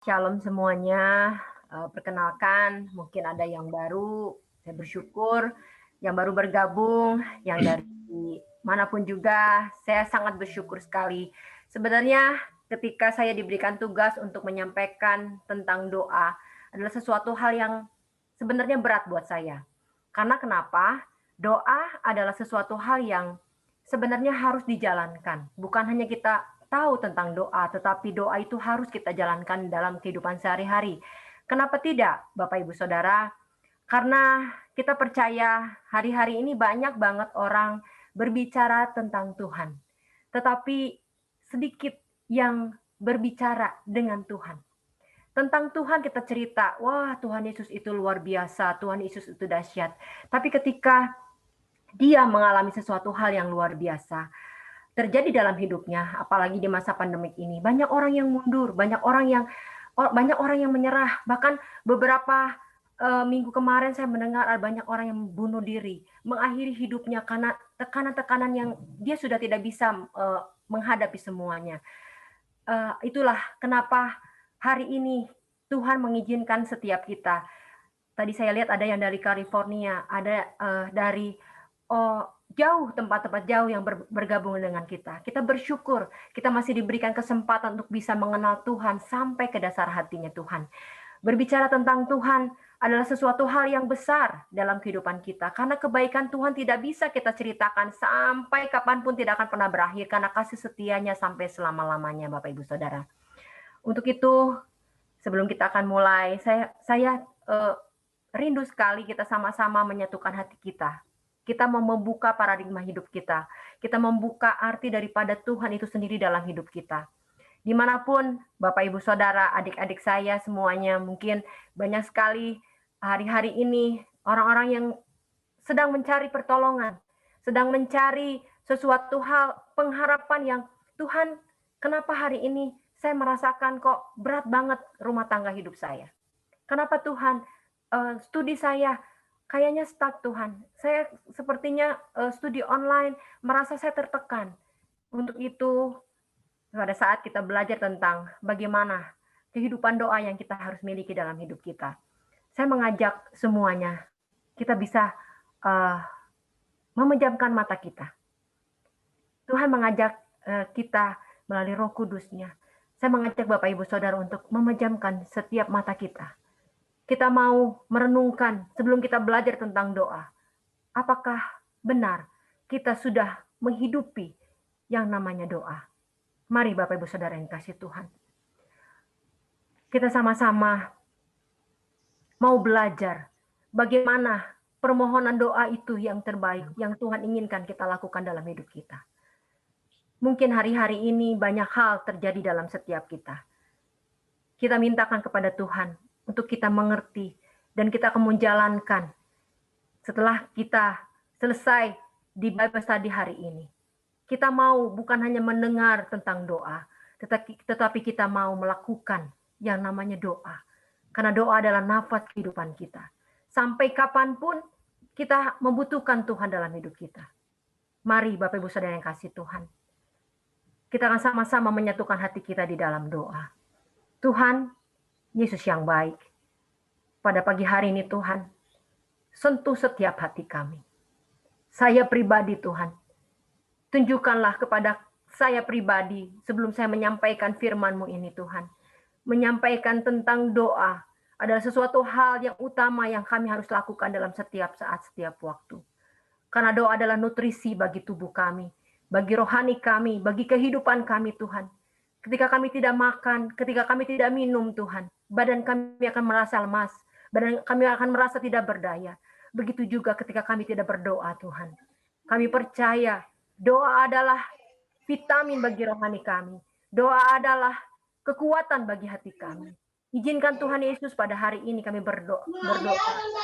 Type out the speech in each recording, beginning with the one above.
Shalom semuanya. Perkenalkan, mungkin ada yang baru. Saya bersyukur yang baru bergabung, yang dari manapun juga, saya sangat bersyukur sekali. Sebenarnya ketika saya diberikan tugas untuk menyampaikan tentang doa adalah sesuatu hal yang sebenarnya berat buat saya. Karena kenapa? Doa adalah sesuatu hal yang sebenarnya harus dijalankan. Bukan hanya kita tahu tentang doa, tetapi doa itu harus kita jalankan dalam kehidupan sehari-hari. Kenapa tidak, Bapak Ibu Saudara? Karena kita percaya hari-hari ini banyak banget orang berbicara tentang Tuhan, tetapi sedikit yang berbicara dengan Tuhan. Tentang Tuhan kita cerita, wah Tuhan Yesus itu luar biasa, Tuhan Yesus itu dahsyat. Tapi ketika dia mengalami sesuatu hal yang luar biasa, terjadi dalam hidupnya, apalagi di masa pandemik ini. Banyak orang yang mundur, banyak orang yang menyerah. Bahkan beberapa minggu kemarin saya mendengar ada banyak orang yang bunuh diri, mengakhiri hidupnya karena tekanan-tekanan yang dia sudah tidak bisa menghadapi semuanya. Itulah kenapa hari ini Tuhan mengizinkan setiap kita. Tadi saya lihat ada yang dari California, ada dari oh, jauh tempat-tempat jauh yang bergabung dengan kita. Kita bersyukur kita masih diberikan kesempatan untuk bisa mengenal Tuhan sampai ke dasar hatinya Tuhan. Berbicara tentang Tuhan adalah sesuatu hal yang besar dalam kehidupan kita. Karena kebaikan Tuhan tidak bisa kita ceritakan sampai kapanpun, tidak akan pernah berakhir. Karena kasih setianya sampai selama-lamanya, Bapak Ibu Saudara. Untuk itu, sebelum kita akan mulai, saya rindu sekali kita sama-sama menyatukan hati kita. Kita mau membuka paradigma hidup kita. Kita membuka arti daripada Tuhan itu sendiri dalam hidup kita. Dimanapun Bapak Ibu Saudara, adik-adik saya semuanya, mungkin banyak sekali hari-hari ini orang-orang yang sedang mencari pertolongan, sedang mencari sesuatu hal pengharapan yang Tuhan, kenapa hari ini saya merasakan kok berat banget rumah tangga hidup saya. Kenapa Tuhan, studi saya kayaknya stuck Tuhan. Saya sepertinya studi online merasa saya tertekan. Untuk itu, pada saat kita belajar tentang bagaimana kehidupan doa yang kita harus miliki dalam hidup kita, saya mengajak semuanya, kita bisa uh, memejamkan mata kita. Tuhan mengajak kita melalui Roh Kudus-Nya. Saya mengajak Bapak Ibu Saudara untuk memejamkan setiap mata kita. Kita mau merenungkan sebelum kita belajar tentang doa. Apakah benar kita sudah menghidupi yang namanya doa? Mari Bapak Ibu Saudara yang kasih Tuhan. Kita sama-sama mau belajar bagaimana permohonan doa itu yang terbaik, yang Tuhan inginkan kita lakukan dalam hidup kita. Mungkin hari-hari ini banyak hal terjadi dalam setiap kita. Kita mintakan kepada Tuhan untuk kita mengerti dan kita akan menjalankan setelah kita selesai di Bible Study hari ini. Kita mau bukan hanya mendengar tentang doa, tetapi kita mau melakukan yang namanya doa. Karena doa adalah nafas kehidupan kita. Sampai kapanpun kita membutuhkan Tuhan dalam hidup kita. Mari Bapak Ibu Saudara yang kasih Tuhan. Kita akan sama-sama menyatukan hati kita di dalam doa. Tuhan, Yesus yang baik. Pada pagi hari ini Tuhan, sentuh setiap hati kami. Saya pribadi Tuhan, tunjukkanlah kepada saya pribadi sebelum saya menyampaikan firman-Mu ini Tuhan. Menyampaikan tentang doa adalah sesuatu hal yang utama yang kami harus lakukan dalam setiap saat, setiap waktu. Karena doa adalah nutrisi bagi tubuh kami, bagi rohani kami, bagi kehidupan kami Tuhan. Ketika kami tidak makan, ketika kami tidak minum Tuhan, badan kami akan merasa lemas, badan kami akan merasa tidak berdaya. Begitu juga ketika kami tidak berdoa Tuhan. Kami percaya doa adalah vitamin bagi rohani kami. Doa adalah kekuatan bagi hati kami. Izinkan Tuhan Yesus pada hari ini kami berdoa.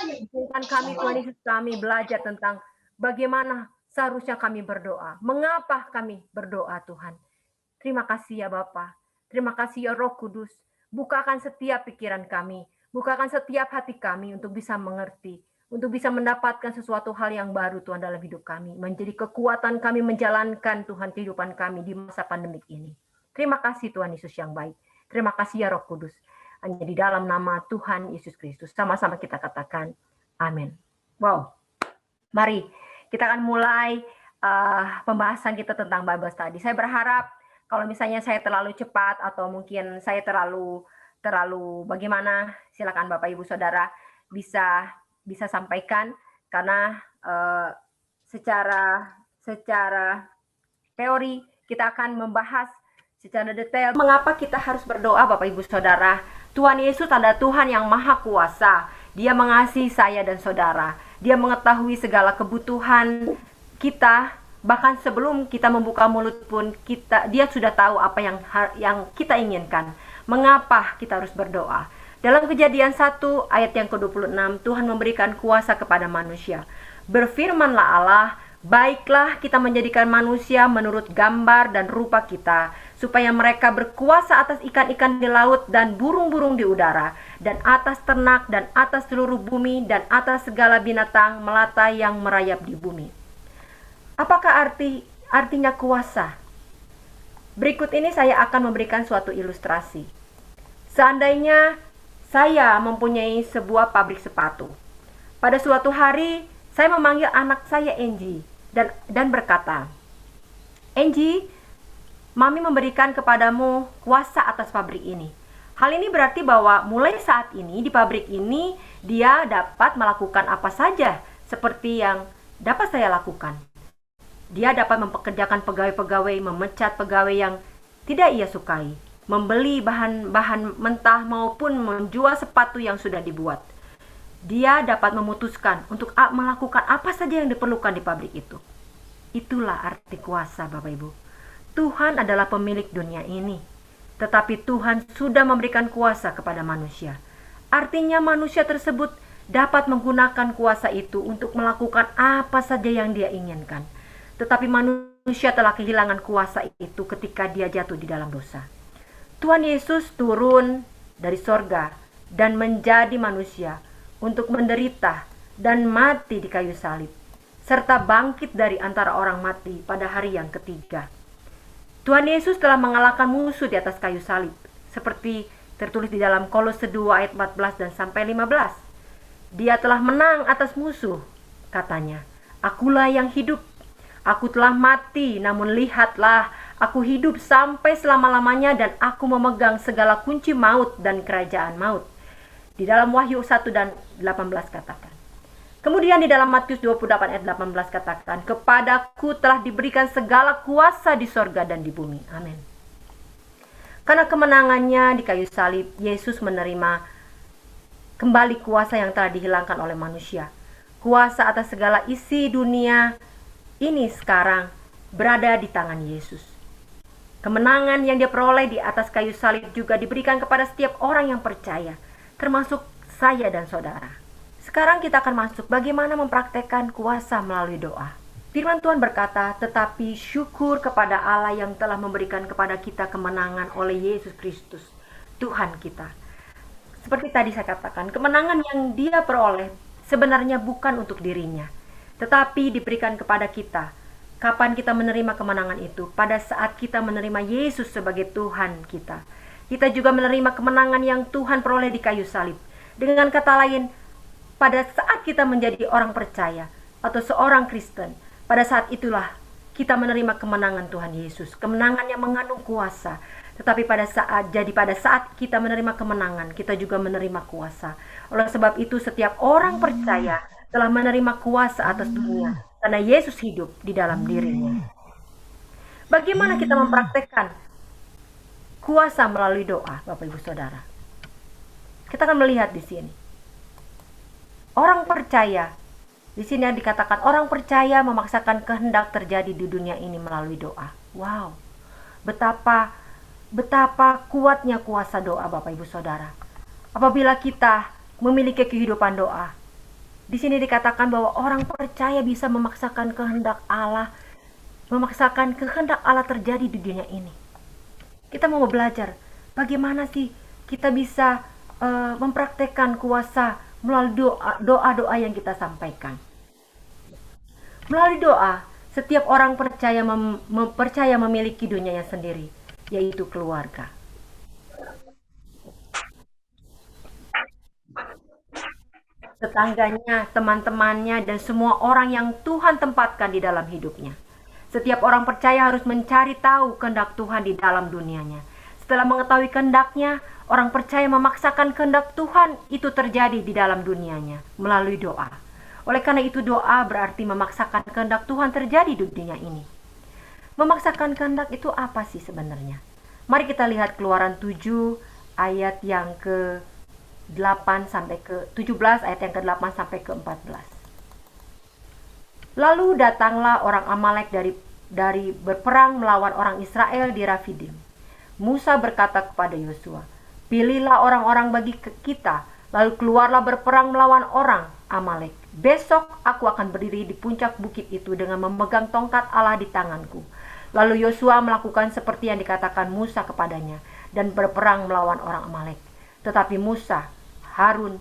Izinkan kami Tuhan Yesus kami belajar tentang bagaimana seharusnya kami berdoa. Mengapa kami berdoa Tuhan. Terima kasih ya Bapa. Terima kasih ya Roh Kudus. Bukakan setiap pikiran kami. Bukakan setiap hati kami untuk bisa mengerti. Untuk bisa mendapatkan sesuatu hal yang baru Tuhan dalam hidup kami. Menjadi kekuatan kami menjalankan Tuhan kehidupan kami di masa pandemik ini. Terima kasih Tuhan Yesus yang baik. Terima kasih ya Roh Kudus. hanya di dalam nama Tuhan Yesus Kristus. Sama-sama kita katakan amin. Wow, mari kita akan mulai pembahasan kita tentang Bible study. Saya berharap kalau misalnya saya terlalu cepat atau mungkin saya terlalu bagaimana, silakan Bapak Ibu Saudara bisa sampaikan, karena secara teori kita akan membahas secara detail mengapa kita harus berdoa, Bapak Ibu Saudara. Tuhan Yesus adalah Tuhan yang Maha Kuasa. Dia mengasihi saya dan saudara. Dia mengetahui segala kebutuhan kita, bahkan sebelum kita membuka mulut pun dia sudah tahu apa yang kita inginkan. Mengapa kita harus berdoa? Dalam Kejadian 1 ayat yang ke-26, Tuhan memberikan kuasa kepada manusia. Berfirmanlah Allah, baiklah kita menjadikan manusia menurut gambar dan rupa kita, supaya mereka berkuasa atas ikan-ikan di laut dan burung-burung di udara, dan atas ternak dan atas seluruh bumi, dan atas segala binatang melata yang merayap di bumi. Apakah artinya kuasa? Berikut ini saya akan memberikan suatu ilustrasi. Seandainya saya mempunyai sebuah pabrik sepatu. Pada suatu hari, saya memanggil anak saya Angie dan berkata, Angie, Mami memberikan kepadamu kuasa atas pabrik ini. Hal ini berarti bahwa mulai saat ini di pabrik ini dia dapat melakukan apa saja seperti yang dapat saya lakukan. Dia dapat mempekerjakan pegawai-pegawai, memecat pegawai yang tidak ia sukai, membeli bahan-bahan mentah maupun menjual sepatu yang sudah dibuat. Dia dapat memutuskan untuk melakukan apa saja yang diperlukan di pabrik itu. Itulah arti kuasa, Bapak Ibu. Tuhan adalah pemilik dunia ini, tetapi Tuhan sudah memberikan kuasa kepada manusia. Artinya manusia tersebut dapat menggunakan kuasa itu untuk melakukan apa saja yang dia inginkan. Tetapi manusia telah kehilangan kuasa itu ketika dia jatuh di dalam dosa. Tuhan Yesus turun dari sorga dan menjadi manusia untuk menderita dan mati di kayu salib, serta bangkit dari antara orang mati pada hari yang ketiga. Tuhan Yesus telah mengalahkan musuh di atas kayu salib, seperti tertulis di dalam Kolose 2 ayat 14 dan sampai 15. Dia telah menang atas musuh, katanya. Akulah yang hidup. Aku telah mati, namun lihatlah, aku hidup sampai selama-lamanya dan aku memegang segala kunci maut dan kerajaan maut. Di dalam Wahyu 1 dan 18 katakan. Kemudian di dalam Matius 28 ayat 18 katakan, kepadaku telah diberikan segala kuasa di sorga dan di bumi. Amin. Karena kemenangannya di kayu salib, Yesus menerima kembali kuasa yang telah dihilangkan oleh manusia. Kuasa atas segala isi dunia ini sekarang berada di tangan Yesus. Kemenangan yang dia peroleh di atas kayu salib juga diberikan kepada setiap orang yang percaya, termasuk saya dan saudara. Sekarang kita akan masuk bagaimana mempraktekkan kuasa melalui doa. Firman Tuhan berkata, tetapi syukur kepada Allah yang telah memberikan kepada kita kemenangan oleh Yesus Kristus, Tuhan kita. Seperti tadi saya katakan, kemenangan yang dia peroleh sebenarnya bukan untuk dirinya, tetapi diberikan kepada kita. Kapan kita menerima kemenangan itu? Pada saat kita menerima Yesus sebagai Tuhan kita. Kita juga menerima kemenangan yang Tuhan peroleh di kayu salib. Dengan kata lain, pada saat kita menjadi orang percaya atau seorang Kristen, pada saat itulah kita menerima kemenangan Tuhan Yesus. Kemenangan yang mengandung kuasa. Tetapi pada saat kita menerima kemenangan, kita juga menerima kuasa. Oleh sebab itu setiap orang percaya telah menerima kuasa atas dunia, karena Yesus hidup di dalam dirinya. Bagaimana kita mempraktekkan kuasa melalui doa, Bapak Ibu Saudara? Kita akan melihat di sini. Orang percaya, di sini yang dikatakan orang percaya memaksakan kehendak terjadi di dunia ini melalui doa. Wow, betapa kuatnya kuasa doa, Bapak Ibu Saudara. Apabila kita memiliki kehidupan doa, di sini dikatakan bahwa orang percaya bisa memaksakan kehendak Allah terjadi di dunia ini. Kita mau belajar bagaimana sih kita bisa mempraktekkan kuasa melalui doa-doa yang kita sampaikan. Melalui doa, setiap orang percaya memiliki dunianya sendiri, yaitu keluarga. tetangganya, teman-temannya, dan semua orang yang Tuhan tempatkan di dalam hidupnya. Setiap orang percaya harus mencari tahu kehendak Tuhan di dalam dunianya. Setelah mengetahui kehendaknya, orang percaya memaksakan kehendak Tuhan itu terjadi di dalam dunianya melalui doa. Oleh karena itu, doa berarti memaksakan kehendak Tuhan terjadi di dunia ini. Memaksakan kehendak itu apa sih sebenarnya? Mari kita lihat Keluaran 7 ayat yang ke-8 sampai ke-17, ayat yang ke-8 sampai ke-14. Lalu datanglah orang Amalek dari berperang melawan orang Israel di Rafidim. Musa berkata kepada Yosua, "Pilihlah orang-orang bagi kita, lalu keluarlah berperang melawan orang Amalek. Besok aku akan berdiri di puncak bukit itu dengan memegang tongkat Allah di tanganku." Lalu Yosua melakukan seperti yang dikatakan Musa kepadanya dan berperang melawan orang Amalek. Tetapi Musa, Harun,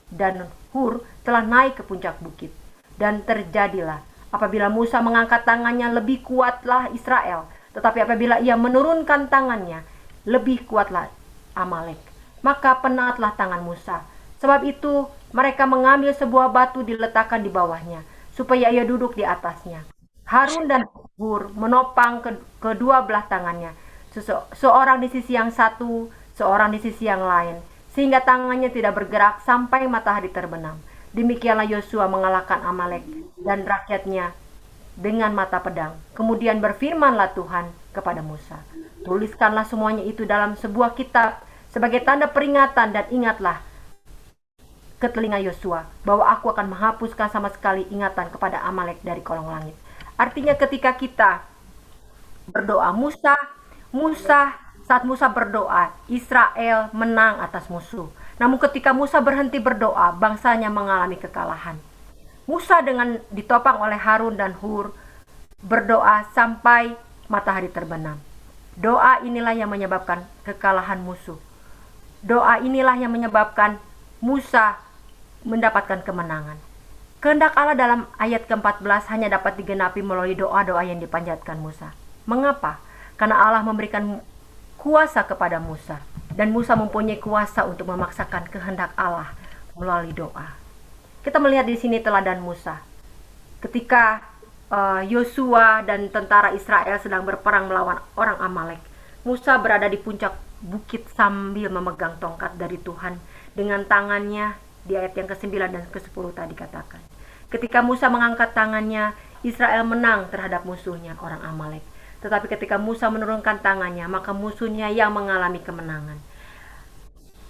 dan Hur telah naik ke puncak bukit. Dan terjadilah, apabila Musa mengangkat tangannya, lebih kuatlah Israel. Tetapi apabila ia menurunkan tangannya, lebih kuatlah Amalek. Maka penatlah tangan Musa. Sebab itu mereka mengambil sebuah batu diletakkan di bawahnya, supaya ia duduk di atasnya. Harun dan Hur menopang kedua belah tangannya, seorang di sisi yang satu, seorang di sisi yang lain, sehingga tangannya tidak bergerak sampai matahari terbenam. Demikianlah Yosua mengalahkan Amalek dan rakyatnya dengan mata pedang. Kemudian berfirmanlah Tuhan kepada Musa, "Tuliskanlah semuanya itu dalam sebuah kitab sebagai tanda peringatan, dan ingatlah ke telinga Yosua bahwa aku akan menghapuskan sama sekali ingatan kepada Amalek dari kolong langit." Artinya ketika kita berdoa, saat Musa berdoa, Israel menang atas musuh. Namun ketika Musa berhenti berdoa, bangsanya mengalami kekalahan. Musa dengan ditopang oleh Harun dan Hur berdoa sampai matahari terbenam. Doa inilah yang menyebabkan kekalahan musuh. Doa inilah yang menyebabkan Musa mendapatkan kemenangan. Kehendak Allah dalam ayat ke-14 hanya dapat digenapi melalui doa-doa yang dipanjatkan Musa. Mengapa? Karena Allah memberikan kuasa kepada Musa, dan Musa mempunyai kuasa untuk memaksakan kehendak Allah melalui doa. Kita melihat di sini teladan Musa. Ketika Yosua dan tentara Israel sedang berperang melawan orang Amalek, Musa berada di puncak bukit sambil memegang tongkat dari Tuhan dengan tangannya, di ayat yang ke-9 dan ke-10 tadi katakan. Ketika Musa mengangkat tangannya, Israel menang terhadap musuhnya, orang Amalek. Tetapi ketika Musa menurunkan tangannya, maka musuhnya yang mengalami kemenangan.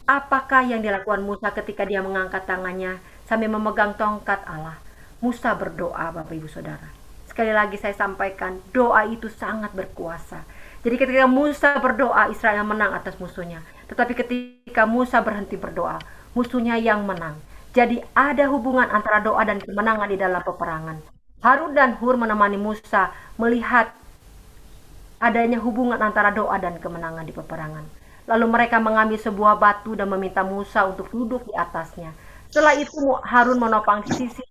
Apakah yang dilakukan Musa ketika dia mengangkat tangannya sambil memegang tongkat Allah? Musa berdoa, Bapak Ibu Saudara. Sekali lagi saya sampaikan, doa itu sangat berkuasa. Jadi ketika Musa berdoa, Israel menang atas musuhnya. Tetapi ketika Musa berhenti berdoa, musuhnya yang menang. Jadi ada hubungan antara doa dan kemenangan di dalam peperangan. Harun dan Hur menemani Musa melihat adanya hubungan antara doa dan kemenangan di peperangan. Lalu mereka mengambil sebuah batu dan meminta Musa untuk duduk di atasnya. Setelah itu Harun menopang sisi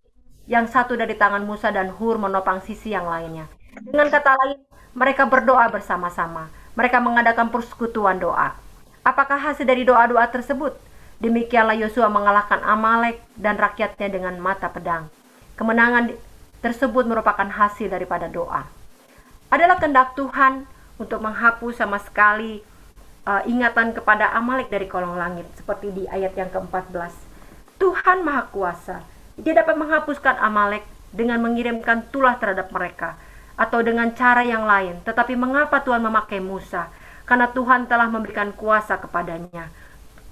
yang satu dari tangan Musa dan Hur menopang sisi yang lainnya. Dengan kata lain, mereka berdoa bersama-sama. Mereka mengadakan persekutuan doa. Apakah hasil dari doa-doa tersebut? Demikianlah Yosua mengalahkan Amalek dan rakyatnya dengan mata pedang. Kemenangan tersebut merupakan hasil daripada doa. Adalah kehendak Tuhan untuk menghapus sama sekali ingatan kepada Amalek dari kolong langit, seperti di ayat yang ke-14. Tuhan Maha Kuasa. Dia dapat menghapuskan Amalek dengan mengirimkan tulah terhadap mereka, atau dengan cara yang lain. Tetapi mengapa Tuhan memakai Musa? Karena Tuhan telah memberikan kuasa kepadanya.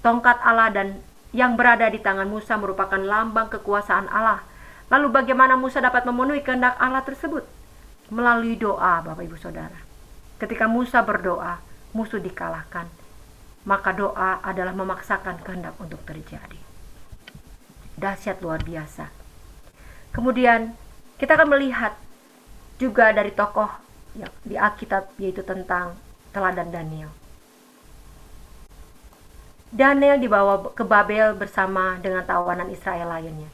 Tongkat Allah dan yang berada di tangan Musa merupakan lambang kekuasaan Allah. Lalu bagaimana Musa dapat memenuhi kehendak Allah tersebut? Melalui doa, Bapak Ibu Saudara. Ketika Musa berdoa, musuh dikalahkan. Maka doa adalah memaksakan kehendak untuk terjadi. Dahsyat luar biasa. Kemudian kita akan melihat juga dari tokoh yang di Alkitab, yaitu tentang teladan Daniel. Daniel dibawa ke Babel bersama dengan tawanan Israel lainnya,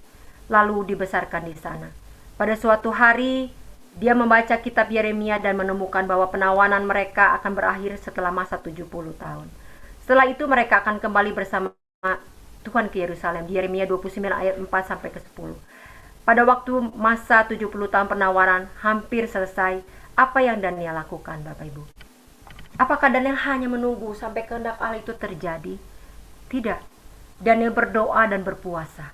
lalu dibesarkan di sana. Pada suatu hari, dia membaca kitab Yeremia dan menemukan bahwa penawanan mereka akan berakhir setelah masa 70 tahun. Setelah itu mereka akan kembali bersama Tuhan ke Yerusalem di Yeremia 29 ayat 4 sampai ke 10. Pada waktu masa 70 tahun penawaran hampir selesai, apa yang Daniel lakukan, Bapak Ibu? Apakah Daniel hanya menunggu sampai kehendak Allah itu terjadi? Tidak. Daniel berdoa dan berpuasa.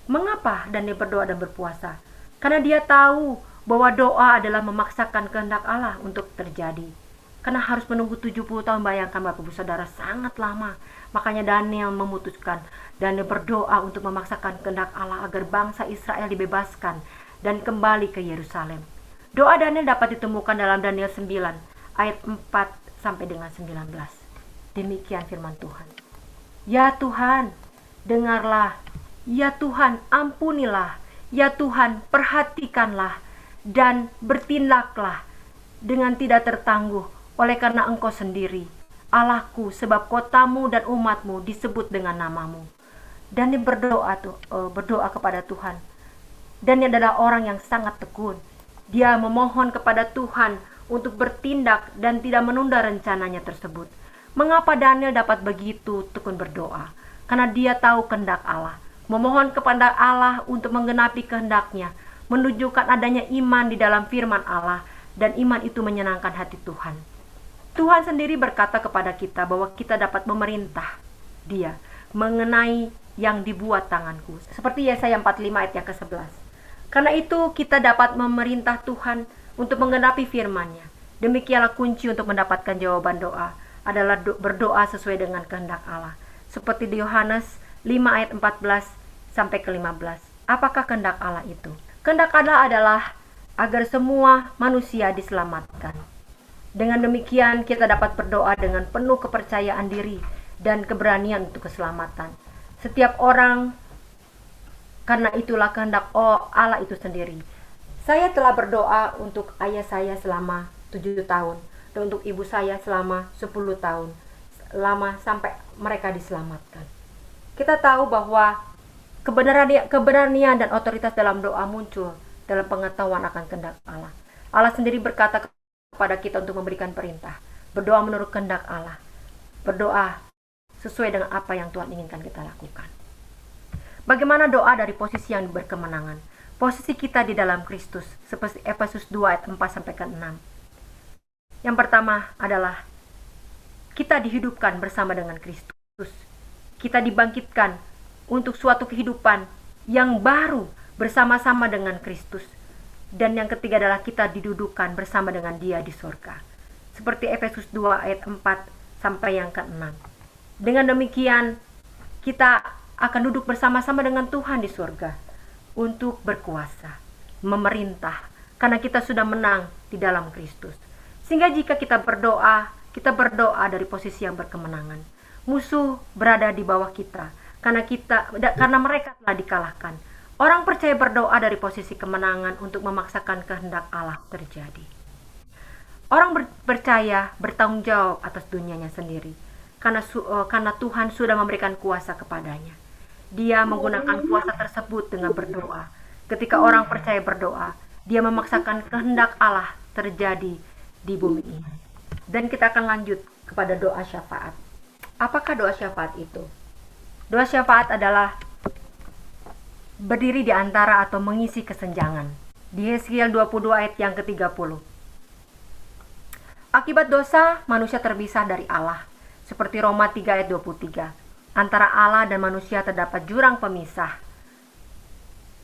Mengapa Daniel berdoa dan berpuasa? Karena dia tahu bahwa doa adalah memaksakan kehendak Allah untuk terjadi. Karena harus menunggu 70 tahun, bayangkan Bapak Ibu Saudara, sangat lama. Makanya Daniel memutuskan, Daniel berdoa untuk memaksakan kehendak Allah agar bangsa Israel dibebaskan dan kembali ke Yerusalem. Doa Daniel dapat ditemukan dalam Daniel 9 ayat 4 sampai dengan 19. Demikian firman Tuhan. Ya Tuhan, dengarlah. Ya Tuhan, ampunilah. Ya Tuhan, perhatikanlah dan bertindaklah dengan tidak tertangguh, oleh karena Engkau sendiri Allahku, sebab kotamu dan umatmu disebut dengan namamu. Dan dia berdoa kepada Tuhan. Dan dia adalah orang yang sangat tekun. Dia memohon kepada Tuhan untuk bertindak dan tidak menunda rencananya tersebut. Mengapa Daniel dapat begitu tekun berdoa? Karena dia tahu kehendak Allah. Memohon kepada Allah untuk menggenapi kehendaknya, menunjukkan adanya iman di dalam firman Allah, dan iman itu menyenangkan hati Tuhan. Tuhan sendiri berkata kepada kita bahwa kita dapat memerintah Dia mengenai yang dibuat tanganku. Seperti Yesaya 45 ayat yang ke-11. Karena itu kita dapat memerintah Tuhan untuk menggenapi firman-Nya. Demikianlah kunci untuk mendapatkan jawaban doa adalah berdoa sesuai dengan kehendak Allah. Seperti di Yohanes 5 ayat 14 sampai ke 15. Apakah kehendak Allah itu? Kehendak Allah adalah agar semua manusia diselamatkan. Dengan demikian kita dapat berdoa dengan penuh kepercayaan diri dan keberanian untuk keselamatan. Setiap orang, karena itulah kehendak Allah itu sendiri. Saya telah berdoa untuk ayah saya selama 7 tahun dan untuk ibu saya selama 10 tahun, lama sampai mereka diselamatkan. Kita tahu bahwa keberanian dan otoritas dalam doa muncul dalam pengetahuan akan kehendak Allah. Allah sendiri berkata kepada kita untuk memberikan perintah, berdoa menurut kehendak Allah, berdoa sesuai dengan apa yang Tuhan inginkan kita lakukan. Bagaimana doa dari posisi yang berkemenangan? Posisi kita di dalam Kristus, seperti Efesus 2 ayat 4 sampai ke 6. Yang pertama adalah kita dihidupkan bersama dengan Kristus. Kita dibangkitkan untuk suatu kehidupan yang baru bersama-sama dengan Kristus. Dan yang ketiga adalah kita didudukan bersama dengan Dia di surga. Seperti Efesus 2 ayat 4 sampai yang ke-6. Dengan demikian kita akan duduk bersama-sama dengan Tuhan di surga untuk berkuasa, memerintah, karena kita sudah menang di dalam Kristus. Sehingga jika kita berdoa dari posisi yang berkemenangan. Musuh berada di bawah kita karena mereka telah dikalahkan. Orang percaya berdoa dari posisi kemenangan untuk memaksakan kehendak Allah terjadi. Orang percaya bertanggung jawab atas dunianya sendiri karena Tuhan sudah memberikan kuasa kepadanya. Dia menggunakan kuasa tersebut dengan berdoa. Ketika orang percaya berdoa, dia memaksakan kehendak Allah terjadi di bumi ini. Dan kita akan lanjut kepada doa syafaat. Apakah doa syafaat itu? Doa syafaat adalah berdiri di antara atau mengisi kesenjangan. Di Yeskiel 22 ayat yang ke-30. Akibat dosa, manusia terpisah dari Allah. Seperti Roma 3 ayat 23. Antara Allah dan manusia terdapat jurang pemisah.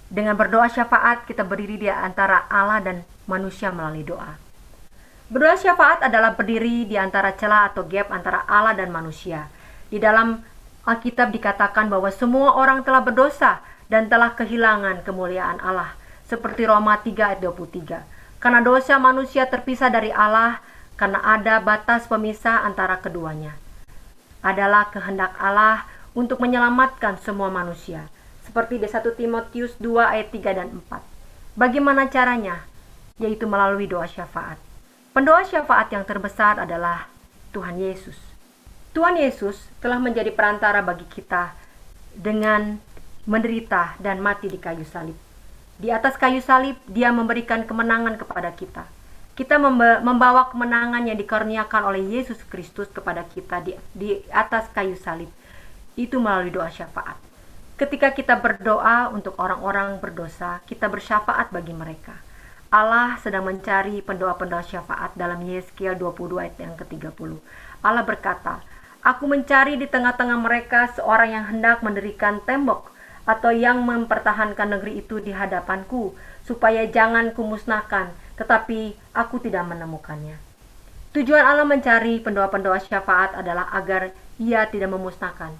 Dengan berdoa syafaat, kita berdiri di antara Allah dan manusia melalui doa. Berdoa syafaat adalah berdiri di antara celah atau gap antara Allah dan manusia. Di dalam Alkitab dikatakan bahwa semua orang telah berdosa dan telah kehilangan kemuliaan Allah. Seperti Roma 3 ayat 23. Karena dosa manusia terpisah dari Allah, karena ada batas pemisah antara keduanya. Adalah kehendak Allah untuk menyelamatkan semua manusia. Seperti di 1 Timotius 2 ayat 3 dan 4. Bagaimana caranya? Yaitu melalui doa syafaat. Pendoa syafaat yang terbesar adalah Tuhan Yesus. Tuhan Yesus telah menjadi perantara bagi kita dengan menderita dan mati di kayu salib. Di atas kayu salib, Dia memberikan kemenangan kepada kita. Kita membawa kemenangan yang dikaruniakan oleh Yesus Kristus kepada kita di atas kayu salib. Itu melalui doa syafaat. Ketika kita berdoa untuk orang-orang berdosa, kita bersyafaat bagi mereka. Allah sedang mencari pendoa-pendoa syafaat dalam Yesaya 22 ayat yang ke-30. Allah berkata, "Aku mencari di tengah-tengah mereka seorang yang hendak mendirikan tembok atau yang mempertahankan negeri itu di hadapanku, supaya jangan kumusnahkan, tetapi aku tidak menemukannya." Tujuan Allah mencari pendoa-pendoa syafaat adalah agar ia tidak memusnahkan.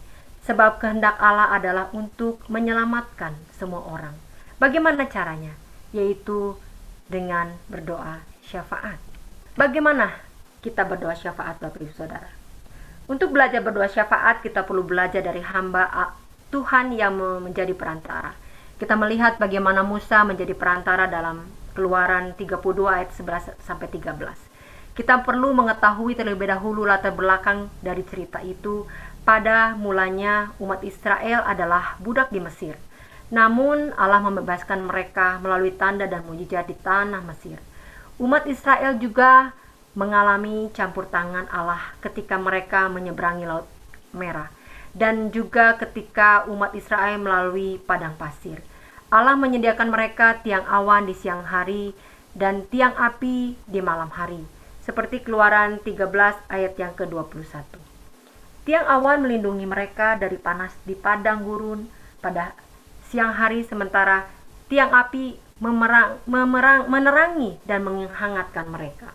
Sebab kehendak Allah adalah untuk menyelamatkan semua orang. Bagaimana caranya? Yaitu dengan berdoa syafaat. Bagaimana kita berdoa syafaat, Bapak Ibu Saudara? Untuk belajar berdoa syafaat, kita perlu belajar dari hamba Tuhan yang menjadi perantara. Kita melihat bagaimana Musa menjadi perantara dalam Keluaran 32 ayat 11-13. Kita perlu mengetahui terlebih dahulu latar belakang dari cerita itu. Pada mulanya umat Israel adalah budak di Mesir. Namun Allah membebaskan mereka melalui tanda dan mujizat di tanah Mesir. Umat Israel juga mengalami campur tangan Allah ketika mereka menyeberangi Laut Merah, dan juga ketika umat Israel melalui padang pasir. Allah menyediakan mereka tiang awan di siang hari dan tiang api di malam hari, seperti Keluaran 13 ayat yang ke-21. Tiang awan melindungi mereka dari panas di padang gurun pada siang hari, sementara tiang api menerangi dan menghangatkan mereka.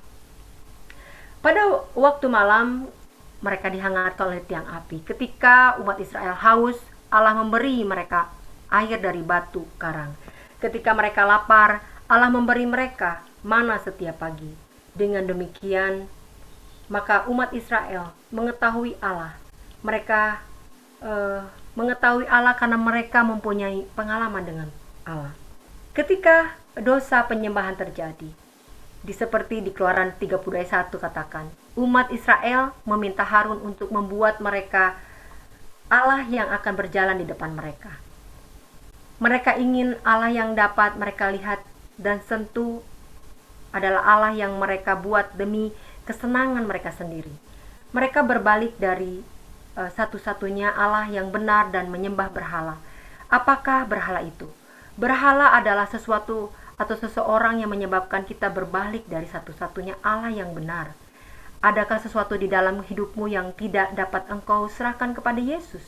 Pada waktu malam, mereka dihangatkan oleh tiang api. Ketika umat Israel haus, Allah memberi mereka air dari batu karang. Ketika mereka lapar, Allah memberi mereka mana setiap pagi. Dengan demikian, maka umat Israel mengetahui Allah. Mereka mengetahui Allah karena mereka mempunyai pengalaman dengan Allah. Ketika dosa penyembahan terjadi, seperti di Keluaran 32 ayat 1 katakan, umat Israel meminta Harun untuk membuat mereka Allah yang akan berjalan di depan mereka. Mereka ingin Allah yang dapat mereka lihat dan sentuh adalah Allah yang mereka buat demi kesenangan mereka sendiri. Mereka berbalik dari satu-satunya Allah yang benar dan menyembah berhala. Apakah berhala itu? Berhala adalah sesuatu atau seseorang yang menyebabkan kita berbalik dari satu-satunya Allah yang benar. Adakah sesuatu di dalam hidupmu yang tidak dapat engkau serahkan kepada Yesus?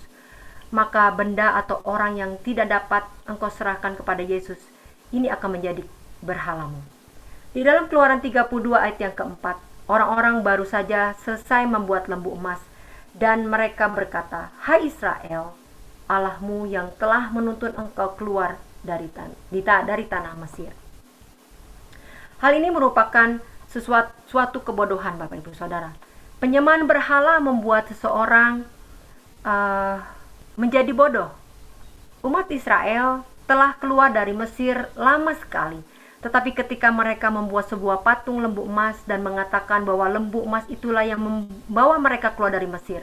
Maka benda atau orang yang tidak dapat engkau serahkan kepada Yesus, ini akan menjadi berhalamu. Di dalam Keluaran 32 ayat yang keempat, orang-orang baru saja selesai membuat lembu emas, dan mereka berkata, "Hai Israel, Allahmu yang telah menuntun engkau keluar dari tanah Mesir." Hal ini merupakan suatu kebodohan, Bapak Ibu Saudara. Penyembahan berhala membuat seseorang menjadi bodoh. Umat Israel telah keluar dari Mesir lama sekali. Tetapi ketika mereka membuat sebuah patung lembu emas dan mengatakan bahwa lembu emas itulah yang membawa mereka keluar dari Mesir,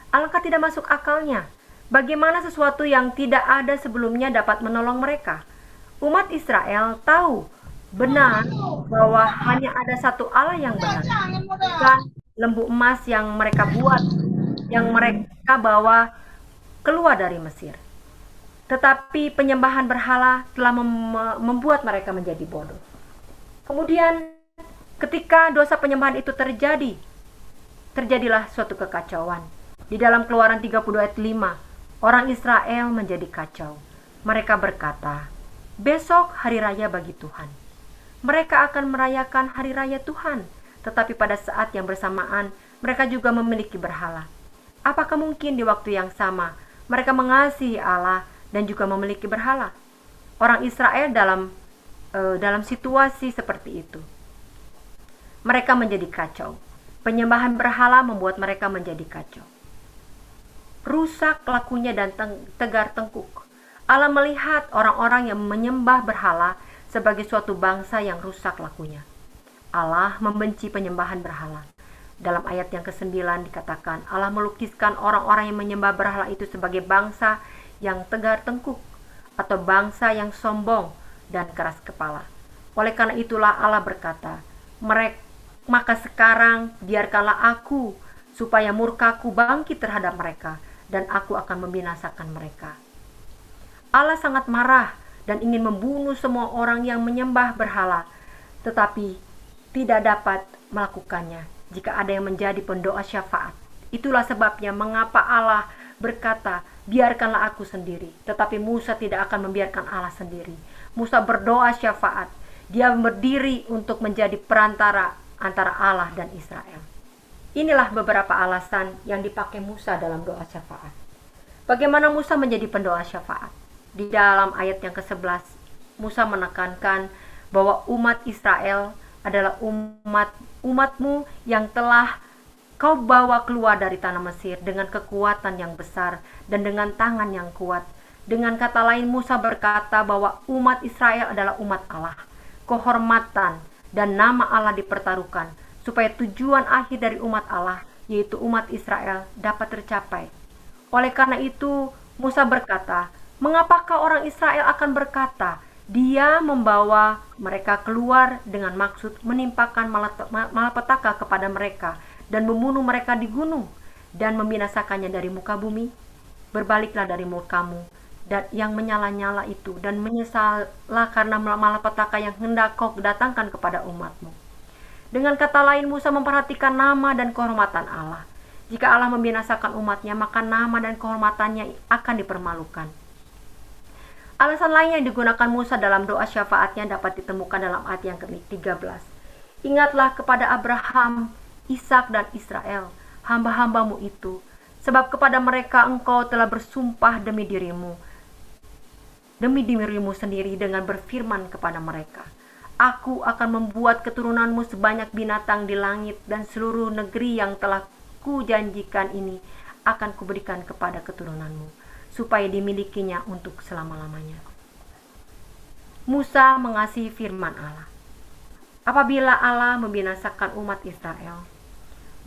alangkah tidak masuk akalnya. Bagaimana sesuatu yang tidak ada sebelumnya dapat menolong mereka? Umat Israel tahu benar bahwa hanya ada satu Allah yang benar, bukan lembu emas yang mereka buat, yang mereka bawa keluar dari Mesir. Tetapi penyembahan berhala telah membuat mereka menjadi bodoh. Kemudian ketika dosa penyembahan itu terjadilah suatu kekacauan. Di dalam Keluaran 30 ayat 5, orang Israel menjadi kacau. Mereka berkata, "Besok hari raya bagi Tuhan." Mereka akan merayakan hari raya Tuhan, tetapi pada saat yang bersamaan mereka juga memiliki berhala. Apakah mungkin di waktu yang sama mereka mengasihi Allah dan juga memiliki berhala? Orang Israel dalam situasi seperti itu, mereka menjadi kacau. Penyembahan berhala membuat mereka menjadi kacau. Rusak lakunya dan tegar tengkuk. Allah melihat orang-orang yang menyembah berhala sebagai suatu bangsa yang rusak lakunya. Allah membenci penyembahan berhala. Dalam ayat yang ke-9 dikatakan, Allah melukiskan orang-orang yang menyembah berhala itu sebagai bangsa yang tegar tengkuk, atau bangsa yang sombong dan keras kepala. Oleh karena itulah Allah berkata, "Maka sekarang biarkanlah aku, supaya murkaku bangkit terhadap mereka, dan aku akan membinasakan mereka. Allah sangat marah dan ingin membunuh semua orang yang menyembah berhala, tetapi tidak dapat melakukannya jika ada yang menjadi pendoa syafaat. Itulah sebabnya mengapa Allah berkata, biarkanlah aku sendiri. Tetapi Musa tidak akan membiarkan Allah sendiri. Musa berdoa syafaat. Dia berdiri untuk menjadi perantara antara Allah dan Israel. Inilah beberapa alasan yang dipakai Musa dalam doa syafaat. Bagaimana Musa menjadi pendoa syafaat? Di dalam ayat yang ke-11, Musa menekankan bahwa umat Israel adalah umatmu yang telah kau bawa keluar dari tanah Mesir dengan kekuatan yang besar dan dengan tangan yang kuat. Dengan kata lain, Musa berkata bahwa umat Israel adalah umat Allah. Kehormatan dan nama Allah dipertaruhkan supaya tujuan akhir dari umat Allah, yaitu umat Israel, dapat tercapai. Oleh karena itu, Musa berkata, mengapakah orang Israel akan berkata, Dia membawa mereka keluar dengan maksud menimpakan malapetaka kepada mereka dan membunuh mereka di gunung dan membinasakannya dari muka bumi? Berbaliklah dari mukamu dan yang menyala-nyala itu dan menyesallah karena malapetaka yang hendak kau datangkan kepada umatmu. Dengan kata lain, Musa memperhatikan nama dan kehormatan Allah. Jika Allah membinasakan umatnya, maka nama dan kehormatannya akan dipermalukan. Alasan lain yang digunakan Musa dalam doa syafaatnya dapat ditemukan dalam ayat yang ke-13. Ingatlah kepada Abraham, Ishak dan Israel, hamba-hambamu itu, sebab kepada mereka engkau telah bersumpah demi dirimu sendiri dengan berfirman kepada mereka, Aku akan membuat keturunanmu sebanyak binatang di langit dan seluruh negeri yang telah kujanjikan ini akan kuberikan kepada keturunanmu, supaya dimilikinya untuk selama-lamanya. Musa mengasihi firman Allah. Apabila Allah membinasakan umat Israel,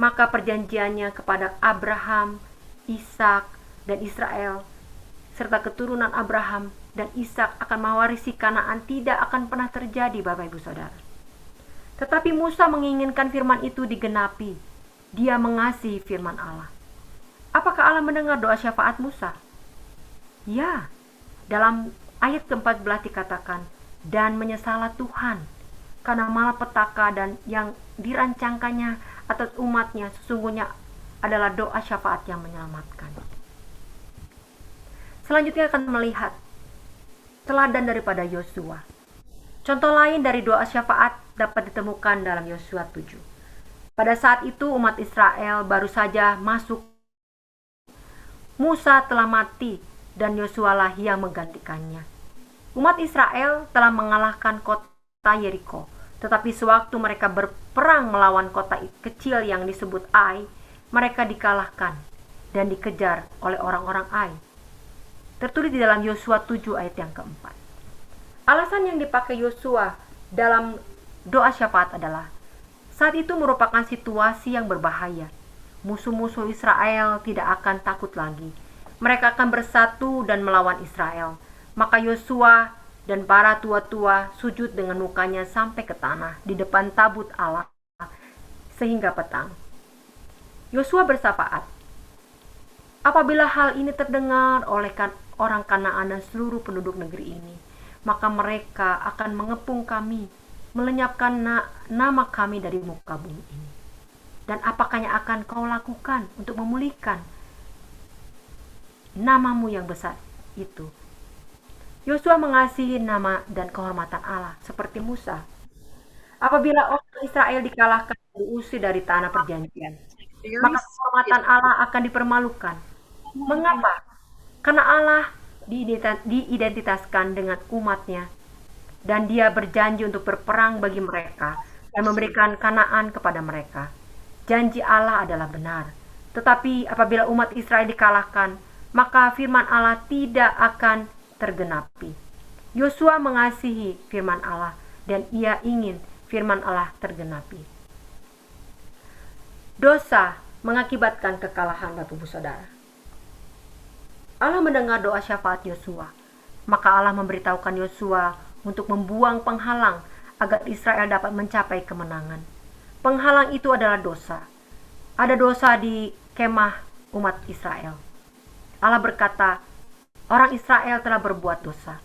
maka perjanjiannya kepada Abraham, Ishak, dan Israel, serta keturunan Abraham dan Ishak akan mewarisi Kanaan tidak akan pernah terjadi, Bapak Ibu Saudara. Tetapi Musa menginginkan firman itu digenapi. Dia mengasihi firman Allah. Apakah Allah mendengar doa syafaat Musa? Ya, dalam ayat ke-14 dikatakan, dan menyesallah Tuhan karena malapetaka dan yang dirancangkannya atas umatnya sesungguhnya adalah doa syafaat yang menyelamatkan. Selanjutnya akan melihat teladan daripada Yosua. Contoh lain dari doa syafaat dapat ditemukan dalam Yosua 7. Pada saat itu umat Israel baru saja masuk. Musa telah mati dan Yosua lah yang menggantikannya. Umat Israel telah mengalahkan kota Yeriko, tetapi sewaktu mereka berperang melawan kota kecil yang disebut Ai, mereka dikalahkan dan dikejar oleh orang-orang Ai. Tertulis di dalam Yosua 7 ayat yang keempat. Alasan yang dipakai Yosua dalam doa syafaat adalah saat itu merupakan situasi yang berbahaya. Musuh-musuh Israel tidak akan takut lagi. Mereka akan bersatu dan melawan Israel. Maka Yosua dan para tua-tua sujud dengan mukanya sampai ke tanah di depan tabut Allah sehingga petang. Yosua bersyafaat, apabila hal ini terdengar oleh orang Kanaan dan seluruh penduduk negeri ini, maka mereka akan mengepung kami, melenyapkan nama kami dari muka bumi ini. Dan apakah yang akan kau lakukan untuk memulihkan namamu yang besar itu? Yosua mengasihi nama dan kehormatan Allah seperti Musa. Apabila orang Israel dikalahkan dan diusir dari tanah perjanjian, maka kehormatan Allah akan dipermalukan. Mengapa? Karena Allah diidentitaskan dengan umatnya dan dia berjanji untuk berperang bagi mereka dan memberikan Kanaan kepada mereka. Janji Allah adalah benar. Tetapi apabila umat Israel dikalahkan, maka firman Allah tidak akan tergenapi. Yosua mengasihi firman Allah dan ia ingin firman Allah tergenapi. Dosa mengakibatkan kekalahan, Bapak Ibu Saudara. Allah mendengar doa syafaat Yosua. Maka Allah memberitahukan Yosua untuk membuang penghalang agar Israel dapat mencapai kemenangan. Penghalang itu adalah dosa. Ada dosa di kemah umat Israel. Allah berkata, orang Israel telah berbuat dosa.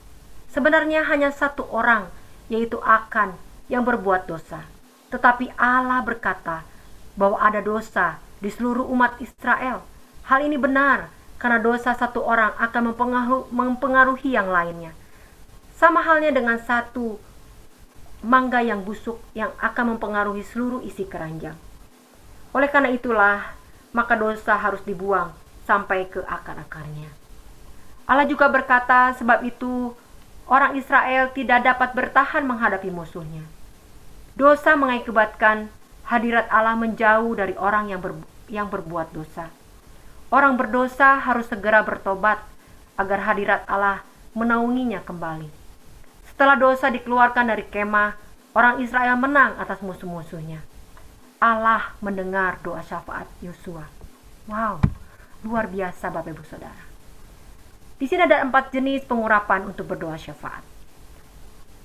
Sebenarnya hanya satu orang, yaitu Akan, yang berbuat dosa. Tetapi Allah berkata bahwa ada dosa di seluruh umat Israel. Hal ini benar, karena dosa satu orang akan mempengaruhi yang lainnya. Sama halnya dengan satu mangga yang busuk yang akan mempengaruhi seluruh isi keranjang. Oleh karena itulah, maka dosa harus dibuang sampai ke akar-akarnya. Allah juga berkata, sebab itu orang Israel tidak dapat bertahan menghadapi musuhnya. Dosa mengakibatkan hadirat Allah menjauh dari orang yang berbuat dosa. Orang berdosa harus segera bertobat agar hadirat Allah menaunginya kembali. Setelah dosa dikeluarkan dari kemah, orang Israel menang atas musuh-musuhnya. Allah mendengar doa syafaat Yosua. Wow, luar biasa Bapak Ibu Saudara. Di sini ada 4 jenis pengurapan untuk berdoa syafaat.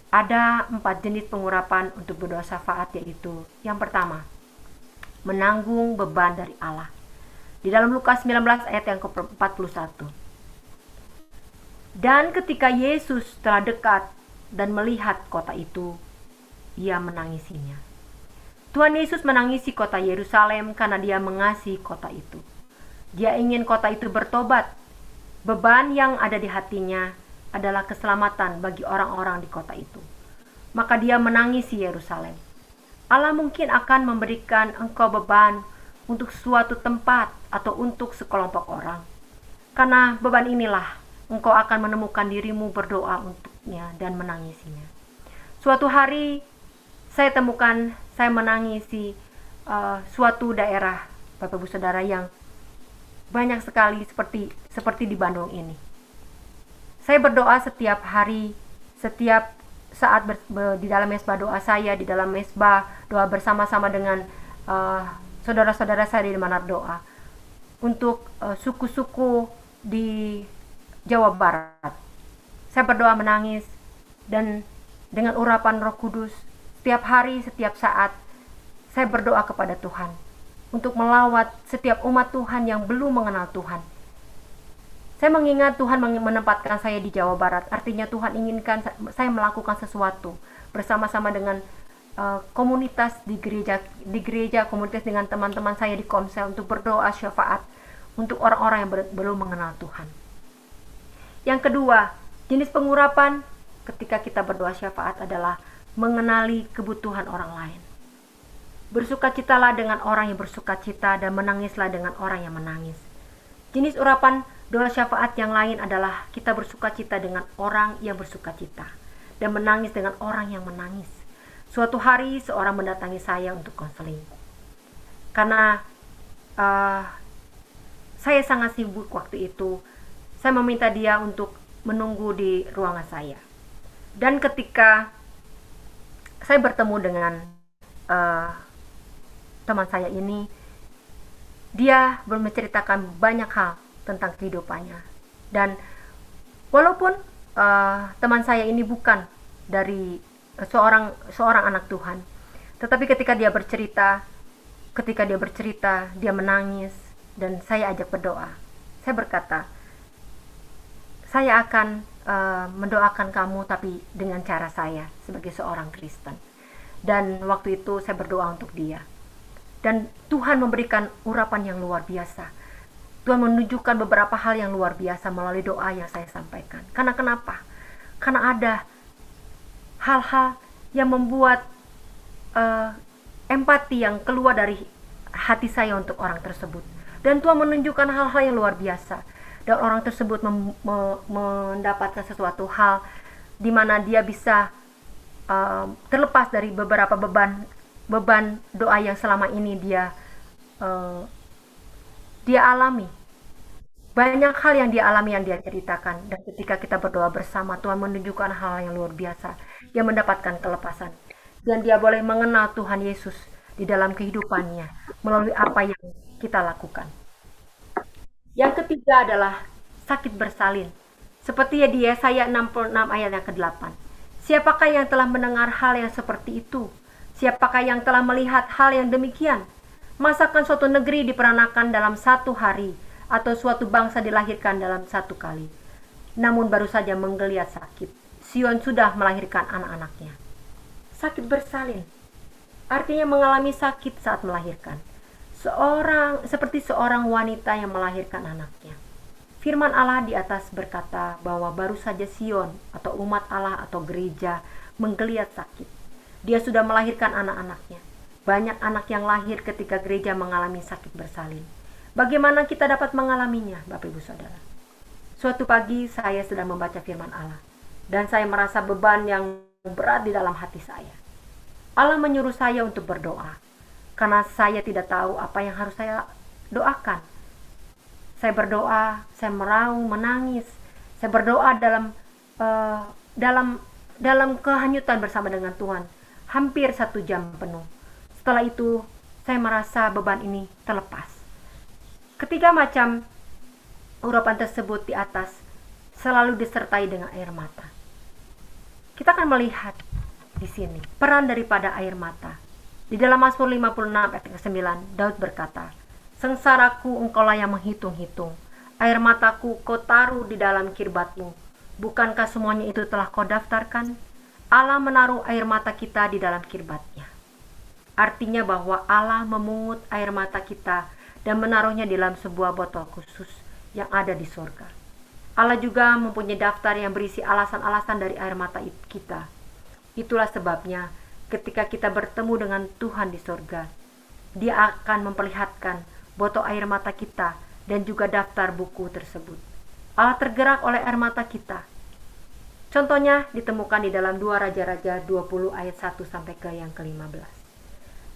Ada 4 jenis pengurapan untuk berdoa syafaat, yaitu yang pertama, menanggung beban dari Allah. Di dalam Lukas 19 ayat yang ke-41. Dan ketika Yesus telah dekat dan melihat kota itu, ia menangisinya. Tuhan Yesus menangisi kota Yerusalem karena dia mengasihi kota itu. Dia ingin kota itu bertobat. Beban yang ada di hatinya adalah keselamatan bagi orang-orang di kota itu. Maka dia menangisi Yerusalem. Allah mungkin akan memberikan engkau beban untuk suatu tempat atau untuk sekelompok orang. Karena beban inilah engkau akan menemukan dirimu berdoa untuknya dan menangisinya. Suatu hari saya temukan saya menangisi suatu daerah Bapak Ibu Saudara yang banyak sekali seperti di Bandung ini. Saya berdoa setiap hari, setiap saat di dalam mesbah doa saya, di dalam mesbah doa bersama-sama dengan saudara-saudara saya di Manado doa untuk suku-suku di Jawa Barat. Saya berdoa menangis dan dengan urapan Roh Kudus setiap hari, setiap saat saya berdoa kepada Tuhan untuk melawat setiap umat Tuhan yang belum mengenal Tuhan. Saya mengingat Tuhan menempatkan saya di Jawa Barat, artinya Tuhan inginkan saya melakukan sesuatu bersama-sama dengan komunitas di gereja, komunitas dengan teman-teman saya di Komsel untuk berdoa syafaat untuk orang-orang yang belum mengenal Tuhan. Yang kedua, jenis pengurapan ketika kita berdoa syafaat adalah mengenali kebutuhan orang lain. Bersukacitalah dengan orang yang bersukacita dan menangislah dengan orang yang menangis. Jenis urapan doa syafaat yang lain adalah kita bersukacita dengan orang yang bersukacita dan menangis dengan orang yang menangis. Suatu hari seorang mendatangi saya untuk konseling. Karena saya sangat sibuk waktu itu, saya meminta dia untuk menunggu di ruangan saya. Dan ketika saya bertemu dengan teman saya ini, dia menceritakan banyak hal tentang kehidupannya. Dan walaupun teman saya ini bukan dari seorang anak Tuhan, tetapi ketika dia bercerita, dia menangis dan saya ajak berdoa. Saya berkata, saya akan mendoakan kamu tapi dengan cara saya sebagai seorang Kristen. Dan waktu itu saya berdoa untuk dia. Dan Tuhan memberikan urapan yang luar biasa. Tuhan menunjukkan beberapa hal yang luar biasa melalui doa yang saya sampaikan. Karena kenapa? Karena ada hal-hal yang membuat empati yang keluar dari hati saya untuk orang tersebut. Dan Tuhan menunjukkan hal-hal yang luar biasa. Dan orang tersebut mendapatkan sesuatu hal di mana dia bisa terlepas dari beberapa beban doa yang selama ini dia alami. Banyak hal yang dia alami, yang dia ceritakan. Dan ketika kita berdoa bersama, Tuhan menunjukkan hal yang luar biasa. Dia mendapatkan kelepasan. Dan dia boleh mengenal Tuhan Yesus di dalam kehidupannya melalui apa yang kita lakukan. Yang ketiga adalah sakit bersalin. Seperti di Yesaya 66 ayat yang ke-8. Siapakah yang telah mendengar hal yang seperti itu? Siapakah yang telah melihat hal yang demikian? Masakan suatu negeri diperanakan dalam 1 hari, atau suatu bangsa dilahirkan dalam satu kali. Namun baru saja menggeliat sakit. Sion sudah melahirkan anak-anaknya. Sakit bersalin artinya mengalami sakit saat melahirkan. Seperti seorang wanita yang melahirkan anaknya. Firman Allah di atas berkata bahwa baru saja Sion atau umat Allah atau gereja menggeliat sakit. Dia sudah melahirkan anak-anaknya. Banyak anak yang lahir ketika gereja mengalami sakit bersalin. Bagaimana kita dapat mengalaminya, Bapak Ibu Saudara? Suatu pagi saya sedang membaca firman Allah dan saya merasa beban yang berat di dalam hati saya. Allah menyuruh saya untuk berdoa karena saya tidak tahu apa yang harus saya doakan. Saya berdoa, saya meraung, menangis. Saya berdoa dalam kehanyutan bersama dengan Tuhan hampir 1 jam penuh. Setelah itu saya merasa beban ini terlepas. Ketiga macam urapan tersebut di atas selalu disertai dengan air mata. Kita akan melihat di sini peran daripada air mata. Di dalam Mazmur 56 ayat ke-9, Daud berkata, "Sengsaraku engkaulah yang menghitung-hitung, air mataku kau taruh di dalam kirbatmu. Bukankah semuanya itu telah kau daftarkan?" Allah menaruh air mata kita di dalam kirbatnya. Artinya bahwa Allah memungut air mata kita dan menaruhnya di dalam sebuah botol khusus yang ada di surga. Allah juga mempunyai daftar yang berisi alasan-alasan dari air mata kita. Itulah sebabnya ketika kita bertemu dengan Tuhan di surga, Dia akan memperlihatkan botol air mata kita dan juga daftar buku tersebut. Allah tergerak oleh air mata kita. Contohnya ditemukan di dalam 2 Raja-Raja 20 ayat 1 sampai ke yang ke-15.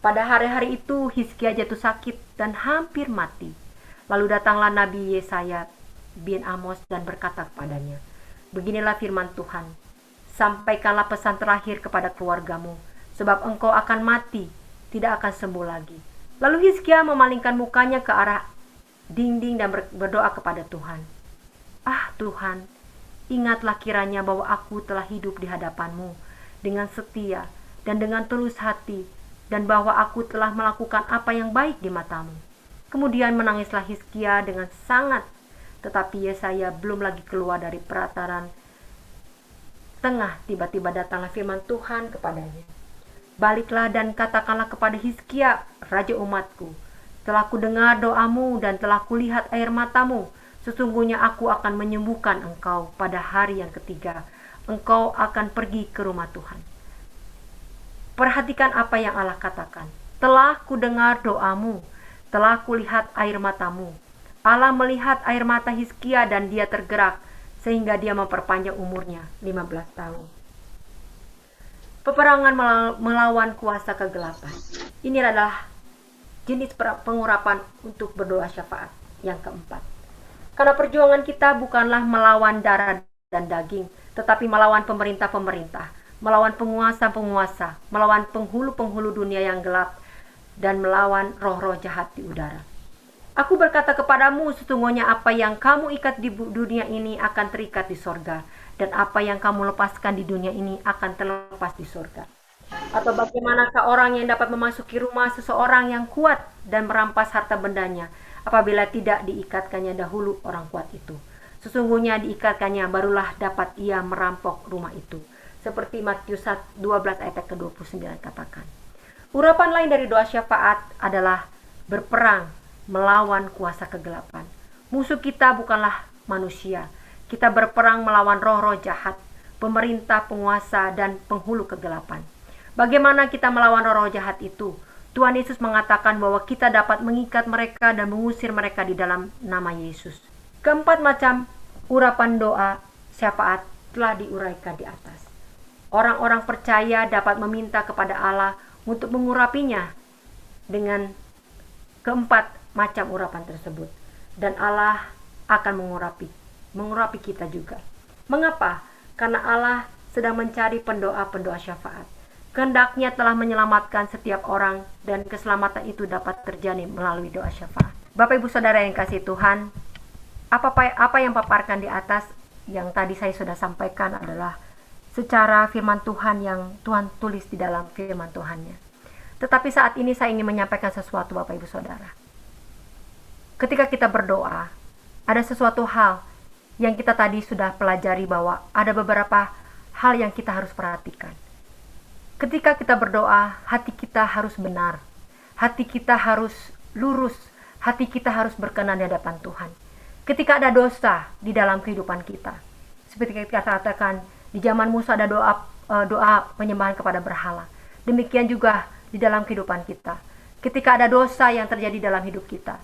Pada hari-hari itu Hizkia jatuh sakit dan hampir mati. Lalu datanglah Nabi Yesaya bin Amos dan berkata kepadanya, "Beginilah firman Tuhan, sampaikanlah pesan terakhir kepada keluargamu, sebab engkau akan mati, tidak akan sembuh lagi." Lalu Hizkia memalingkan mukanya ke arah dinding dan berdoa kepada Tuhan. "Ah Tuhan, ingatlah kiranya bahwa aku telah hidup di hadapan-Mu dengan setia dan dengan tulus hati, dan bahwa aku telah melakukan apa yang baik di mata-Mu." Kemudian menangislah Hizkia dengan sangat, tetapi Yesaya belum lagi keluar dari perataran tengah, tiba-tiba datanglah firman Tuhan kepadanya. "Baliklah dan katakanlah kepada Hizkia, raja umatku, telah kudengar doamu dan telah kulihat air matamu. Sesungguhnya aku akan menyembuhkan engkau pada hari yang ketiga. Engkau akan pergi ke rumah Tuhan." Perhatikan apa yang Allah katakan. Telah kudengar doamu, telah kulihat air matamu. Allah melihat air mata Hizkia dan dia tergerak sehingga dia memperpanjang umurnya 15 tahun. Peperangan melawan kuasa kegelapan. Ini adalah jenis pengurapan untuk berdoa syafaat yang keempat. Karena perjuangan kita bukanlah melawan darah dan daging, tetapi melawan pemerintah-pemerintah, melawan penguasa-penguasa, melawan penghulu-penghulu dunia yang gelap, dan melawan roh-roh jahat di udara. Aku berkata kepadamu, sesungguhnya apa yang kamu ikat di dunia ini akan terikat di sorga, dan apa yang kamu lepaskan di dunia ini akan terlepas di sorga. Atau bagaimanakah orang yang dapat memasuki rumah seseorang yang kuat dan merampas harta bendanya, apabila tidak diikatkannya dahulu orang kuat itu? Sesungguhnya diikatkannya barulah dapat ia merampok rumah itu. Seperti Matius 12 ayat ke-29 katakan. Urapan lain dari doa syafaat adalah berperang melawan kuasa kegelapan. Musuh kita bukanlah manusia. Kita berperang melawan roh-roh jahat, pemerintah, penguasa, dan penghulu kegelapan. Bagaimana kita melawan roh-roh jahat itu? Tuhan Yesus mengatakan bahwa kita dapat mengikat mereka dan mengusir mereka di dalam nama Yesus. Keempat macam urapan doa syafaat telah diuraikan di atas. Orang-orang percaya dapat meminta kepada Allah untuk mengurapinya dengan keempat macam urapan tersebut, dan Allah akan mengurapi kita juga. Mengapa? Karena Allah sedang mencari pendoa-pendoa syafaat. Kehendaknya telah menyelamatkan setiap orang, dan keselamatan itu dapat terjadi melalui doa syafaat. Bapak Ibu Saudara yang kasih Tuhan, apa yang paparkan di atas yang tadi saya sudah sampaikan adalah secara firman Tuhan yang Tuhan tulis di dalam firman Tuhannya. Tetapi saat ini saya ingin menyampaikan sesuatu Bapak Ibu Saudara. Ketika kita berdoa, ada sesuatu hal yang kita tadi sudah pelajari bahwa ada beberapa hal yang kita harus perhatikan. Ketika kita berdoa, hati kita harus benar, hati kita harus lurus, hati kita harus berkenan di hadapan Tuhan. Ketika ada dosa di dalam kehidupan kita, seperti kita katakan di zaman Musa ada doa penyembahan kepada berhala. Demikian juga di dalam kehidupan kita. Ketika ada dosa yang terjadi dalam hidup kita,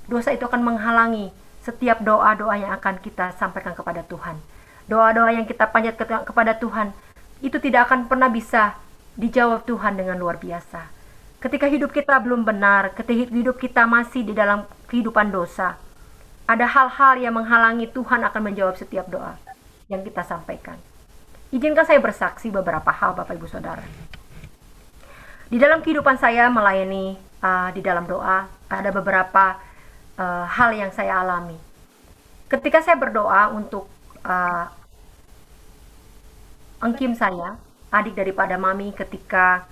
dosa itu akan menghalangi setiap doa-doa yang akan kita sampaikan kepada Tuhan. Doa-doa yang kita panjatkan kepada Tuhan itu tidak akan pernah bisa dijawab Tuhan dengan luar biasa. Ketika hidup kita belum benar, ketika hidup kita masih di dalam kehidupan dosa, ada hal-hal yang menghalangi Tuhan akan menjawab setiap doa yang kita sampaikan. Izinkan saya bersaksi beberapa hal, Bapak Ibu Saudara. Di dalam kehidupan saya melayani di dalam doa, ada beberapa hal yang saya alami. Ketika saya berdoa untuk engkim saya, adik daripada mami, ketika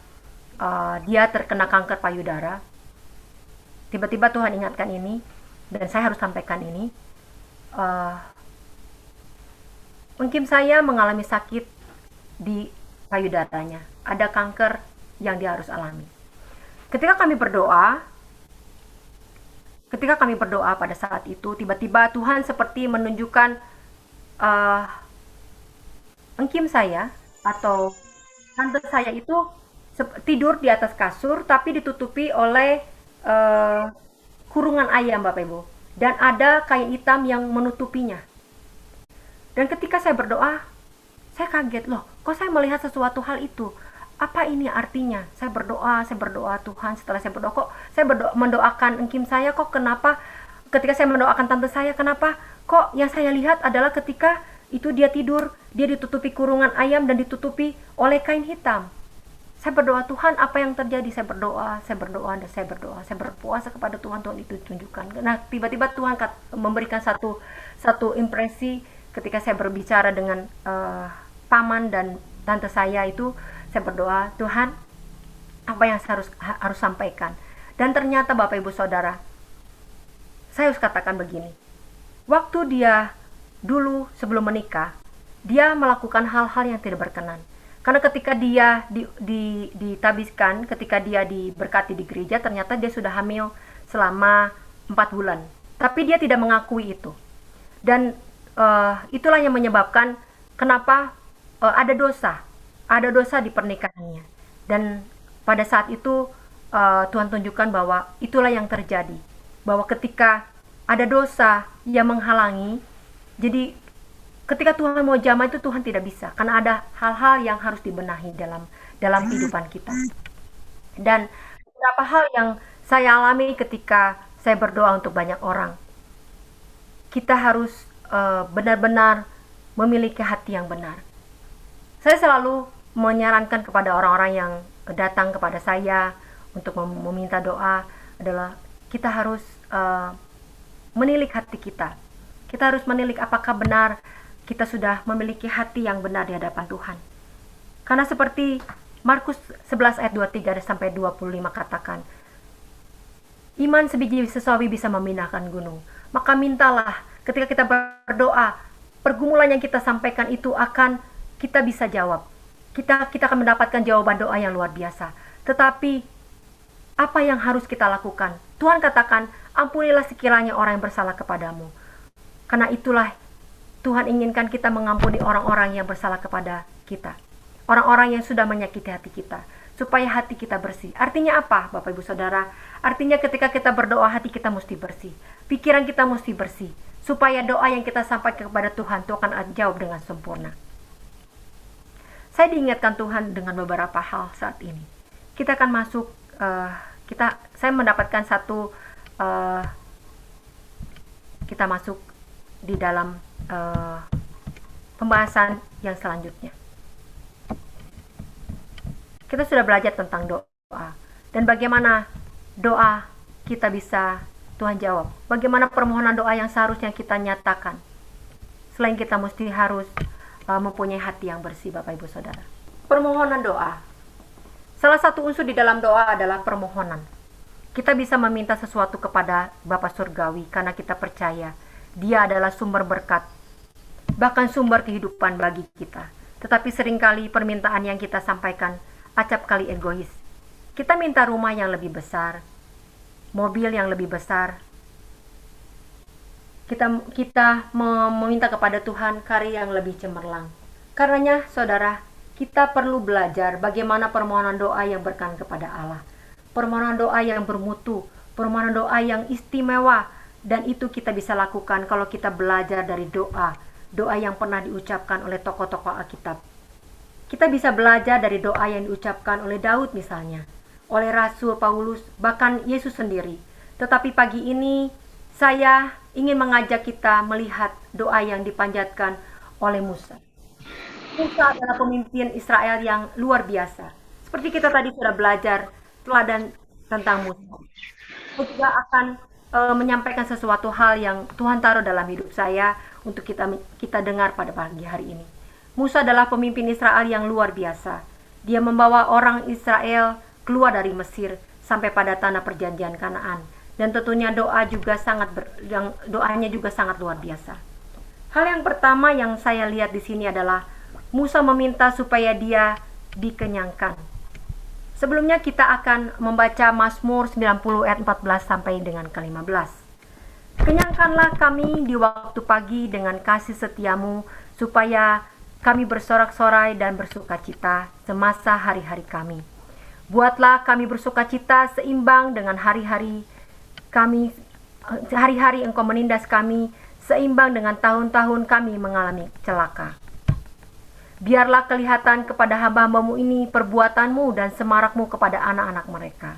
dia terkena kanker payudara, tiba-tiba Tuhan ingatkan ini, dan saya harus sampaikan ini. Engkim saya mengalami sakit di payudaranya, ada kanker yang dia harus alami. Ketika kami berdoa pada saat itu, tiba-tiba Tuhan seperti menunjukkan engkim saya atau tante saya itu tidur di atas kasur, tapi ditutupi oleh kurungan ayam, Bapak Ibu, dan ada kain hitam yang menutupinya. Dan ketika saya berdoa, saya kaget, loh, kok saya melihat sesuatu hal itu? Apa ini artinya? Saya berdoa Tuhan, setelah saya berdoa, kok saya mendoakan engkim saya, kok kenapa ketika saya mendoakan tante saya, kenapa kok yang saya lihat adalah ketika itu dia tidur, dia ditutupi kurungan ayam dan ditutupi oleh kain hitam. Saya berdoa, Tuhan, apa yang terjadi? Saya berdoa, saya berpuasa kepada Tuhan, Tuhan itu tunjukkan. Nah, tiba-tiba Tuhan memberikan satu impresi ketika saya berbicara dengan paman dan tante saya itu. Saya berdoa, Tuhan, apa yang saya harus sampaikan? Dan ternyata Bapak Ibu Saudara, saya harus katakan begini. Waktu dia dulu sebelum menikah, dia melakukan hal-hal yang tidak berkenan. Karena ketika dia ditabiskan, ketika dia diberkati di gereja, ternyata dia sudah hamil selama 4 bulan. Tapi dia tidak mengakui itu. Dan itulah yang menyebabkan kenapa ada dosa di pernikahannya. Dan pada saat itu Tuhan tunjukkan bahwa itulah yang terjadi, bahwa ketika ada dosa yang menghalangi, jadi ketika Tuhan mau jamah itu Tuhan tidak bisa, karena ada hal-hal yang harus dibenahi dalam kehidupan kita. Dan beberapa hal yang saya alami ketika saya berdoa untuk banyak orang, kita harus benar-benar memiliki hati yang benar. Saya selalu menyarankan kepada orang-orang yang datang kepada saya untuk meminta doa adalah kita harus menilik hati kita. Kita harus menilik apakah benar kita sudah memiliki hati yang benar di hadapan Tuhan. Karena seperti Markus 11 ayat 23 sampai 25 katakan, iman sebiji sesawi bisa memindahkan gunung. Maka mintalah ketika kita berdoa, pergumulan yang kita sampaikan itu akan kita bisa jawab. Kita akan mendapatkan jawaban doa yang luar biasa. Tetapi apa yang harus kita lakukan? Tuhan katakan, ampunilah sekiranya orang yang bersalah kepadamu. Karena itulah Tuhan inginkan kita mengampuni orang-orang yang bersalah kepada kita. Orang-orang yang sudah menyakiti hati kita. Supaya hati kita bersih. Artinya apa, Bapak Ibu Saudara? Artinya ketika kita berdoa, hati kita mesti bersih. Pikiran kita mesti bersih. Supaya doa yang kita sampaikan kepada Tuhan, Tuhan akan jawab dengan sempurna. Saya diingatkan Tuhan dengan beberapa hal saat ini. Kita akan masuk, saya mendapatkan kita masuk di dalam pembahasan yang selanjutnya. Kita sudah belajar tentang doa dan bagaimana doa kita bisa Tuhan jawab. Bagaimana permohonan doa yang seharusnya kita nyatakan. Selain kita mesti harus mempunyai hati yang bersih, Bapak Ibu Saudara. Permohonan doa. Salah satu unsur di dalam doa adalah permohonan. Kita bisa meminta sesuatu kepada Bapa Surgawi karena kita percaya Dia adalah sumber berkat, bahkan sumber kehidupan bagi kita. Tetapi seringkali permintaan yang kita sampaikan acap kali egois. Kita minta rumah yang lebih besar, mobil yang lebih besar. Kita meminta kepada Tuhan karya yang lebih cemerlang. Karenanya, saudara, kita perlu belajar bagaimana permohonan doa yang berkenan kepada Allah. Permohonan doa yang bermutu, permohonan doa yang istimewa, dan itu kita bisa lakukan kalau kita belajar dari doa yang pernah diucapkan oleh tokoh-tokoh Alkitab. Kita bisa belajar dari doa yang diucapkan oleh Daud misalnya, oleh Rasul Paulus, bahkan Yesus sendiri. Tetapi pagi ini saya ingin mengajak kita melihat doa yang dipanjatkan oleh Musa. Musa adalah pemimpin Israel yang luar biasa. Seperti kita tadi sudah belajar teladan tentang Musa. Saya juga akan menyampaikan sesuatu hal yang Tuhan taruh dalam hidup saya untuk kita dengar pada pagi hari ini. Musa adalah pemimpin Israel yang luar biasa. Dia membawa orang Israel keluar dari Mesir sampai pada tanah perjanjian Kanaan. Dan tentunya doanya juga sangat luar biasa. Hal yang pertama yang saya lihat di sini adalah Musa meminta supaya dia dikenyangkan. Sebelumnya kita akan membaca Mazmur 90 ayat 14 sampai dengan ke-15. Kenyangkanlah kami di waktu pagi dengan kasih setiamu, supaya kami bersorak-sorai dan bersukacita semasa hari-hari kami. Buatlah kami bersukacita seimbang dengan hari-hari Engkau menindas kami, seimbang dengan tahun-tahun kami mengalami celaka. Biarlah kelihatan kepada hamba-hambamu ini perbuatanmu dan semarakmu kepada anak-anak mereka.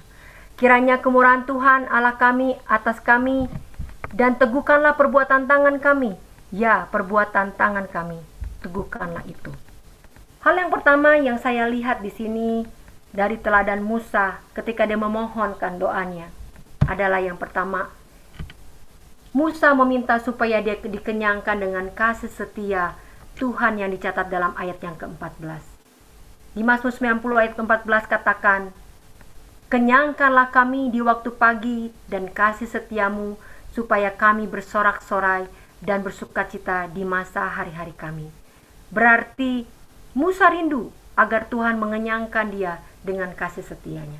Kiranya kemurahan Tuhan Allah kami atas kami, dan teguhkanlah perbuatan tangan kami. Ya, perbuatan tangan kami, teguhkanlah itu. Hal yang pertama yang saya lihat di sini dari teladan Musa ketika dia memohonkan doanya adalah yang pertama, Musa meminta supaya dia dikenyangkan dengan kasih setia Tuhan yang dicatat dalam ayat yang ke-14. Di Mazmur 90 ayat ke-14 katakan, kenyangkanlah kami di waktu pagi dan kasih setiamu, supaya kami bersorak-sorai dan bersukacita di masa hari-hari kami. Berarti Musa rindu agar Tuhan mengenyangkan dia dengan kasih setianya.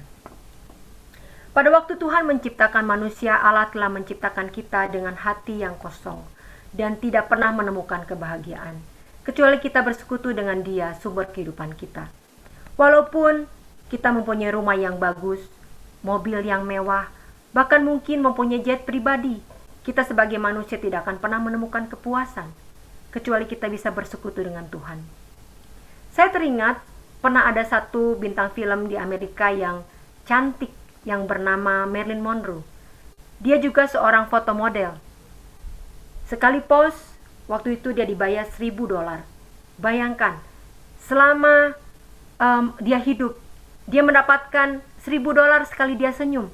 Pada waktu Tuhan menciptakan manusia, Allah telah menciptakan kita dengan hati yang kosong dan tidak pernah menemukan kebahagiaan, kecuali kita bersekutu dengan Dia, sumber kehidupan kita. Walaupun kita mempunyai rumah yang bagus, mobil yang mewah, bahkan mungkin mempunyai jet pribadi, kita sebagai manusia tidak akan pernah menemukan kepuasan, kecuali kita bisa bersekutu dengan Tuhan. Saya teringat pernah ada satu bintang film di Amerika yang cantik, yang bernama Marilyn Monroe. Dia juga seorang fotomodel. Sekali pose, waktu itu dia dibayar $1.000. Bayangkan, selama dia hidup, dia mendapatkan $1.000 sekali dia senyum.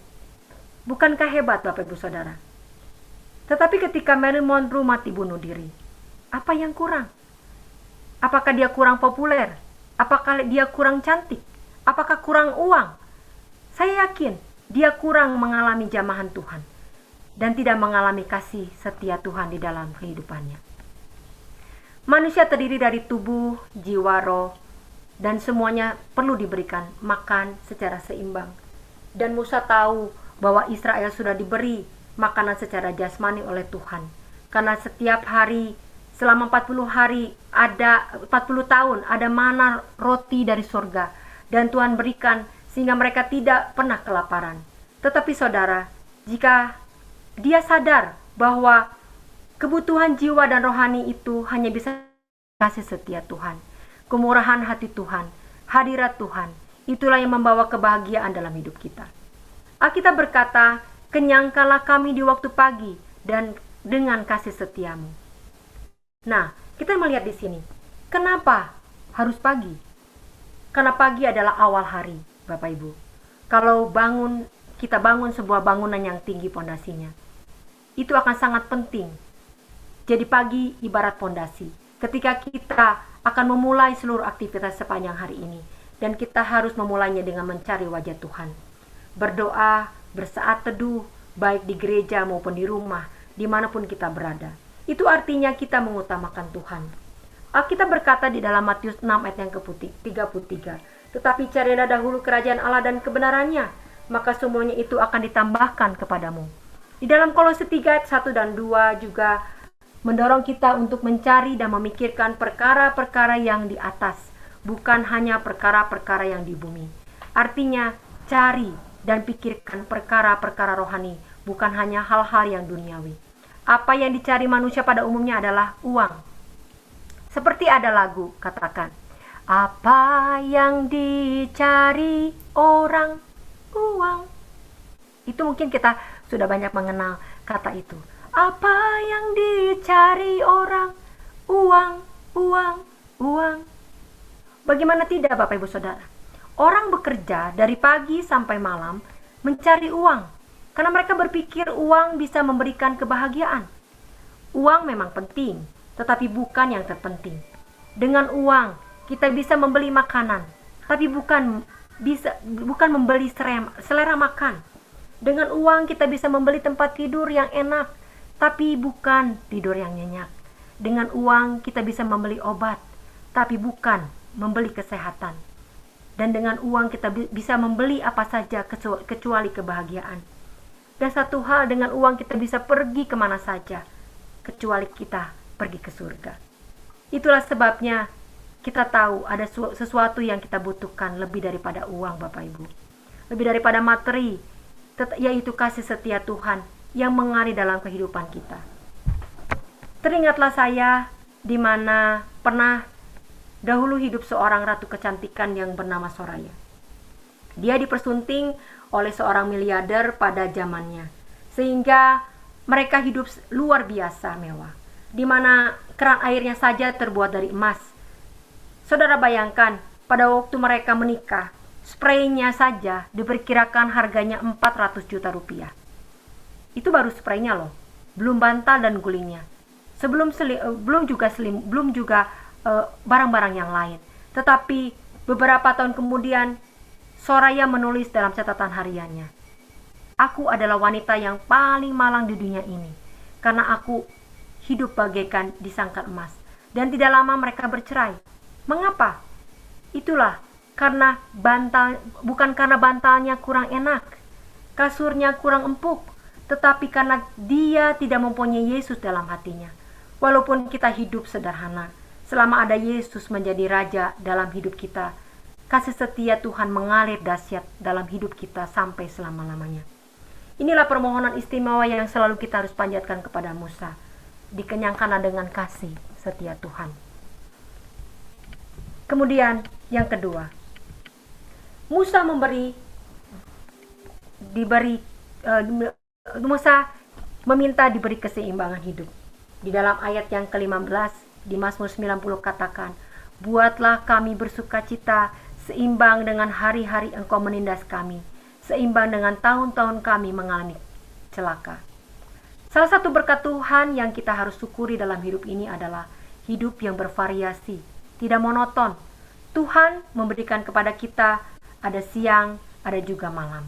Bukankah hebat, Bapak Ibu Saudara? Tetapi ketika Marilyn Monroe mati bunuh diri, apa yang kurang? Apakah dia kurang populer? Apakah dia kurang cantik? Apakah kurang uang? Saya yakin dia kurang mengalami jamahan Tuhan dan tidak mengalami kasih setia Tuhan di dalam kehidupannya. Manusia terdiri dari tubuh, jiwa, roh, dan semuanya perlu diberikan makan secara seimbang. Dan Musa tahu bahwa Israel sudah diberi makanan secara jasmani oleh Tuhan, karena setiap hari selama 40 tahun ada mana roti dari surga, dan Tuhan berikan sehingga mereka tidak pernah kelaparan. Tetapi saudara, jika dia sadar bahwa kebutuhan jiwa dan rohani itu hanya bisa kasih setia Tuhan, kemurahan hati Tuhan, hadirat Tuhan, itulah yang membawa kebahagiaan dalam hidup kita. Alkitab berkata, kenyangkanlah kami di waktu pagi dan dengan kasih setiamu. Nah, kita melihat di sini, kenapa harus pagi? Karena pagi adalah awal hari, Bapak Ibu. Kalau kita bangun sebuah bangunan yang tinggi pondasinya, itu akan sangat penting. Jadi pagi ibarat pondasi. Ketika kita akan memulai seluruh aktivitas sepanjang hari ini, dan kita harus memulainya dengan mencari wajah Tuhan. Berdoa, bersaat teduh, baik di gereja maupun di rumah, dimanapun kita berada. Itu artinya kita mengutamakan Tuhan. Alkitab berkata di dalam Matius 6 ayat yang ke-33, tetapi carilah dahulu kerajaan Allah dan kebenarannya, maka semuanya itu akan ditambahkan kepadamu. Di dalam Kolose 3 ayat 1 dan 2 juga mendorong kita untuk mencari dan memikirkan perkara-perkara yang di atas, bukan hanya perkara-perkara yang di bumi. Artinya, cari dan pikirkan perkara-perkara rohani, bukan hanya hal-hal yang duniawi. Apa yang dicari manusia pada umumnya adalah uang. Seperti ada lagu, katakan, apa yang dicari orang, uang. Itu mungkin kita sudah banyak mengenal kata itu. Apa yang dicari orang, uang, uang, uang. Bagaimana tidak, Bapak Ibu Saudara? Orang bekerja dari pagi sampai malam mencari uang, karena mereka berpikir uang bisa memberikan kebahagiaan. Uang memang penting, tetapi bukan yang terpenting. Dengan uang kita bisa membeli makanan, tapi bukan membeli selera makan. Dengan uang kita bisa membeli tempat tidur yang enak, tapi bukan tidur yang nyenyak. Dengan uang kita bisa membeli obat, tapi bukan membeli kesehatan. Dan dengan uang kita bisa membeli apa saja kecuali kebahagiaan. Dan satu hal, dengan uang kita bisa pergi kemana saja, kecuali kita pergi ke surga. Itulah sebabnya kita tahu ada sesuatu yang kita butuhkan lebih daripada uang, Bapak Ibu. Lebih daripada materi, yaitu kasih setia Tuhan yang mengalir dalam kehidupan kita. Teringatlah saya di mana pernah dahulu hidup seorang ratu kecantikan yang bernama Soraya. Dia dipersunting oleh seorang miliarder pada zamannya, sehingga mereka hidup luar biasa mewah, di mana keran airnya saja terbuat dari emas. Saudara bayangkan, pada waktu mereka menikah, spraynya saja diperkirakan harganya 400 juta rupiah. Itu baru spraynya loh, belum bantal dan gulingnya. Belum juga barang-barang yang lain. Tetapi beberapa tahun kemudian, Soraya menulis dalam catatan hariannya, aku adalah wanita yang paling malang di dunia ini, karena aku hidup bagaikan disangkar emas. Dan tidak lama mereka bercerai. Mengapa? Itulah karena bukan karena bantalnya kurang enak, kasurnya kurang empuk, tetapi karena dia tidak mempunyai Yesus dalam hatinya. Walaupun kita hidup sederhana, selama ada Yesus menjadi raja dalam hidup kita, kasih setia Tuhan mengalir dahsyat dalam hidup kita sampai selama-lamanya. Inilah permohonan istimewa yang selalu kita harus panjatkan kepada Musa. Dikenyangkanlah dengan kasih setia Tuhan. Kemudian yang kedua, Musa meminta diberi keseimbangan hidup. Di dalam ayat yang ke-15 di Mazmur 90 katakan, buatlah kami bersukacita seimbang dengan hari-hari Engkau menindas kami, seimbang dengan tahun-tahun kami mengalami celaka. Salah satu berkat Tuhan yang kita harus syukuri dalam hidup ini adalah hidup yang bervariasi, tidak monoton. Tuhan memberikan kepada kita ada siang, ada juga malam.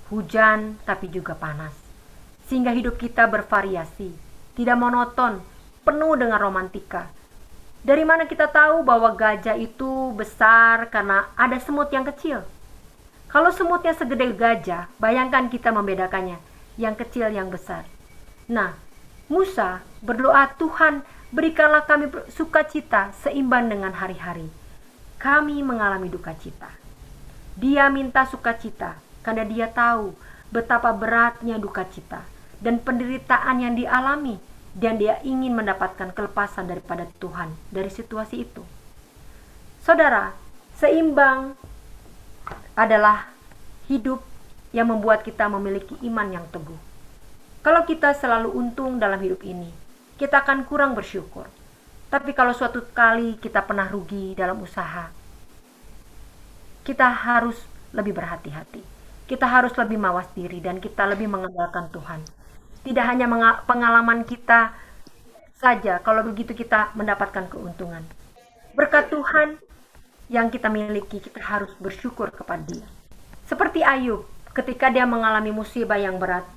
Hujan tapi juga panas. Sehingga hidup kita bervariasi, tidak monoton, penuh dengan romantika. Dari mana kita tahu bahwa gajah itu besar? Karena ada semut yang kecil. Kalau semutnya segede gajah, bayangkan kita membedakannya, yang kecil yang besar. Nah, Musa berdoa, Tuhan berikanlah kami sukacita seimbang dengan hari-hari. Kami mengalami duka cita. Dia minta sukacita karena dia tahu betapa beratnya duka cita dan penderitaan yang dialami, dan dia ingin mendapatkan kelepasan daripada Tuhan dari situasi itu. Saudara, seimbang adalah hidup yang membuat kita memiliki iman yang teguh. Kalau kita selalu untung dalam hidup ini, kita akan kurang bersyukur. Tapi kalau suatu kali kita pernah rugi dalam usaha, kita harus lebih berhati-hati. Kita harus lebih mawas diri dan kita lebih mengandalkan Tuhan. Tidak hanya pengalaman kita saja, kalau begitu kita mendapatkan keuntungan. Berkat Tuhan yang kita miliki, kita harus bersyukur kepada Dia. Seperti Ayub, ketika dia mengalami musibah yang berat,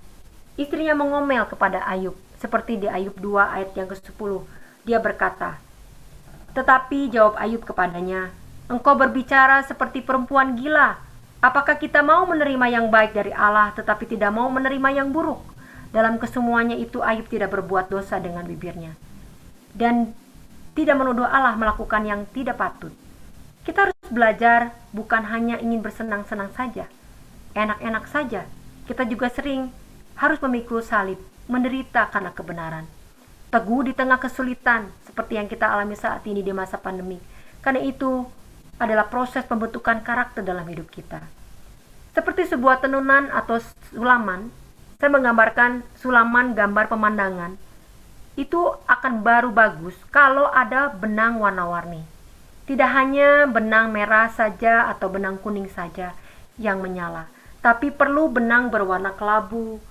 istrinya mengomel kepada Ayub Seperti di Ayub 2 ayat yang ke-10, dia berkata, tetapi jawab Ayub kepadanya, engkau berbicara seperti perempuan gila. Apakah kita mau menerima yang baik dari Allah tetapi tidak mau menerima yang buruk? Dalam kesemuanya itu Ayub tidak berbuat dosa dengan bibirnya dan tidak menuduh Allah melakukan yang tidak patut. Kita harus belajar bukan hanya ingin bersenang-senang saja, enak-enak saja. Kita juga sering harus memikul salib, menderita karena kebenaran. Teguh di tengah kesulitan seperti yang kita alami saat ini di masa pandemi. Karena itu adalah proses pembentukan karakter dalam hidup kita. Seperti sebuah tenunan atau sulaman, saya menggambarkan sulaman gambar pemandangan. Itu akan baru bagus kalau ada benang warna-warni. Tidak hanya benang merah saja atau benang kuning saja yang menyala, tapi perlu benang berwarna kelabu,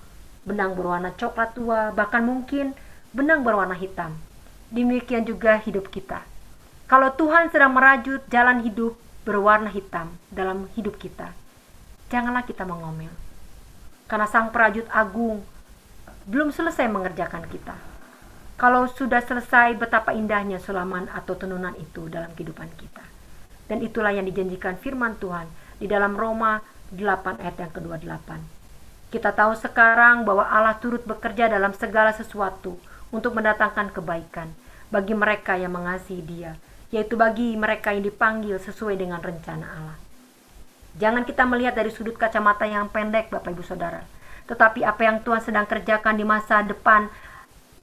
benang berwarna coklat tua, bahkan mungkin benang berwarna hitam. Demikian juga hidup kita. Kalau Tuhan sedang merajut jalan hidup berwarna hitam dalam hidup kita, janganlah kita mengomel. Karena Sang Perajut Agung belum selesai mengerjakan kita. Kalau sudah selesai, betapa indahnya sulaman atau tenunan itu dalam kehidupan kita. Dan itulah yang dijanjikan firman Tuhan di dalam Roma 8 ayat yang ke-28. Kita tahu sekarang bahwa Allah turut bekerja dalam segala sesuatu untuk mendatangkan kebaikan bagi mereka yang mengasihi Dia, yaitu bagi mereka yang dipanggil sesuai dengan rencana Allah. Jangan kita melihat dari sudut kacamata yang pendek, Bapak Ibu Saudara, tetapi apa yang Tuhan sedang kerjakan di masa depan,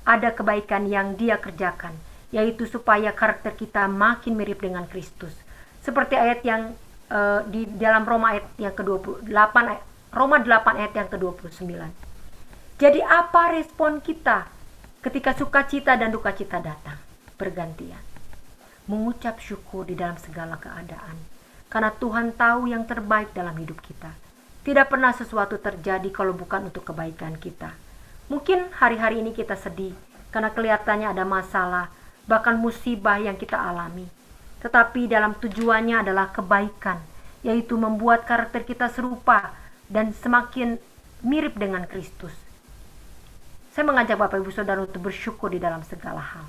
ada kebaikan yang Dia kerjakan, yaitu supaya karakter kita makin mirip dengan Kristus. Seperti ayat yang di dalam Roma ayat yang ke-28, Roma 8 ayat yang ke-29. Jadi apa respon kita ketika sukacita dan duka cita datang bergantian? Mengucap syukur di dalam segala keadaan, karena Tuhan tahu yang terbaik dalam hidup kita. Tidak pernah sesuatu terjadi kalau bukan untuk kebaikan kita. Mungkin hari-hari ini kita sedih karena kelihatannya ada masalah, bahkan musibah yang kita alami. Tetapi dalam tujuannya adalah kebaikan, yaitu membuat karakter kita serupa dan semakin mirip dengan Kristus. Saya mengajak Bapak Ibu Saudara untuk bersyukur di dalam segala hal.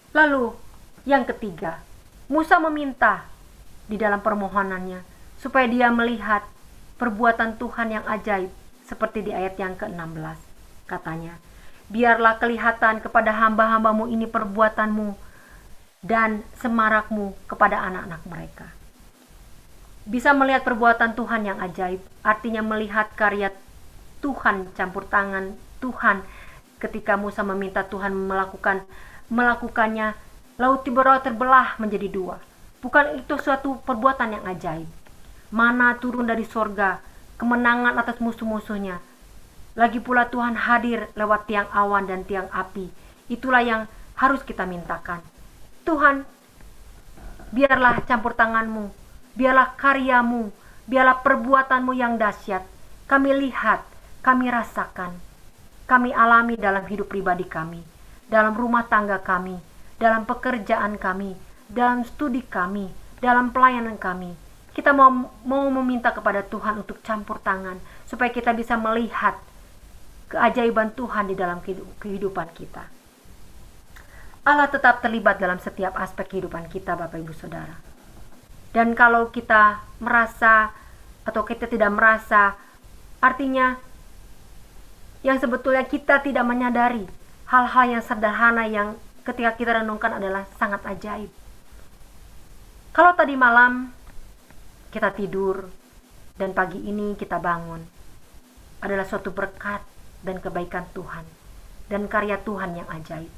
Lalu yang ketiga, Musa meminta di dalam permohonannya supaya dia melihat perbuatan Tuhan yang ajaib seperti di ayat yang ke-16. Katanya, biarlah kelihatan kepada hamba-hambamu ini perbuatanmu dan semarakmu kepada anak-anak mereka. Bisa melihat perbuatan Tuhan yang ajaib, artinya melihat karya Tuhan, campur tangan Tuhan. Ketika Musa meminta Tuhan melakukannya, Laut Tiberia terbelah menjadi dua. Bukan itu suatu perbuatan yang ajaib? Mana turun dari sorga, kemenangan atas musuh-musuhnya. Lagi pula Tuhan hadir lewat tiang awan dan tiang api. Itulah yang harus kita mintakan. Tuhan, biarlah campur tanganmu, biarlah karyamu, biarlah perbuatanmu yang dahsyat. Kami lihat, kami rasakan, kami alami dalam hidup pribadi kami, dalam rumah tangga kami, dalam pekerjaan kami, dalam studi kami, dalam pelayanan kami. Kita mau meminta kepada Tuhan untuk campur tangan, supaya kita bisa melihat keajaiban Tuhan di dalam kehidupan kita. Allah tetap terlibat dalam setiap aspek kehidupan kita, Bapak Ibu Saudara. Dan kalau kita merasa atau kita tidak merasa, artinya yang sebetulnya kita tidak menyadari hal-hal yang sederhana yang ketika kita renungkan adalah sangat ajaib. Kalau tadi malam kita tidur dan pagi ini kita bangun, adalah suatu berkat dan kebaikan Tuhan dan karya Tuhan yang ajaib.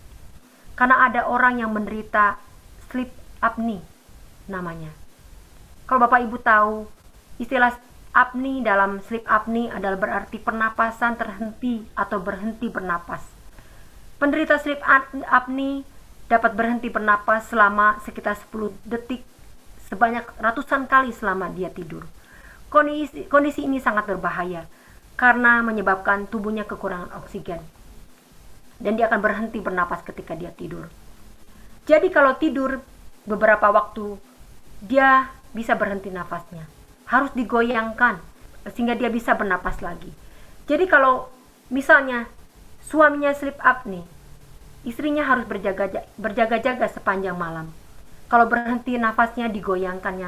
Karena ada orang yang menderita sleep apnea namanya. Kalau Bapak Ibu tahu, istilah apnea dalam sleep apnea adalah berarti pernapasan terhenti atau berhenti bernapas. Penderita sleep apnea dapat berhenti bernapas selama sekitar 10 detik sebanyak ratusan kali selama dia tidur. Kondisi ini sangat berbahaya karena menyebabkan tubuhnya kekurangan oksigen. Dan dia akan berhenti bernapas ketika dia tidur. Jadi kalau tidur beberapa waktu, dia bisa berhenti nafasnya. Harus digoyangkan sehingga dia bisa bernapas lagi. Jadi kalau misalnya suaminya sleep apnea, istrinya harus berjaga-jaga sepanjang malam. Kalau berhenti nafasnya digoyangkannya,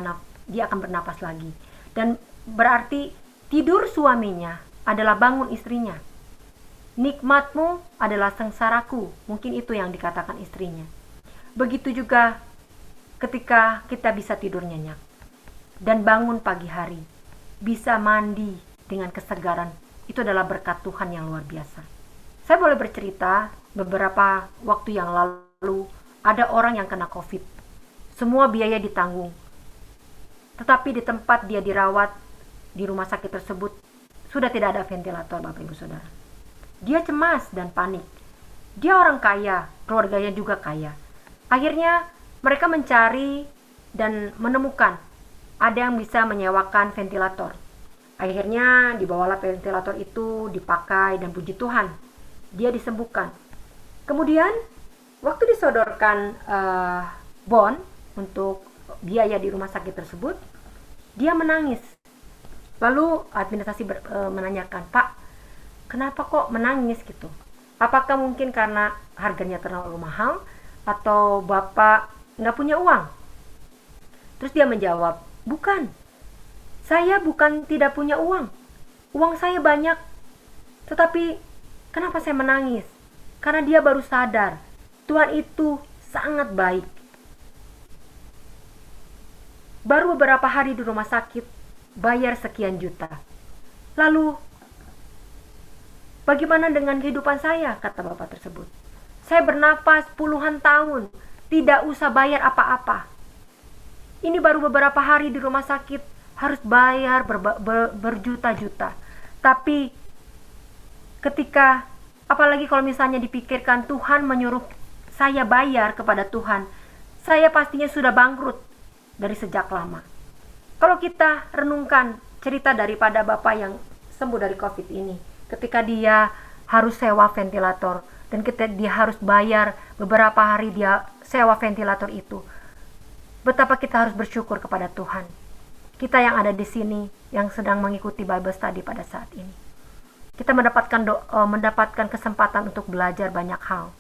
dia akan bernapas lagi. Dan berarti tidur suaminya adalah bangun istrinya. Nikmatmu adalah sengsaraku, mungkin itu yang dikatakan istrinya. Begitu juga ketika kita bisa tidur nyenyak dan bangun pagi hari, bisa mandi dengan kesegaran, itu adalah berkat Tuhan yang luar biasa. Saya boleh bercerita, beberapa waktu yang lalu ada orang yang kena COVID. Semua biaya ditanggung. Tetapi di tempat dia dirawat di rumah sakit tersebut sudah tidak ada ventilator, Bapak Ibu Saudara. Dia cemas dan panik. Dia orang kaya, keluarganya juga kaya. Akhirnya mereka mencari dan menemukan ada yang bisa menyewakan ventilator. Akhirnya dibawalah ventilator itu, dipakai, dan puji Tuhan, dia disembuhkan. Kemudian waktu disodorkan bon untuk biaya di rumah sakit tersebut, dia menangis. Lalu administrasi menanyakan, "Pak, kenapa kok menangis gitu? Apakah mungkin karena harganya terlalu mahal atau Bapak nggak punya uang?" Terus dia menjawab, "Bukan, saya bukan tidak punya uang. Uang saya banyak. Tetapi kenapa saya menangis? Karena dia baru sadar Tuhan itu sangat baik. Baru beberapa hari di rumah sakit, bayar sekian juta. Lalu, bagaimana dengan kehidupan saya?" kata bapak tersebut. "Saya bernapas puluhan tahun, tidak usah bayar apa-apa. Ini baru beberapa hari di rumah sakit, harus bayar berjuta-juta. Tapi ketika, apalagi kalau misalnya dipikirkan Tuhan menyuruh saya bayar kepada Tuhan, saya pastinya sudah bangkrut dari sejak lama." Kalau kita renungkan cerita daripada bapak yang sembuh dari COVID ini, ketika dia harus sewa ventilator dan ketika dia harus bayar beberapa hari dia sewa ventilator itu, betapa kita harus bersyukur kepada Tuhan. Kita yang ada di sini yang sedang mengikuti Bible Study pada saat ini, kita mendapatkan kesempatan untuk belajar banyak hal.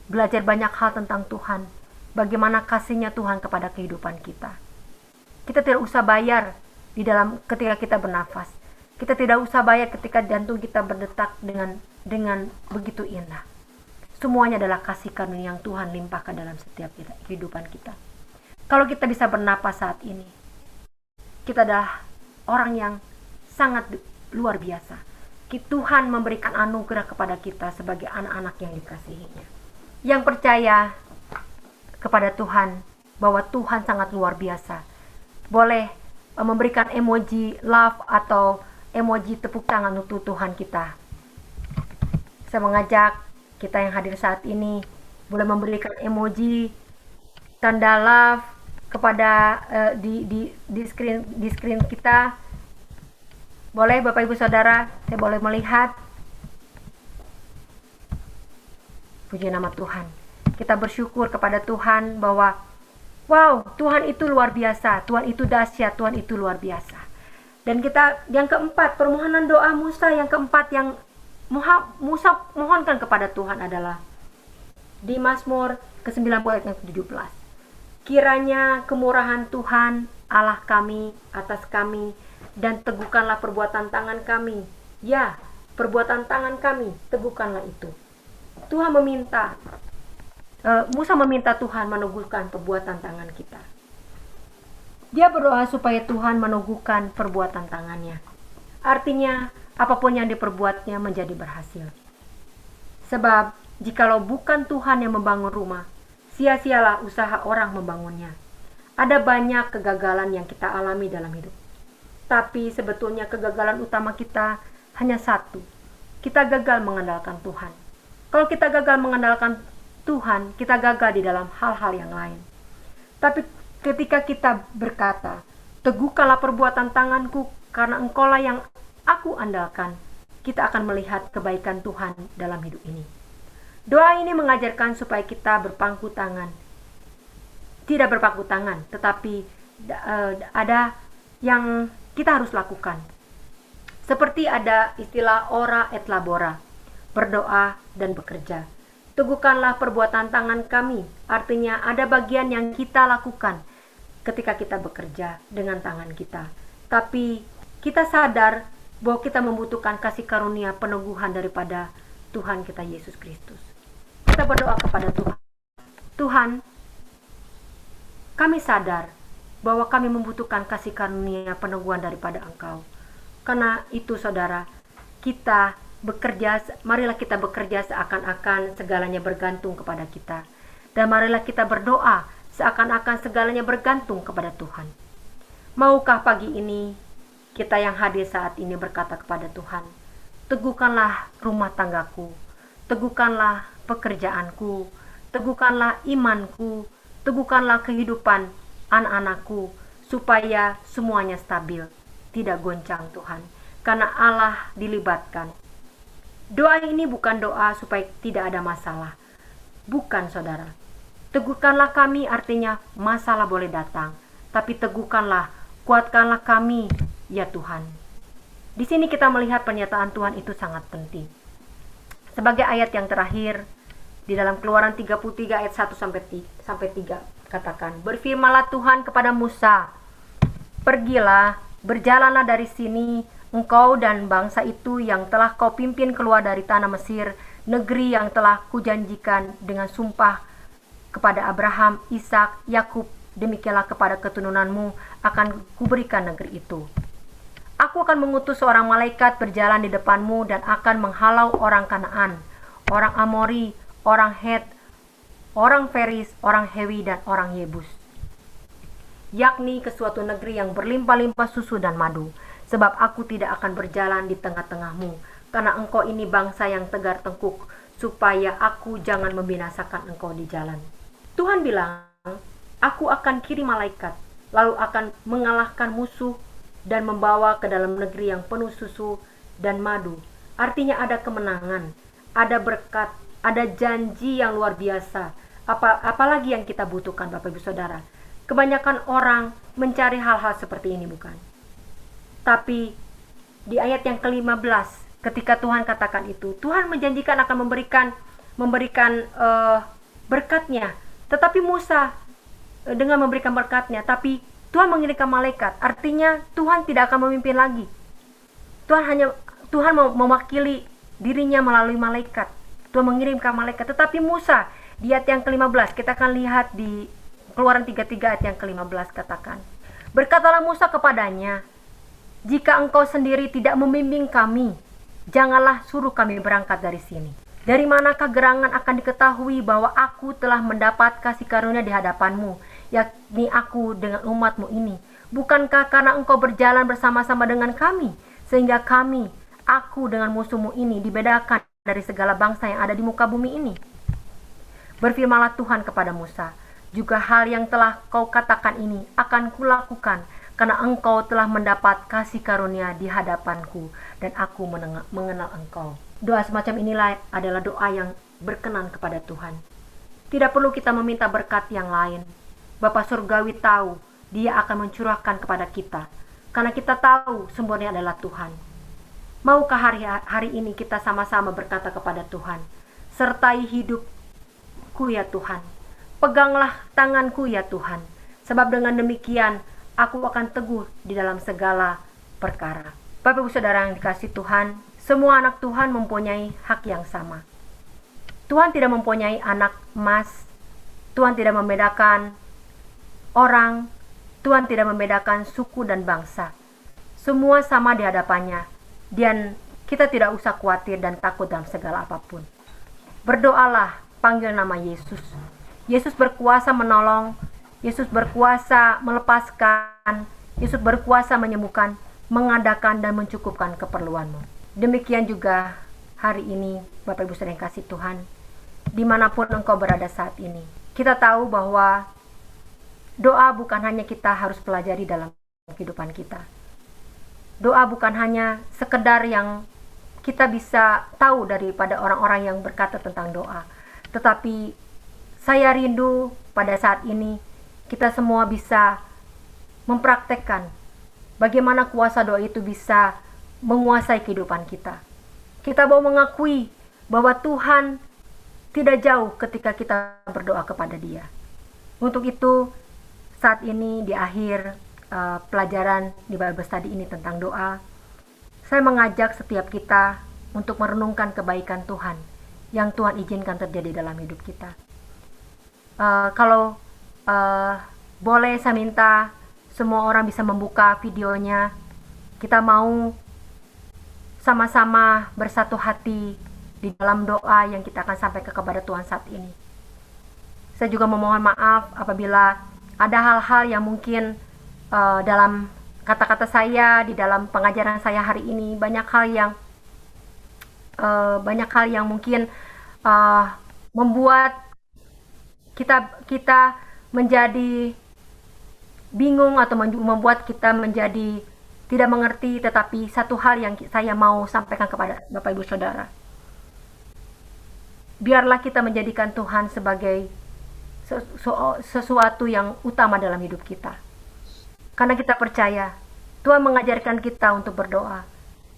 Belajar banyak hal tentang Tuhan, bagaimana kasihnya Tuhan kepada kehidupan kita. Kita tidak usah bayar ketika kita bernafas. Kita tidak usah bayar ketika jantung kita berdetak dengan begitu indah. Semuanya adalah kasih karunia yang Tuhan limpahkan dalam setiap kehidupan kita. Kalau kita bisa bernapas saat ini, kita adalah orang yang sangat luar biasa. Tuhan memberikan anugerah kepada kita sebagai anak-anak yang dikasihinya. Yang percaya kepada Tuhan bahwa Tuhan sangat luar biasa, boleh memberikan emoji love atau emoji tepuk tangan untuk Tuhan kita. Saya mengajak kita yang hadir saat ini boleh memberikan emoji tanda love kepada di screen kita. Boleh Bapak Ibu Saudara, saya boleh melihat. Puji nama Tuhan. Kita bersyukur kepada Tuhan bahwa wow, Tuhan itu luar biasa, Tuhan itu dahsyat, Tuhan itu luar biasa. Dan kita yang keempat, permohonan doa Musa yang keempat yang Musa mohonkan kepada Tuhan adalah di Mazmur ke-90 ayat yang ke-17. "Kiranya kemurahan Tuhan Allah kami atas kami, dan teguhkanlah perbuatan tangan kami. Ya, perbuatan tangan kami, teguhkanlah itu." Tuhan meminta, Musa meminta Tuhan meneguhkan perbuatan tangan kita. Dia berdoa supaya Tuhan meneguhkan perbuatan tangannya. Artinya, apapun yang diperbuatnya menjadi berhasil. Sebab, jikalau bukan Tuhan yang membangun rumah, sia-sialah usaha orang membangunnya. Ada banyak kegagalan yang kita alami dalam hidup. Tapi sebetulnya kegagalan utama kita hanya satu. Kita gagal mengandalkan Tuhan. Kalau kita gagal mengandalkan Tuhan, kita gagal di dalam hal-hal yang lain. Tapi ketika kita berkata, "Teguhkanlah perbuatan tanganku, karena Engkaulah yang aku andalkan," kita akan melihat kebaikan Tuhan dalam hidup ini. Doa ini mengajarkan supaya kita berpangku tangan. Tidak berpangku tangan, tetapi ada yang kita harus lakukan. Seperti ada istilah ora et labora. berdoa, dan bekerja. Teguhkanlah perbuatan tangan kami, artinya ada bagian yang kita lakukan ketika kita bekerja dengan tangan kita. Tapi kita sadar bahwa kita membutuhkan kasih karunia peneguhan daripada Tuhan kita Yesus Kristus. Kita berdoa kepada Tuhan. Tuhan, kami sadar bahwa kami membutuhkan kasih karunia peneguhan daripada Engkau. Karena itu saudara, marilah kita bekerja seakan-akan segalanya bergantung kepada kita. Dan marilah kita berdoa seakan-akan segalanya bergantung kepada Tuhan. Maukah pagi ini kita yang hadir saat ini berkata kepada Tuhan, teguhkanlah rumah tanggaku, teguhkanlah pekerjaanku, teguhkanlah imanku, teguhkanlah kehidupan anak-anakku, supaya semuanya stabil, tidak goncang Tuhan, karena Allah dilibatkan. Doa ini bukan doa supaya tidak ada masalah. Bukan saudara. Teguhkanlah kami artinya masalah boleh datang, tapi teguhkanlah, kuatkanlah kami, ya Tuhan. Di sini kita melihat pernyataan Tuhan itu sangat penting. Sebagai ayat yang terakhir, di dalam Keluaran 33 ayat 1 sampai 3 katakan, berfirmanlah Tuhan kepada Musa, pergilah, berjalanlah dari sini, engkau dan bangsa itu yang telah kau pimpin keluar dari tanah Mesir, negeri yang telah kujanjikan dengan sumpah kepada Abraham, Ishak, Yakub, demikianlah kepada keturunanmu akan kuberikan negeri itu. Aku akan mengutus seorang malaikat berjalan di depanmu dan akan menghalau orang Kanaan, orang Amori, orang Het, orang Feris, orang Hewi, dan orang Yebus, yakni ke suatu negeri yang berlimpah-limpah susu dan madu. Sebab aku tidak akan berjalan di tengah-tengahmu, karena engkau ini bangsa yang tegar tengkuk, supaya aku jangan membinasakan engkau di jalan. Tuhan bilang, aku akan kirim malaikat, lalu akan mengalahkan musuh dan membawa ke dalam negeri yang penuh susu dan madu. Artinya ada kemenangan, ada berkat, ada janji yang luar biasa. Apalagi yang kita butuhkan Bapak Ibu Saudara. Kebanyakan orang mencari hal-hal seperti ini, bukan? Tapi di ayat yang ke-15, ketika Tuhan katakan itu, Tuhan menjanjikan akan memberikan berkatnya. Tetapi Musa dengan memberikan berkatnya, tapi Tuhan mengirimkan malaikat. Artinya Tuhan tidak akan memimpin lagi. Tuhan mau mewakili dirinya melalui malaikat. Tuhan mengirimkan malaikat. Tetapi Musa di ayat yang ke-15, kita akan lihat di Keluaran 33 ayat yang ke-15 katakan, berkatalah Musa kepadanya, jika engkau sendiri tidak membimbing kami, janganlah suruh kami berangkat dari sini. Dari manakah gerangan akan diketahui bahwa aku telah mendapat kasih karunia di hadapanmu, yakni aku dengan umatmu ini? Bukankah karena engkau berjalan bersama-sama dengan kami, sehingga aku dengan musuhmu ini dibedakan dari segala bangsa yang ada di muka bumi ini? Berfirmanlah Tuhan kepada Musa, juga hal yang telah kau katakan ini akan kulakukan, karena engkau telah mendapat kasih karunia di hadapanku, dan aku mengenal engkau. Doa semacam inilah adalah doa yang berkenan kepada Tuhan. Tidak perlu kita meminta berkat yang lain. Bapa Surgawi tahu Dia akan mencurahkan kepada kita, karena kita tahu sumbernya adalah Tuhan. Maukah hari ini kita sama-sama berkata kepada Tuhan, sertai hidupku ya Tuhan, peganglah tanganku ya Tuhan, sebab dengan demikian aku akan teguh di dalam segala perkara. Bapak Ibu Saudara yang dikasihi Tuhan, semua anak Tuhan mempunyai hak yang sama. Tuhan tidak mempunyai anak emas. Tuhan tidak membedakan orang. Tuhan tidak membedakan suku dan bangsa. Semua sama di hadapannya. Dan kita tidak usah khawatir dan takut dalam segala apapun. Berdoalah, panggil nama Yesus. Yesus berkuasa menolong. Yesus berkuasa melepaskan, Yesus berkuasa menyembuhkan, mengadakan dan mencukupkan keperluanmu. Demikian juga hari ini, Bapak Ibu Saudara yang kasih Tuhan, dimanapun engkau berada saat ini, kita tahu bahwa doa bukan hanya kita harus pelajari dalam kehidupan kita. Doa bukan hanya sekedar yang kita bisa tahu daripada orang-orang yang berkata tentang doa, tetapi saya rindu pada saat ini kita semua bisa mempraktekkan bagaimana kuasa doa itu bisa menguasai kehidupan kita. Kita mau mengakui bahwa Tuhan tidak jauh ketika kita berdoa kepada Dia. Untuk itu, saat ini di akhir pelajaran di Bible Study ini tentang doa, saya mengajak setiap kita untuk merenungkan kebaikan Tuhan yang Tuhan izinkan terjadi dalam hidup kita. Kalau boleh saya minta semua orang bisa membuka videonya. Kita mau sama-sama bersatu hati di dalam doa yang kita akan sampaikan kepada Tuhan saat ini. Saya juga memohon maaf apabila ada hal-hal yang mungkin dalam kata-kata saya, di dalam pengajaran saya hari ini, banyak hal yang mungkin membuat kita menjadi bingung atau membuat kita menjadi tidak mengerti. Tetapi satu hal yang saya mau sampaikan kepada Bapak Ibu Saudara, biarlah kita menjadikan Tuhan sebagai sesuatu yang utama dalam hidup kita. Karena kita percaya Tuhan mengajarkan kita untuk berdoa.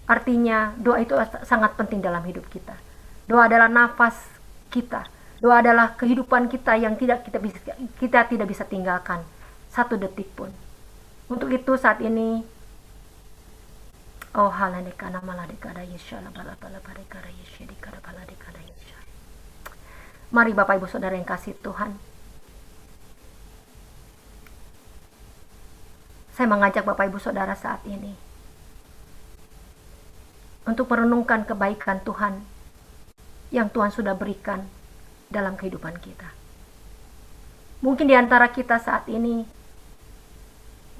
Artinya doa itu sangat penting dalam hidup kita. Doa adalah nafas kita. Doa adalah kehidupan kita yang kita tidak bisa tinggalkan satu detik pun. Untuk itu saat ini, oh halalekana maladekada yeshala balabala barekara yeshedikara baladekada yesha. Mari Bapak Ibu Saudara yang kasih Tuhan, saya mengajak Bapak Ibu Saudara saat ini untuk merenungkan kebaikan Tuhan yang Tuhan sudah berikan dalam kehidupan kita. Mungkin di antara kita saat ini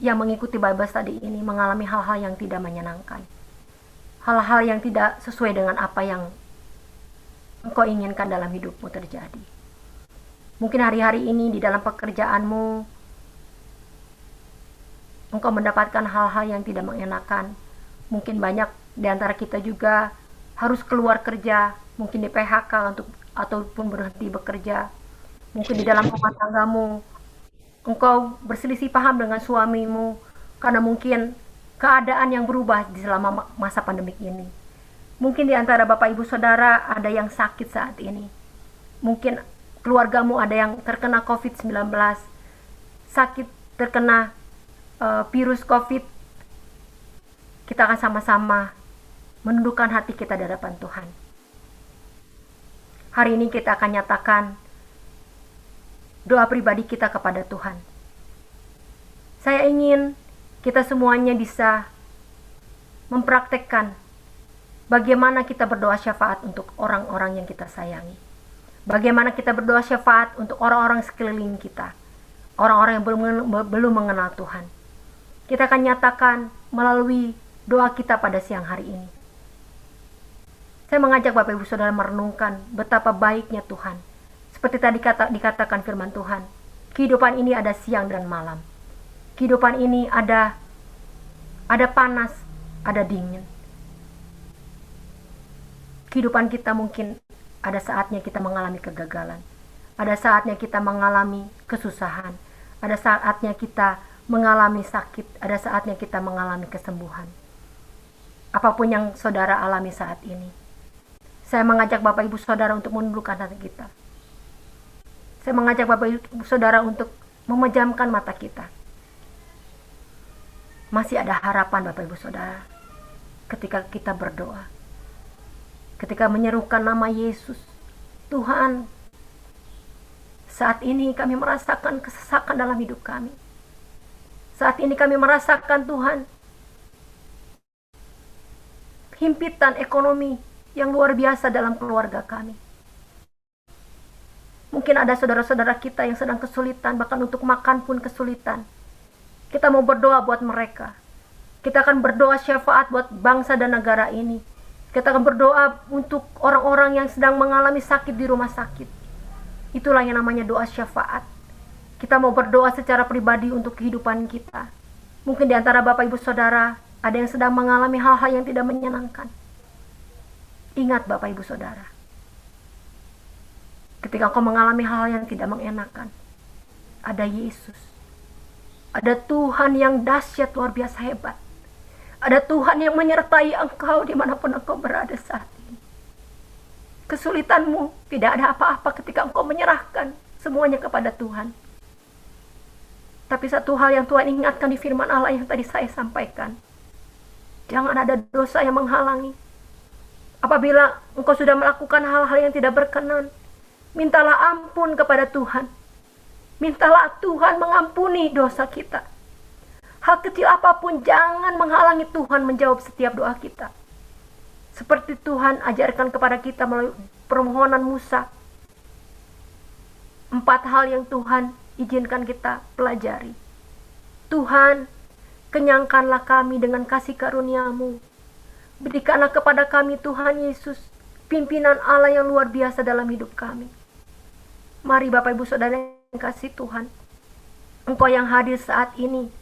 yang mengikuti Bible Study ini mengalami hal-hal yang tidak menyenangkan, hal-hal yang tidak sesuai dengan apa yang engkau inginkan dalam hidupmu terjadi. Mungkin hari-hari ini di dalam pekerjaanmu engkau mendapatkan hal-hal yang tidak mengenakan. Mungkin banyak di antara kita juga harus keluar kerja, mungkin di PHK ataupun berhenti bekerja. Mungkin di dalam rumah tanggamu engkau berselisih paham dengan suamimu karena mungkin keadaan yang berubah di selama masa pandemik ini. Mungkin di antara Bapak Ibu Saudara ada yang sakit saat ini. Mungkin keluargamu ada yang terkena COVID-19, sakit terkena virus COVID. Kita akan sama-sama menundukkan hati kita di hadapan Tuhan. Hari ini kita akan nyatakan doa pribadi kita kepada Tuhan. Saya ingin kita semuanya bisa mempraktekkan bagaimana kita berdoa syafaat untuk orang-orang yang kita sayangi. Bagaimana kita berdoa syafaat untuk orang-orang sekeliling kita, orang-orang yang belum mengenal Tuhan. Kita akan nyatakan melalui doa kita pada siang hari ini. Saya mengajak Bapak Ibu Saudara merenungkan betapa baiknya Tuhan. Seperti tadi dikatakan firman Tuhan, kehidupan ini ada siang dan malam. Kehidupan ini ada panas, ada dingin. Kehidupan kita mungkin ada saatnya kita mengalami kegagalan. Ada saatnya kita mengalami kesusahan. Ada saatnya kita mengalami sakit. Ada saatnya kita mengalami kesembuhan. Apapun yang saudara alami saat ini, saya mengajak Bapak Ibu Saudara untuk menundukkan hati kita. Saya mengajak Bapak Ibu Saudara untuk memejamkan mata kita. Masih ada harapan Bapak Ibu Saudara ketika kita berdoa. Ketika menyerukan nama Yesus, Tuhan, saat ini kami merasakan kesesakan dalam hidup kami. Saat ini kami merasakan Tuhan, himpitan ekonomi yang luar biasa dalam keluarga kami. Mungkin ada saudara-saudara kita yang sedang kesulitan, bahkan untuk makan pun kesulitan. Kita mau berdoa buat mereka. Kita akan berdoa syafaat buat bangsa dan negara ini. Kita akan berdoa untuk orang-orang yang sedang mengalami sakit di rumah sakit. Itulah yang namanya doa syafaat. Kita mau berdoa secara pribadi untuk kehidupan kita. Mungkin di antara Bapak Ibu Saudara ada yang sedang mengalami hal-hal yang tidak menyenangkan. Ingat Bapak Ibu Saudara, ketika engkau mengalami hal yang tidak mengenakan, ada Yesus. Ada Tuhan yang dahsyat luar biasa hebat. Ada Tuhan yang menyertai engkau dimanapun engkau berada saat ini. kesulitanmu, tidak ada apa-apa ketika engkau menyerahkan semuanya kepada Tuhan. Tapi satu hal yang Tuhan ingatkan di firman Allah yang tadi saya sampaikan, jangan ada dosa yang menghalangi. Apabila engkau sudah melakukan hal-hal yang tidak berkenan, mintalah ampun kepada Tuhan. Mintalah Tuhan mengampuni dosa kita. Hal kecil apapun jangan menghalangi Tuhan menjawab setiap doa kita. Seperti Tuhan ajarkan kepada kita melalui permohonan Musa. 4 hal yang Tuhan izinkan kita pelajari. Tuhan, kenyangkanlah kami dengan kasih karunia-Mu. Berikanlah kepada kami Tuhan Yesus, pimpinan Allah yang luar biasa dalam hidup kami. Mari Bapak Ibu Saudara yang kasih Tuhan, Engkau yang hadir saat ini,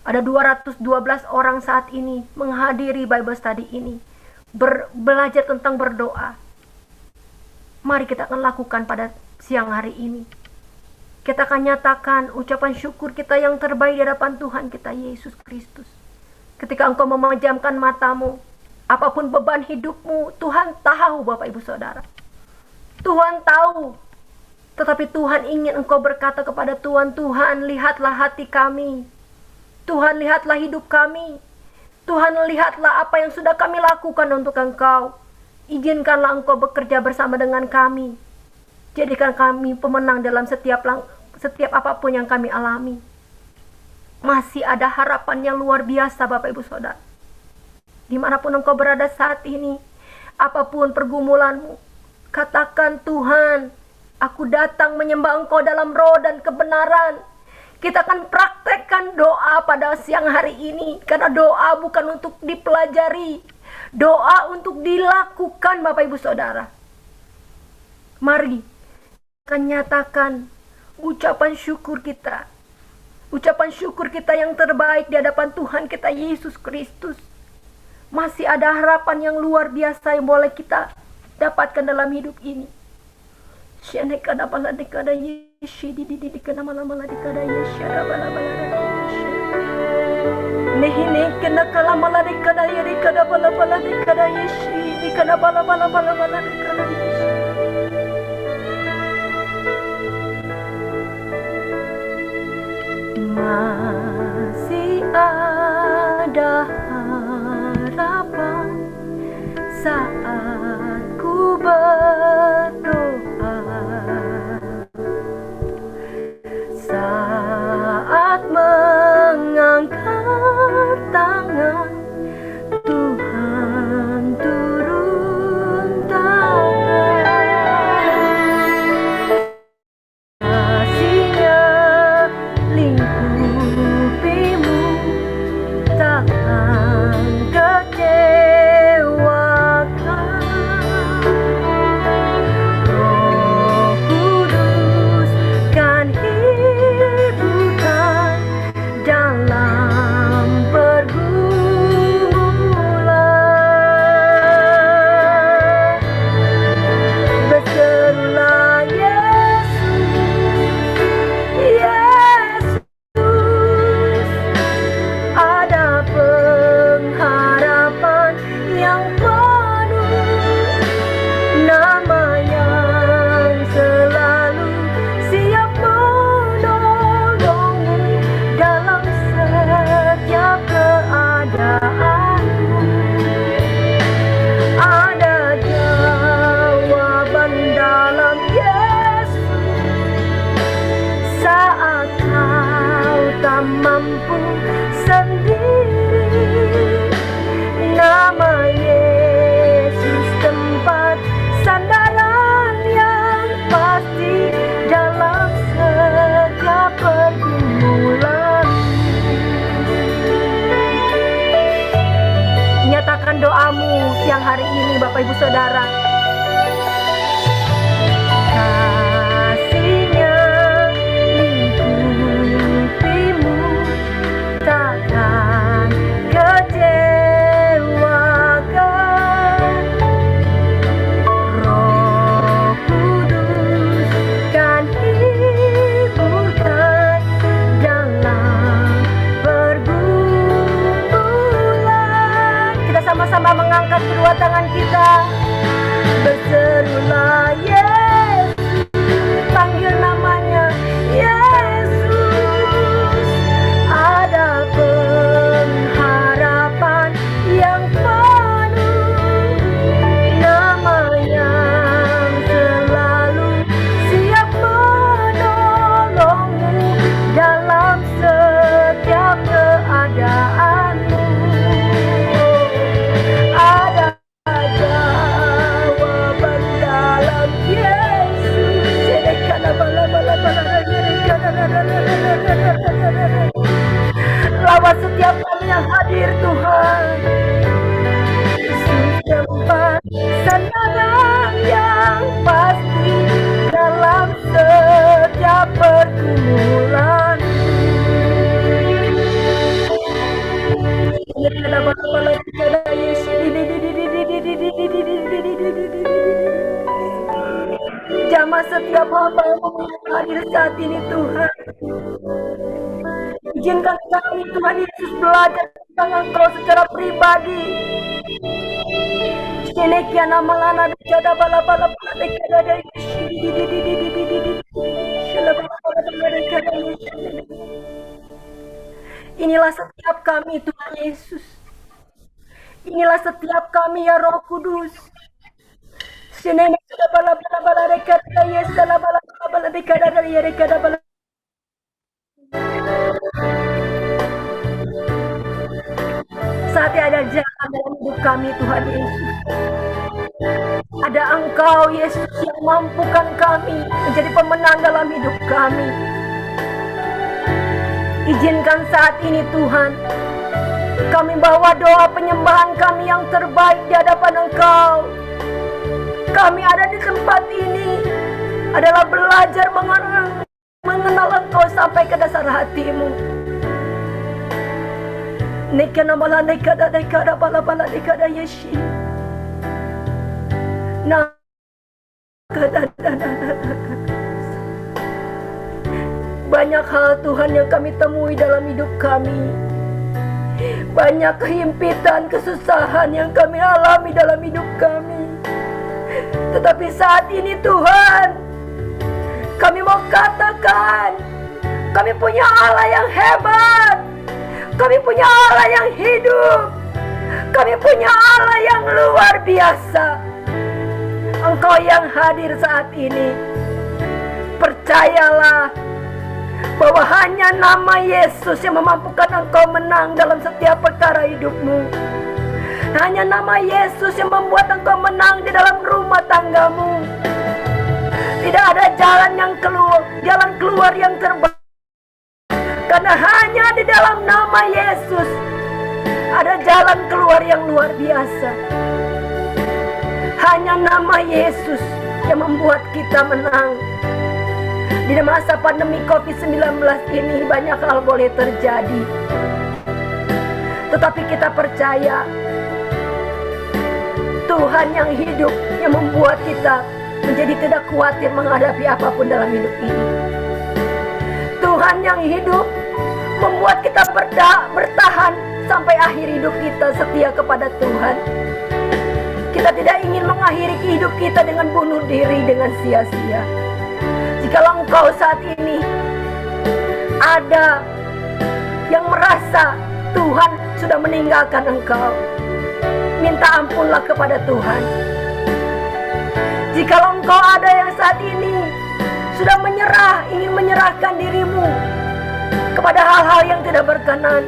ada 212 orang saat ini menghadiri Bible Study ini, belajar tentang berdoa. Mari kita akan lakukan pada siang hari ini. Kita akan nyatakan ucapan syukur kita yang terbaik di hadapan Tuhan kita Yesus Kristus. Ketika engkau memejamkan matamu, apapun beban hidupmu, Tuhan tahu Bapak Ibu Saudara. Tuhan tahu. Tetapi Tuhan ingin engkau berkata kepada Tuhan, Tuhan lihatlah hati kami. Tuhan lihatlah hidup kami. Tuhan lihatlah apa yang sudah kami lakukan untuk Engkau. Izinkanlah Engkau bekerja bersama dengan kami. Jadikan kami pemenang dalam setiap apapun yang kami alami. Masih ada harapan yang luar biasa Bapak Ibu Saudara. Dimanapun engkau berada saat ini, apapun pergumulanmu, katakan, Tuhan, aku datang menyembah Engkau dalam roh dan kebenaran. Kita akan praktekkan doa pada siang hari ini, karena doa bukan untuk dipelajari, doa untuk dilakukan Bapak Ibu Saudara. Mari kita nyatakan ucapan syukur kita. Ucapan syukur kita yang terbaik di hadapan Tuhan kita Yesus Kristus. Masih ada harapan yang luar biasa yang boleh kita dapatkan dalam hidup ini. Shenekada baladekada yeshi dididikana malamalakada yeshara balabalada yeshi. Nehine kena kala maladekada yerikada balabaladekada yeshi dikana balabalabalabaladekada yeshi. Masih ada harapan saat ku berdoa, saat mengangkat tangan, Tuhan turun tangan. Kasih-Nya lingkupimu, takkan kecewakan. Roh Kudus kan hiburkan dalam pergumulan. Berserulah Yesus, Yesus, ada pengharapan yang penuh, nama yang selalu siap menolongmu dalam setiap keadaanmu. Ada jawaban dalam Yesus saat kau tak mampu sendiri. Nama Yesus tempat sandaran yang pasti dalam setiap pergumulan. Nyatakan doamu siang hari ini Bapak Ibu Saudara. Kasih-Nya lingkupimu, takkan kecewakan. Roh Kudus kan hiburkan dalam pergumulan. Kita sama-sama mengangkat kedua tangan kita. Lawat setiap kami yang hadir Tuhan. Yesus tempat senang yang pasti dalam setiap pergumulan. Jamah setiap hamba yang hadir saat ini Tuhan. Izinkan kami Tuhan Yesus belajar tentang Engkau secara pribadi. Senekian amalana dada bala bala bala dekada dari Inilah setiap kami Tuhan Yesus. Inilah setiap kami ya Roh Kudus. Senenek dada bala bala bala dekada yes bala bala bala dekada dari dekada bala. Saat ada jalan dalam hidup kami Tuhan Yesus. Ada Engkau Yesus yang mampukan kami menjadi pemenang dalam hidup kami. Izinkan saat ini Tuhan, kami bawa doa penyembahan kami yang terbaik di hadapan Engkau. Kami ada di tempat ini adalah belajar mengenal Engkau sampai ke dasar hatimu. Nekana mala nekada nekada bala bala nekada yeshi. Nah, banyak hal Tuhan yang kami temui dalam hidup kami. Banyak kehimpitan, kesusahan yang kami alami dalam hidup kami. Tetapi saat ini Tuhan, kami mau katakan, kami punya Allah yang hebat. Kami punya Allah yang hidup. Kami punya Allah yang luar biasa. Engkau yang hadir saat ini, percayalah bahwa hanya nama Yesus yang memampukan engkau menang dalam setiap perkara hidupmu. Hanya nama Yesus yang membuat engkau menang di dalam rumah tanggamu. Tidak ada jalan keluar yang terbaik. Karena hanya di dalam nama Yesus ada jalan keluar yang luar biasa. Hanya nama Yesus yang membuat kita menang. Di masa pandemi COVID-19 ini banyak hal boleh terjadi. Tetapi kita percaya Tuhan yang hidup yang membuat kita menjadi tidak khawatir menghadapi apapun dalam hidup ini. Tuhan yang hidup membuat kita bertahan sampai akhir hidup kita setia kepada Tuhan. Kita tidak ingin mengakhiri hidup kita dengan bunuh diri dengan sia-sia. Jikalau engkau saat ini ada yang merasa Tuhan sudah meninggalkan engkau, minta ampunlah kepada Tuhan. Jikalau engkau ada yang saat ini sudah ingin menyerahkan dirimu kepada hal-hal yang tidak berkenan,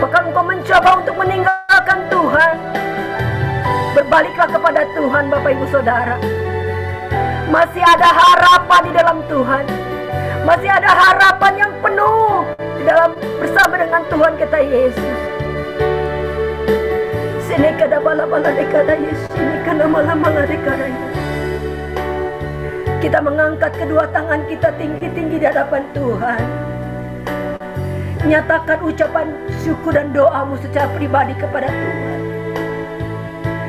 bahkan engkau mencoba untuk meninggalkan Tuhan, berbaliklah kepada Tuhan Bapak Ibu Saudara. Masih ada harapan di dalam Tuhan. Masih ada harapan yang penuh di dalam bersama dengan Tuhan kita Yesus. Sini kada bala-bala dekada Yesus, sini kada malam-malam dekada Yesus. Kita mengangkat kedua tangan kita tinggi-tinggi di hadapan Tuhan. Nyatakan ucapan syukur dan doamu secara pribadi kepada Tuhan.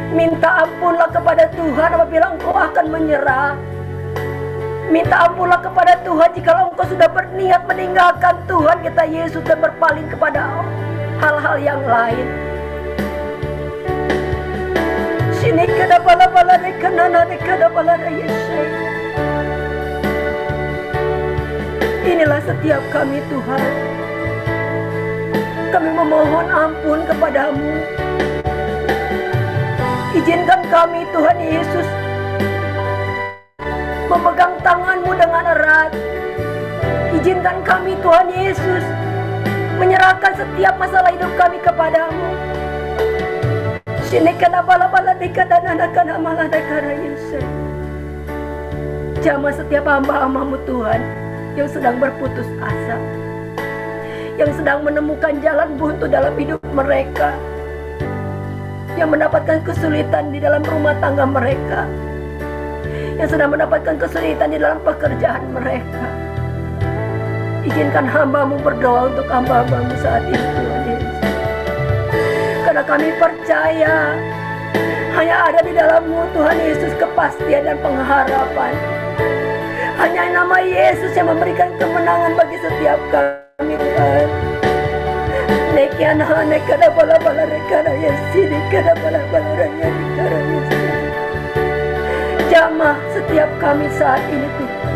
Minta ampunlah kepada Tuhan apabila engkau akan menyerah. Minta ampunlah kepada Tuhan jika engkau sudah berniat meninggalkan Tuhan kita Yesus dan berpaling kepada hal-hal yang lain. Sini kada bala-bala dekana dekada bala Yesus. Inilah setiap kami Tuhan. Kami memohon ampun kepadamu. Izinkan kami Tuhan Yesus memegang tanganmu dengan erat. Izinkan kami Tuhan Yesus menyerahkan setiap masalah hidup kami kepadamu. Sini kana bala-bala dekada kana malah dekada Yesus. Jamah setiap hamba-hambamu Tuhan yang sedang berputus asa. yang sedang menemukan jalan buntu dalam hidup mereka, yang mendapatkan kesulitan di dalam rumah tangga mereka, yang sedang mendapatkan kesulitan di dalam pekerjaan mereka. Izinkan hamba-Mu berdoa untuk hamba-Mu saat ini, Tuhan Yesus. Karena kami percaya hanya ada di dalam-Mu, Tuhan Yesus, kepastian dan pengharapan. Hanya nama Yesus yang memberikan kemenangan bagi setiap kami, Tuhan. Nekiana nekada bala-bala rekada Yesus, nekada bala-bala rekada Yesus. Jamah setiap kami saat ini, Tuhan.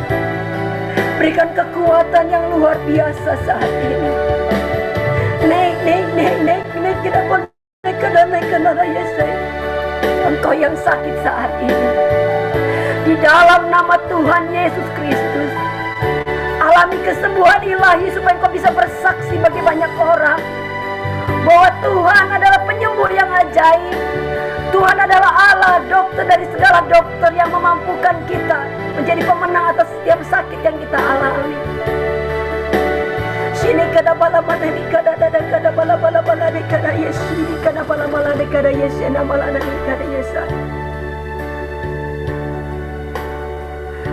Berikan kekuatan yang luar biasa saat ini. Nek kita boleh nekada Yesus. Engkau yang sakit saat ini, di dalam nama Tuhan Yesus Kristus, alami kesembuhan ilahi supaya kau bisa bersaksi bagi banyak orang bahwa Tuhan adalah penyembuh yang ajaib. Tuhan adalah Allah, dokter dari segala dokter, yang memampukan kita menjadi pemenang atas setiap sakit yang kita alami. Sini kada bala bala ni kada bala bala ni kada Yesus, ni kada bala bala ni kada Yesus, nama bala ni kada Yesus.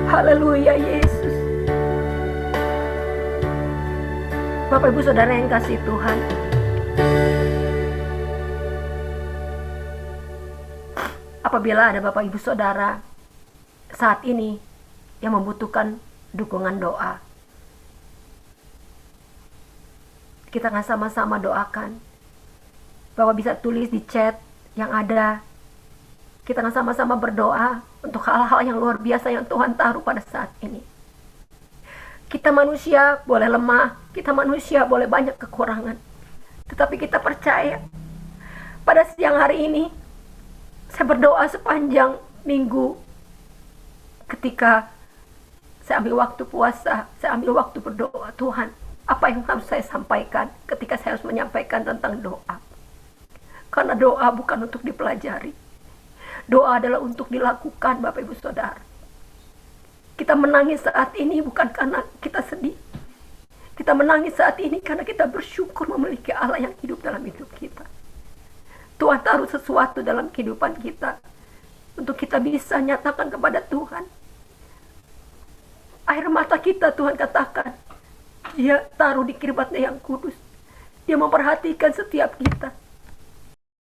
Haleluya Yesus. Bapak Ibu Saudara yang kasih Tuhan, apabila ada Bapak Ibu Saudara saat ini yang membutuhkan dukungan doa, kita akan sama-sama doakan. Bapak bisa tulis di chat yang ada. Kita akan sama-sama berdoa untuk hal-hal yang luar biasa yang Tuhan taruh pada saat ini. Kita manusia boleh lemah, kita manusia boleh banyak kekurangan, tetapi kita percaya pada siang hari ini saya berdoa sepanjang minggu. Ketika saya ambil waktu puasa, saya ambil waktu berdoa, Tuhan, apa yang harus saya sampaikan ketika saya harus menyampaikan tentang doa? Karena doa bukan untuk dipelajari. Doa adalah untuk dilakukan, Bapak Ibu Saudara. Kita menangis saat ini bukan karena kita sedih. Kita menangis saat ini karena kita bersyukur memiliki Allah yang hidup dalam hidup kita. Tuhan taruh sesuatu dalam kehidupan kita untuk kita bisa nyatakan kepada Tuhan. Air mata kita, Tuhan katakan, Dia taruh di kiribatnya yang kudus. Dia memperhatikan setiap kita.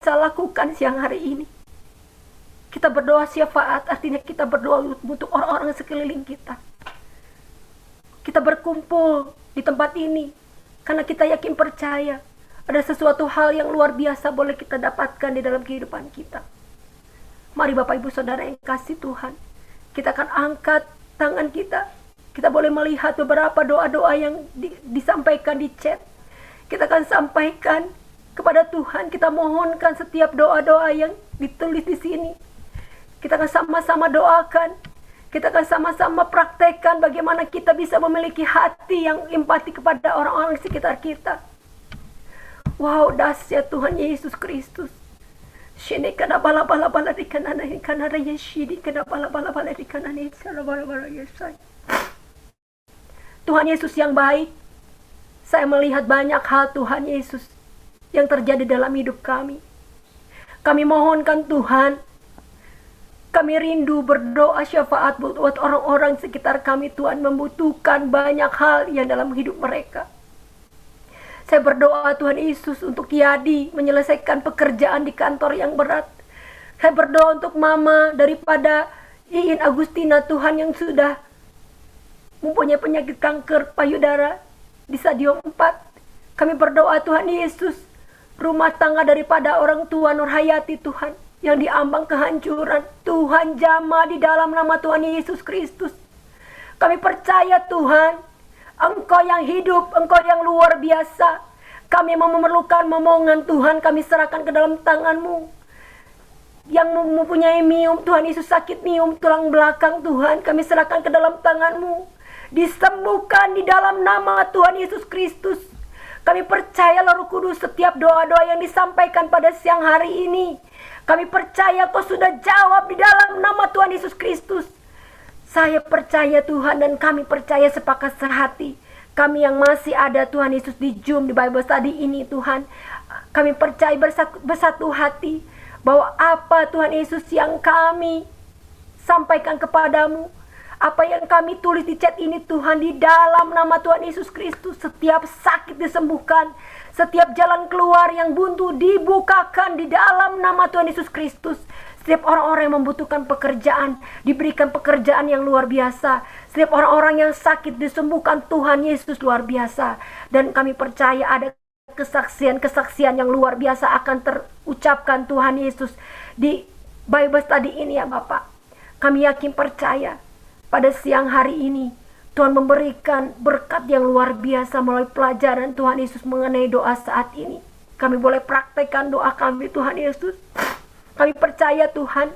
Saya lakukan siang hari ini. Kita berdoa syafaat, artinya kita berdoa untuk orang-orang sekeliling kita. Kita berkumpul di tempat ini karena kita yakin percaya ada sesuatu hal yang luar biasa boleh kita dapatkan di dalam kehidupan kita. Mari Bapak Ibu Saudara yang kasih Tuhan, kita akan angkat tangan kita. Kita boleh melihat beberapa doa-doa yang disampaikan di chat. Kita akan sampaikan kepada Tuhan. Kita mohonkan setiap doa-doa yang ditulis di sini. Kita akan sama-sama doakan. Kita akan sama-sama praktekkan bagaimana kita bisa memiliki hati yang empati kepada orang-orang di sekitar kita. Wow, dahsyat Tuhan Yesus Kristus. Shene kana bala bala bala di kanan di kanan Yesus, di kana bala bala bala di kanan Yesus, bala bala Yesus. Tuhan Yesus yang baik, saya melihat banyak hal Tuhan Yesus yang terjadi dalam hidup kami. Kami mohonkan Tuhan, kami rindu berdoa syafaat buat orang-orang sekitar kami. Tuhan membutuhkan banyak hal yang dalam hidup mereka. Saya berdoa Tuhan Yesus untuk Yadi menyelesaikan pekerjaan di kantor yang berat. Saya berdoa untuk Mama daripada Iin Agustina, Tuhan, yang sudah mempunyai penyakit kanker payudara di stadium 4. Kami berdoa Tuhan Yesus, rumah tangga daripada orang tua Nurhayati, Tuhan, yang diambang kehancuran, Tuhan jamah di dalam nama Tuhan Yesus Kristus. Kami percaya Tuhan, Engkau yang hidup, Engkau yang luar biasa. Kami memerlukan momongan Tuhan, kami serahkan ke dalam tangan-Mu. Yang mempunyai miom, Tuhan Yesus sakit miom tulang belakang, Tuhan, kami serahkan ke dalam tangan-Mu. Disembuhkan di dalam nama Tuhan Yesus Kristus. Kami percaya Roh Kudus, setiap doa-doa yang disampaikan pada siang hari ini, kami percaya Kau sudah jawab di dalam nama Tuhan Yesus Kristus. Saya percaya Tuhan, dan kami percaya sepakat sehati. Kami yang masih ada Tuhan Yesus di Zoom, di Bible Study ini Tuhan, kami percaya bersatu hati bahwa apa Tuhan Yesus yang kami sampaikan kepadamu, apa yang kami tulis di chat ini Tuhan, di dalam nama Tuhan Yesus Kristus, setiap sakit disembuhkan, setiap jalan keluar yang buntu dibukakan di dalam nama Tuhan Yesus Kristus. Setiap orang-orang yang membutuhkan pekerjaan diberikan pekerjaan yang luar biasa. Setiap orang-orang yang sakit disembuhkan Tuhan Yesus luar biasa. Dan kami percaya ada kesaksian-kesaksian yang luar biasa akan terucapkan Tuhan Yesus di Bible Study ini ya Bapak. Kami yakin percaya pada siang hari ini Tuhan memberikan berkat yang luar biasa melalui pelajaran Tuhan Yesus mengenai doa saat ini. Kami boleh praktekkan doa kami Tuhan Yesus. Kami percaya Tuhan,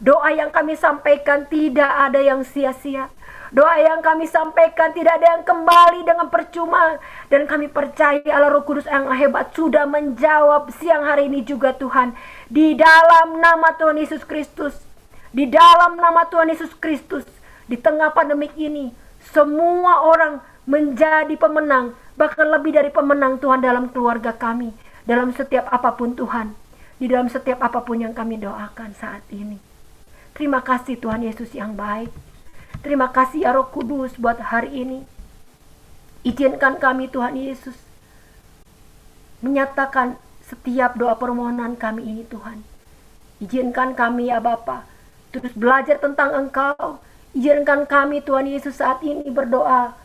doa yang kami sampaikan tidak ada yang sia-sia. Doa yang kami sampaikan tidak ada yang kembali dengan percuma. Dan kami percaya Allah Roh Kudus yang hebat sudah menjawab siang hari ini juga Tuhan. Di dalam nama Tuhan Yesus Kristus. Di dalam nama Tuhan Yesus Kristus. Di tengah pandemik ini, semua orang menjadi pemenang. Bahkan lebih dari pemenang Tuhan dalam keluarga kami. Dalam setiap apapun Tuhan. Di dalam setiap apapun yang kami doakan saat ini. Terima kasih Tuhan Yesus yang baik. Terima kasih ya Roh Kudus buat hari ini. Izinkan kami Tuhan Yesus menyatakan setiap doa permohonan kami ini Tuhan. Izinkan kami ya Bapa terus belajar tentang Engkau. Izinkan kami Tuhan Yesus saat ini berdoa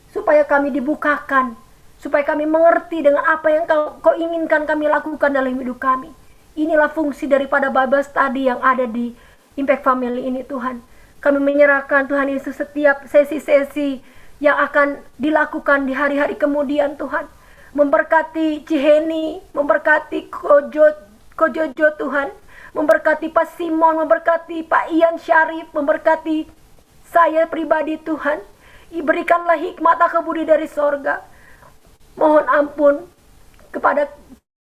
supaya kami dibukakan, supaya kami mengerti dengan apa yang Kau inginkan kami lakukan dalam hidup kami. Inilah fungsi daripada Bible Study yang ada di Impact Family ini Tuhan. Kami menyerahkan Tuhan Yesus setiap sesi-sesi yang akan dilakukan di hari-hari kemudian Tuhan. Memberkati Ciheni, memberkati Kojojo Tuhan. Memberkati Pak Simon, memberkati Pak Ian Syarif, memberkati saya pribadi Tuhan. Berikanlah hikmat kebudi dari sorga. Mohon ampun kepada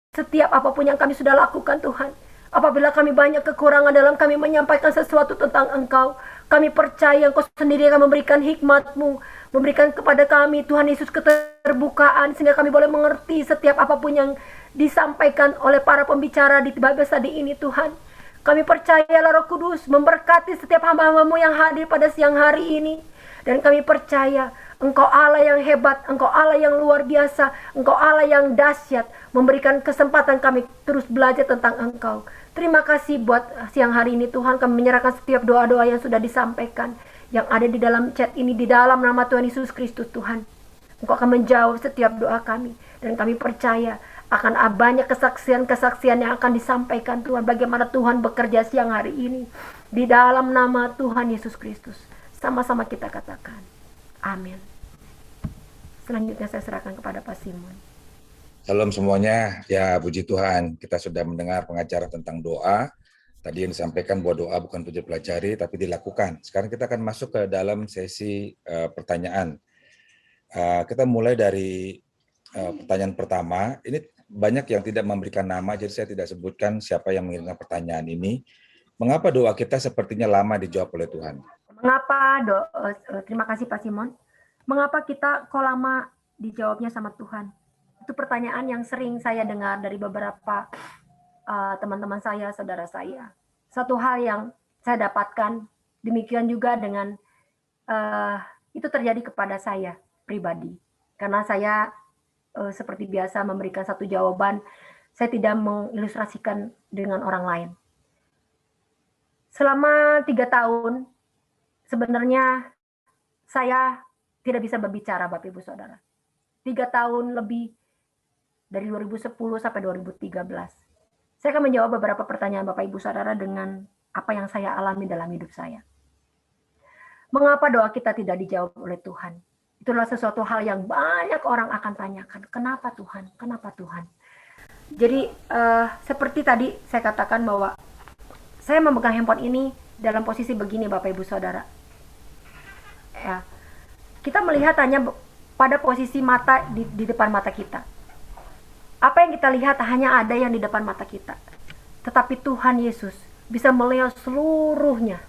setiap apapun yang kami sudah lakukan Tuhan. Apabila kami banyak kekurangan dalam kami menyampaikan sesuatu tentang Engkau, kami percaya Engkau sendiri akan memberikan hikmat-Mu, memberikan kepada kami Tuhan Yesus keterbukaan, sehingga kami boleh mengerti setiap apapun yang disampaikan oleh para pembicara di Bible Study ini Tuhan. Kami percaya Roh Kudus memberkati setiap hamba-hamba-Mu yang hadir pada siang hari ini. Dan kami percaya Engkau Allah yang hebat, Engkau Allah yang luar biasa, Engkau Allah yang dahsyat, memberikan kesempatan kami terus belajar tentang Engkau. Terima kasih buat siang hari ini Tuhan, kami menyerahkan setiap doa-doa yang sudah disampaikan, yang ada di dalam chat ini, di dalam nama Tuhan Yesus Kristus Tuhan. Engkau akan menjawab setiap doa kami, dan kami percaya akan banyak kesaksian-kesaksian yang akan disampaikan Tuhan, bagaimana Tuhan bekerja siang hari ini, di dalam nama Tuhan Yesus Kristus. Sama-sama kita katakan, amin. Selanjutnya saya serahkan kepada Pak Simon. Salam semuanya, ya puji Tuhan, kita sudah mendengar pengajaran tentang doa. Tadi yang disampaikan bahwa doa bukan untuk dipelajari, tapi dilakukan. Sekarang kita akan masuk ke dalam sesi pertanyaan. Kita mulai dari pertanyaan pertama. Ini banyak yang tidak memberikan nama, jadi saya tidak sebutkan siapa yang mengirimkan pertanyaan ini. Mengapa doa kita sepertinya lama dijawab oleh Tuhan? Mengapa terima kasih Pak Simon. Mengapa kita kok lama dijawabnya sama Tuhan? Itu pertanyaan yang sering saya dengar dari beberapa teman-teman saya, saudara saya. Satu hal yang saya dapatkan, demikian juga dengan itu terjadi kepada saya pribadi. Karena saya seperti biasa memberikan satu jawaban, saya tidak mengilustrasikan dengan orang lain. Selama 3 tahun, sebenarnya saya tidak bisa berbicara, Bapak Ibu Saudara. 3 tahun lebih, dari 2010 sampai 2013. Saya akan menjawab beberapa pertanyaan Bapak Ibu Saudara dengan apa yang saya alami dalam hidup saya. Mengapa doa kita tidak dijawab oleh Tuhan? Itulah sesuatu hal yang banyak orang akan tanyakan. Kenapa Tuhan? Kenapa Tuhan? Jadi seperti tadi saya katakan bahwa saya memegang handphone ini dalam posisi begini Bapak Ibu Saudara. Ya, kita melihat hanya pada posisi mata di depan mata kita. Apa yang kita lihat hanya ada yang di depan mata kita. Tetapi Tuhan Yesus bisa melihat seluruhnya.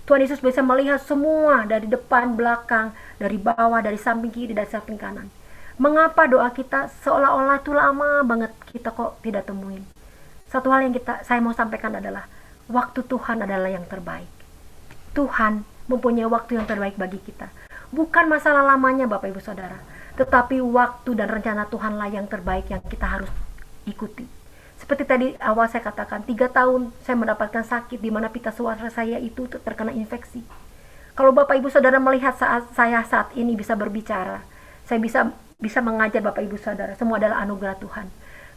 Tuhan Yesus bisa melihat semua dari depan, belakang, dari bawah, dari samping kiri, dari samping kanan. Mengapa doa kita seolah-olah itu lama banget kita kok tidak temuin? Satu hal yang saya mau sampaikan adalah waktu Tuhan adalah yang terbaik. Tuhan mempunyai waktu yang terbaik bagi kita. Bukan masalah lamanya Bapak Ibu Saudara, tetapi waktu dan rencana Tuhanlah yang terbaik yang kita harus ikuti. Seperti tadi awal saya katakan, 3 tahun saya mendapatkan sakit di mana pita suara saya itu terkena infeksi. Kalau Bapak Ibu Saudara melihat saya saat ini bisa berbicara, saya bisa mengajar Bapak Ibu Saudara, semua adalah anugerah Tuhan.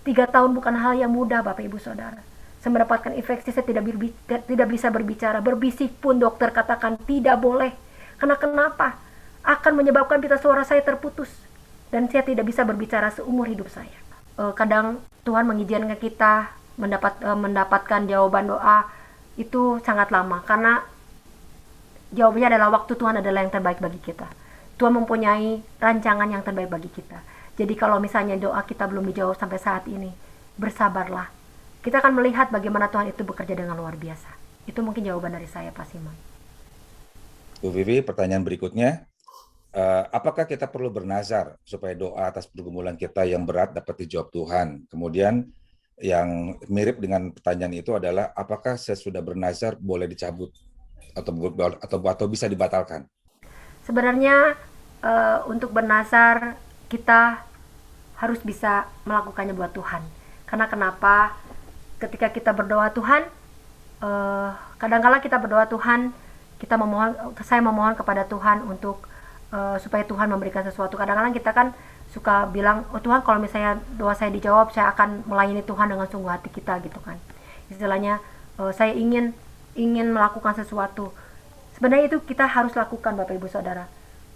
3 tahun bukan hal yang mudah Bapak Ibu Saudara. Saya mendapatkan infeksi, saya tidak bisa berbicara, berbisik pun dokter katakan tidak boleh. Karena kenapa? Akan menyebabkan pita suara saya terputus dan saya tidak bisa berbicara seumur hidup saya. Kadang Tuhan mengizinkan kita mendapatkan jawaban doa itu sangat lama, karena jawabannya adalah waktu Tuhan adalah yang terbaik bagi kita. Tuhan mempunyai rancangan yang terbaik bagi kita. Jadi kalau misalnya doa kita belum dijawab sampai saat ini, bersabarlah. Kita akan melihat bagaimana Tuhan itu bekerja dengan luar biasa. Itu mungkin jawaban dari saya, Pak Simon. Bu Vivi, pertanyaan berikutnya. Apakah kita perlu bernazar supaya doa atas pergumulan kita yang berat dapat dijawab Tuhan? Kemudian yang mirip dengan pertanyaan itu adalah apakah sesudah bernazar boleh dicabut atau bisa dibatalkan? Sebenarnya untuk bernazar kita harus bisa melakukannya buat Tuhan. Karena kenapa? Ketika kita berdoa Tuhan, kadang-kala kita berdoa Tuhan, saya memohon kepada Tuhan untuk supaya Tuhan memberikan sesuatu. Kadang-kadang kita kan suka bilang, oh Tuhan kalau misalnya doa saya dijawab, saya akan melayani Tuhan dengan sungguh hati kita gitu kan. Istilahnya saya ingin melakukan sesuatu. Sebenarnya itu kita harus lakukan Bapak Ibu Saudara.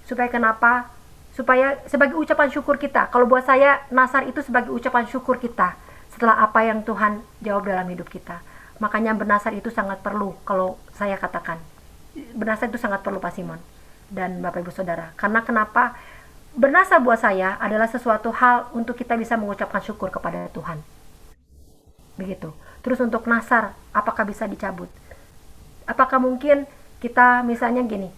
Supaya kenapa? Supaya sebagai ucapan syukur kita. Kalau buat saya nazar itu sebagai ucapan syukur kita setelah apa yang Tuhan jawab dalam hidup kita. Makanya bernazar itu sangat perlu. Kalau saya katakan bernazar itu sangat perlu Pak Simon dan Bapak Ibu Saudara. Karena kenapa? Bernazar buat saya adalah sesuatu hal untuk kita bisa mengucapkan syukur kepada Tuhan. Begitu. Terus untuk nazar, apakah bisa dicabut? Apakah mungkin kita misalnya gini,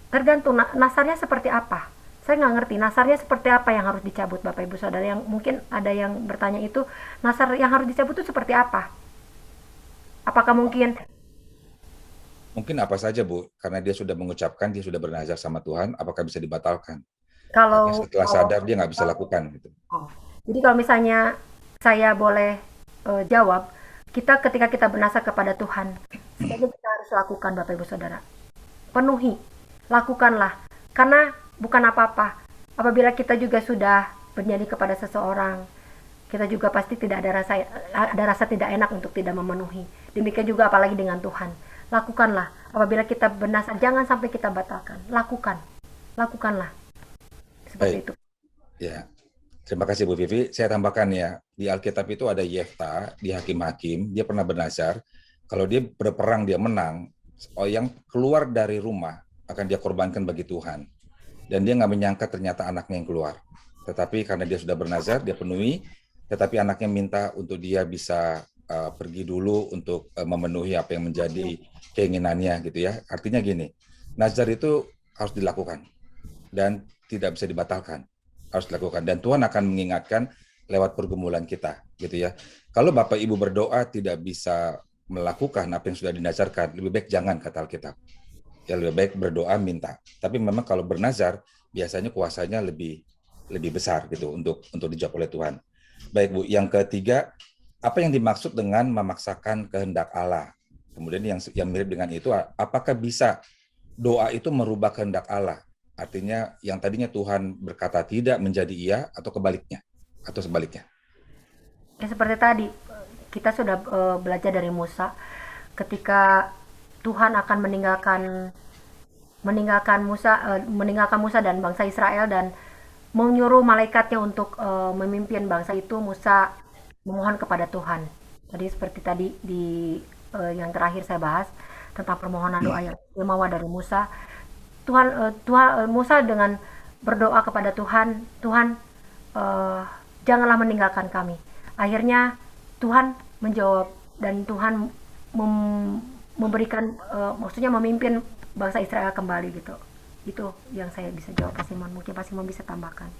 tergantung nazarnya seperti apa. Saya nggak ngerti nazarnya seperti apa yang harus dicabut Bapak Ibu Saudara. Yang mungkin ada yang bertanya itu, nazar yang harus dicabut itu seperti apa? Apakah mungkin apa saja Bu, karena dia sudah mengucapkan, dia sudah bernazar sama Tuhan, apakah bisa dibatalkan? Setelah sadar dia nggak bisa lakukan gitu. Jadi kalau misalnya saya boleh jawab, ketika kita bernazar kepada Tuhan, sebaiknya kita harus lakukan Bapak Ibu Saudara. Penuhi, lakukanlah. Karena bukan apa-apa. Apabila kita juga sudah berjanji kepada seseorang, kita juga pasti tidak ada rasa tidak enak untuk tidak memenuhi. Demikian juga apalagi dengan Tuhan. Lakukanlah. Apabila kita bernazar, jangan sampai kita batalkan. Lakukanlah. Seperti itu. Ya. Terima kasih Bu Vivi. Saya tambahkan ya, di Alkitab itu ada Yefta, di Hakim-Hakim, dia pernah bernazar, kalau dia berperang dia menang, yang keluar dari rumah akan dia korbankan bagi Tuhan. Dan dia nggak menyangka ternyata anaknya yang keluar. Tetapi karena dia sudah bernazar, dia penuhi, tetapi anaknya minta untuk dia bisa pergi dulu untuk memenuhi apa yang menjadi keinginannya gitu ya. Artinya gini, nazar itu harus dilakukan dan tidak bisa dibatalkan, harus dilakukan, dan Tuhan akan mengingatkan lewat pergumulan kita gitu ya. Kalau Bapak Ibu berdoa tidak bisa melakukan apa yang sudah dinazarkan, lebih baik jangan, kata Alkitab ya, lebih baik berdoa minta. Tapi memang kalau bernazar biasanya kuasanya lebih besar gitu untuk dijawab oleh Tuhan. Baik Bu, yang ketiga, apa yang dimaksud dengan memaksakan kehendak Allah? Kemudian yang mirip dengan itu, apakah bisa doa itu merubah kehendak Allah? Artinya yang tadinya Tuhan berkata tidak menjadi iya, atau sebaliknya? Ya, seperti tadi kita sudah belajar dari Musa, ketika Tuhan akan meninggalkan Musa dan bangsa Israel dan menyuruh malaikatnya untuk memimpin bangsa itu. Musa memohon kepada Tuhan. Tadi seperti tadi di yang terakhir saya bahas tentang permohonan doa yang istimewa dari Musa. Musa dengan berdoa kepada Tuhan, janganlah meninggalkan kami. Akhirnya Tuhan menjawab dan Tuhan memberikan, maksudnya memimpin bangsa Israel kembali gitu. Itu yang saya bisa jawab Pak Simon. Mungkin Pak Simon bisa tambahkan.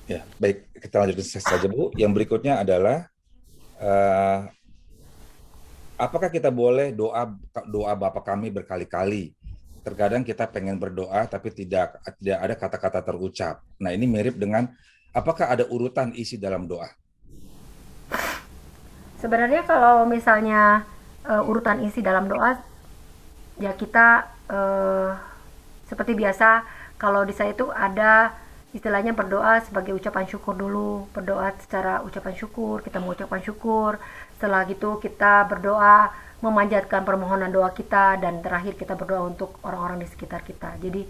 Ya, baik, kita lanjutkan saja Bu. Yang berikutnya adalah eh, apakah kita boleh doa doa Bapa kami berkali-kali? Terkadang kita pengen berdoa tapi tidak ada kata-kata terucap. Nah, ini mirip dengan apakah ada urutan isi dalam doa? Sebenarnya kalau misalnya urutan isi dalam doa, ya kita seperti biasa, kalau di saya itu ada istilahnya berdoa sebagai ucapan syukur dulu, berdoa secara ucapan syukur, kita mengucapkan syukur, setelah gitu kita berdoa memanjatkan permohonan doa kita, dan terakhir kita berdoa untuk orang-orang di sekitar kita. Jadi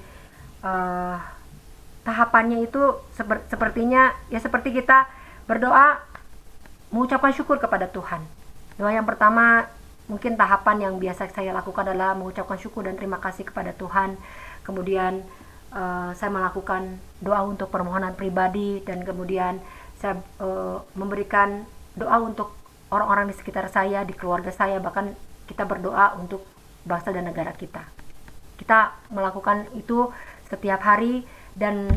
eh, tahapannya itu sepertinya ya seperti kita berdoa mengucapkan syukur kepada Tuhan. Doa yang pertama, mungkin tahapan yang biasa saya lakukan adalah mengucapkan syukur dan terima kasih kepada Tuhan. Kemudian saya melakukan doa untuk permohonan pribadi, dan kemudian saya memberikan doa untuk orang-orang di sekitar saya, di keluarga saya, bahkan kita berdoa untuk bangsa dan negara kita. Kita melakukan itu setiap hari, dan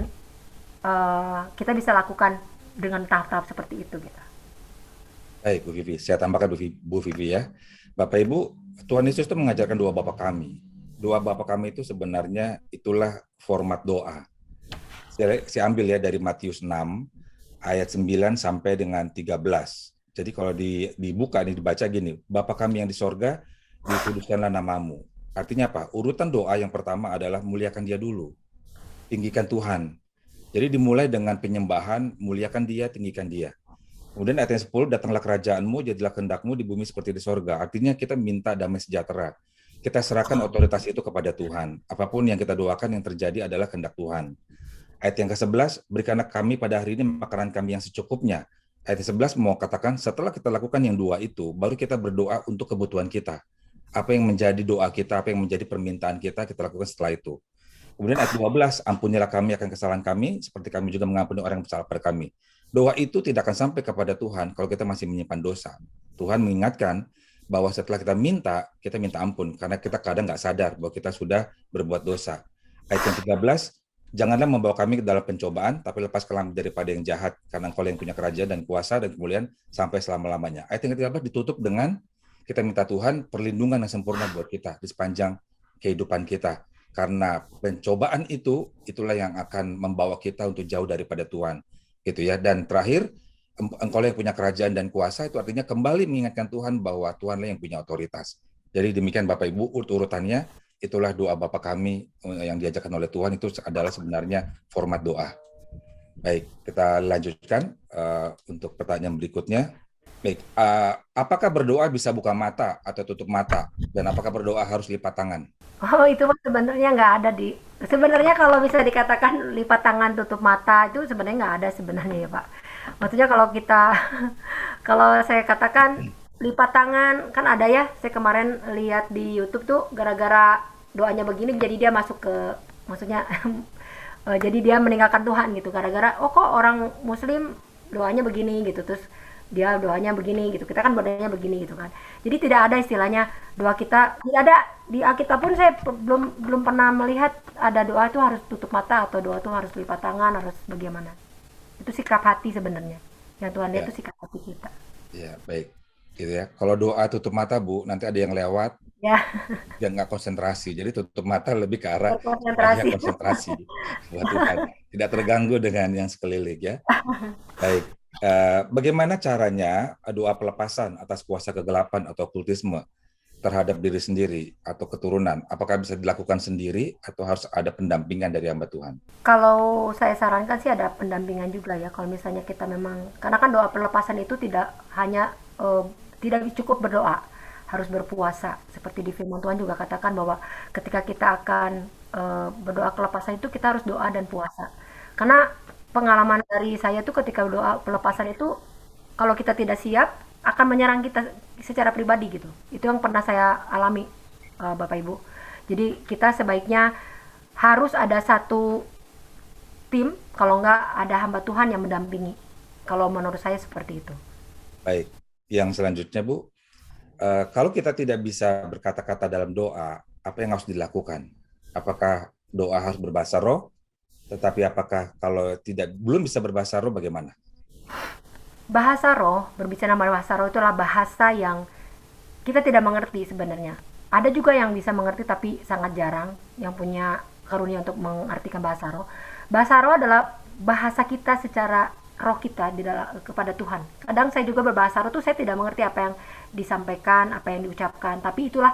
kita bisa lakukan dengan tahap-tahap seperti itu gitu. Baik, Bu Vivi. Saya tambahkan Bu Vivi ya. Bapak Ibu, Tuhan Yesus itu mengajarkan doa Bapa kami. Doa Bapa kami itu sebenarnya itulah format doa. Saya ambil ya dari Matius 6 ayat 9 sampai dengan 13. Jadi kalau dibuka nih, dibaca gini, Bapa kami yang di sorga, dikuduskanlah namamu. Artinya apa? Urutan doa yang pertama adalah muliakan Dia dulu. Tinggikan Tuhan. Jadi dimulai dengan penyembahan, muliakan Dia, tinggikan Dia. Kemudian ayat yang 10, datanglah kerajaanmu, jadilah kehendakmu di bumi seperti di sorga. Artinya kita minta damai sejahtera. Kita serahkan otoritas itu kepada Tuhan. Apapun yang kita doakan yang terjadi adalah kehendak Tuhan. Ayat yang ke-11, berikanlah kami pada hari ini makanan kami yang secukupnya. Ayat yang 11 mau katakan, setelah kita lakukan yang dua itu, baru kita berdoa untuk kebutuhan kita. Apa yang menjadi doa kita, apa yang menjadi permintaan kita lakukan setelah itu. Kemudian ayat 12, ampunilah kami akan kesalahan kami, seperti kami juga mengampuni orang yang bersalah pada kami. Doa itu tidak akan sampai kepada Tuhan kalau kita masih menyimpan dosa. Tuhan mengingatkan bahwa setelah kita minta ampun, karena kita kadang nggak sadar bahwa kita sudah berbuat dosa. Ayat yang 13, janganlah membawa kami ke dalam pencobaan, tapi lepaskanlah kami daripada yang jahat, karena Engkau yang punya kerajaan dan kuasa dan kemuliaan sampai selama-lamanya. Ayat yang ke-13 ditutup dengan kita minta Tuhan perlindungan yang sempurna buat kita di sepanjang kehidupan kita. Karena pencobaan itulah yang akan membawa kita untuk jauh daripada Tuhan. Gitu ya. Dan terakhir, Engkau yang punya kerajaan dan kuasa, itu artinya kembali mengingatkan Tuhan bahwa Tuhanlah yang punya otoritas. Jadi demikian Bapak Ibu, urutannya itulah doa Bapa kami yang diajarkan oleh Tuhan, itu adalah sebenarnya format doa. Baik, kita lanjutkan untuk pertanyaan berikutnya. Baik, apakah berdoa bisa buka mata atau tutup mata? Dan apakah berdoa harus lipat tangan? Oh, itu sebenarnya nggak ada di. Sebenarnya kalau bisa dikatakan lipat tangan tutup mata itu sebenarnya nggak ada sebenarnya ya Pak. Maksudnya kalau kita, kalau saya katakan lipat tangan kan ada ya. Saya kemarin lihat di YouTube tuh gara-gara doanya begini jadi dia masuk ke, maksudnya jadi dia meninggalkan Tuhan gitu. Gara-gara oh kok orang Muslim doanya begini gitu, terus dia doanya begini gitu, kita kan berdoanya begini gitu kan. Jadi tidak ada istilahnya doa kita, tidak ada di Alkitab pun. Saya belum pernah melihat ada doa itu harus tutup mata atau doa itu harus lipat tangan, harus bagaimana. Itu sikap hati sebenarnya yang Tuhan lihat, Ya, itu sikap hati kita ya baik. Gitu ya. Kalau doa tutup mata Bu, nanti ada yang lewat, ya. dia nggak konsentrasi. Jadi tutup mata lebih ke arah supaya Berkonsentrasi. konsentrasi buat Tuhan. Tidak terganggu dengan yang sekeliling ya. Baik. Bagaimana caranya doa pelepasan atas kuasa kegelapan atau kultisme terhadap diri sendiri atau keturunan? Apakah bisa dilakukan sendiri atau harus ada pendampingan dari hamba Tuhan? Kalau saya sarankan sih ada pendampingan juga ya. Kalau misalnya kita memang, karena kan doa pelepasan itu tidak hanya tidak cukup berdoa, harus berpuasa. Seperti di firman Tuhan juga katakan bahwa ketika kita akan berdoa kelepasan itu kita harus doa dan puasa. Karena pengalaman dari saya tuh ketika doa pelepasan itu, kalau kita tidak siap akan menyerang kita secara pribadi gitu. Itu yang pernah saya alami Bapak Ibu. Jadi kita sebaiknya harus ada satu tim, kalau enggak ada hamba Tuhan yang mendampingi. Kalau menurut saya seperti itu. Baik. Yang selanjutnya Bu, kalau kita tidak bisa berkata-kata dalam doa, apa yang harus dilakukan? Apakah doa harus berbahasa roh, tetapi apakah kalau belum bisa berbahasa roh bagaimana? Bahasa roh, berbicara bahasa roh itu adalah bahasa yang kita tidak mengerti sebenarnya. Ada juga yang bisa mengerti tapi sangat jarang yang punya karunia untuk mengartikan bahasa roh. Bahasa roh adalah bahasa kita secara roh kita di dalam kepada Tuhan. Kadang saya juga berbahasa roh tuh saya tidak mengerti apa yang disampaikan, apa yang diucapkan, tapi itulah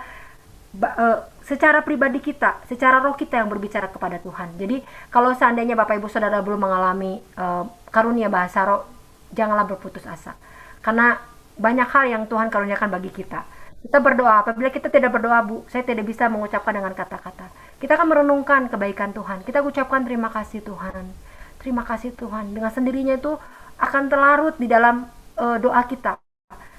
secara pribadi kita, secara roh kita yang berbicara kepada Tuhan. Jadi kalau seandainya Bapak Ibu Saudara belum mengalami karunia bahasa roh, janganlah berputus asa. Karena banyak hal yang Tuhan karuniakan bagi kita. Kita berdoa, apabila kita tidak berdoa, Bu, saya tidak bisa mengucapkan dengan kata-kata. Kita akan merenungkan kebaikan Tuhan. Kita ucapkan terima kasih Tuhan. Terima kasih Tuhan. Dengan sendirinya itu akan terlarut di dalam doa kita.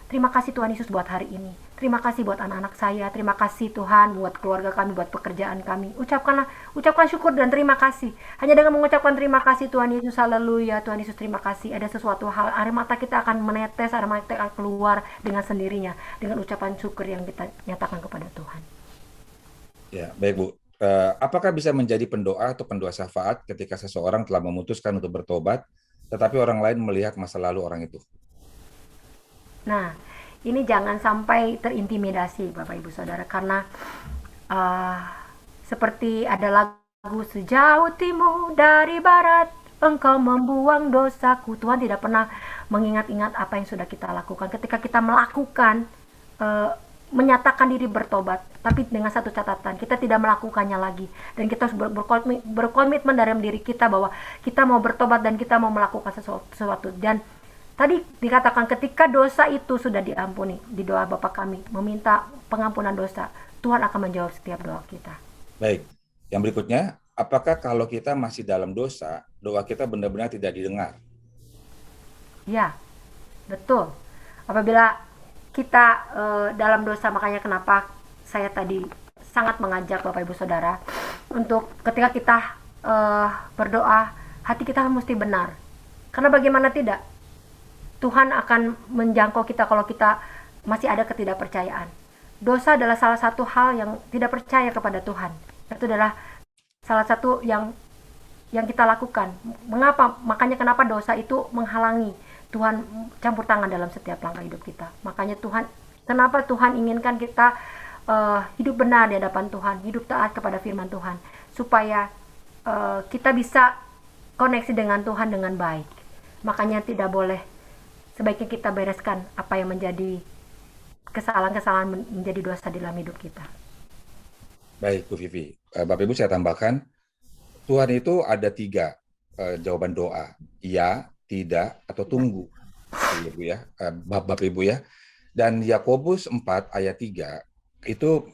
Terima kasih Tuhan Yesus buat hari ini. Terima kasih buat anak-anak saya. Terima kasih Tuhan buat keluarga kami, buat pekerjaan kami. Ucapkan syukur dan terima kasih. Hanya dengan mengucapkan terima kasih Tuhan Yesus, haleluya, Tuhan Yesus terima kasih. Ada sesuatu hal, air mata kita akan menetes, air mata akan keluar dengan sendirinya. Dengan ucapan syukur yang kita nyatakan kepada Tuhan. Ya, baik Bu. Apakah bisa menjadi pendoa atau pendoa syafaat ketika seseorang telah memutuskan untuk bertobat, tetapi orang lain melihat masa lalu orang itu? Nah, ini jangan sampai terintimidasi Bapak Ibu Saudara, karena uh, seperti ada lagu sejauh timur dari barat engkau membuang dosaku. Tuhan tidak pernah mengingat-ingat apa yang sudah kita lakukan. Ketika kita melakukan menyatakan diri bertobat, tapi dengan satu catatan, kita tidak melakukannya lagi, dan kita harus berkomitmen dalam diri kita bahwa kita mau bertobat dan kita mau melakukan sesuatu. Dan tadi dikatakan ketika dosa itu sudah diampuni, di doa Bapa kami meminta pengampunan dosa, Tuhan akan menjawab setiap doa kita. Baik, yang berikutnya, apakah kalau kita masih dalam dosa, doa kita benar-benar tidak didengar? Ya, betul. Apabila kita dalam dosa, makanya kenapa saya tadi sangat mengajak Bapak Ibu Saudara untuk ketika kita berdoa, hati kita mesti benar. Karena bagaimana tidak, Tuhan akan menjangkau kita kalau kita masih ada ketidakpercayaan. Dosa adalah salah satu hal yang tidak percaya kepada Tuhan. Itu adalah salah satu yang kita lakukan. Mengapa? Makanya kenapa dosa itu menghalangi Tuhan campur tangan dalam setiap langkah hidup kita. Makanya kenapa Tuhan inginkan kita hidup benar di hadapan Tuhan, hidup taat kepada firman Tuhan, supaya kita bisa koneksi dengan Tuhan dengan baik. Makanya tidak boleh, sebaiknya kita bereskan apa yang menjadi kesalahan-kesalahan menjadi dosa dalam hidup kita. Baik, Bu Vivi. Bapak Ibu saya tambahkan, Tuhan itu ada 3 jawaban doa. Iya, tidak, atau tunggu. Ibu ya, Bapak Ibu ya. Dan Yakobus 4 ayat 3 itu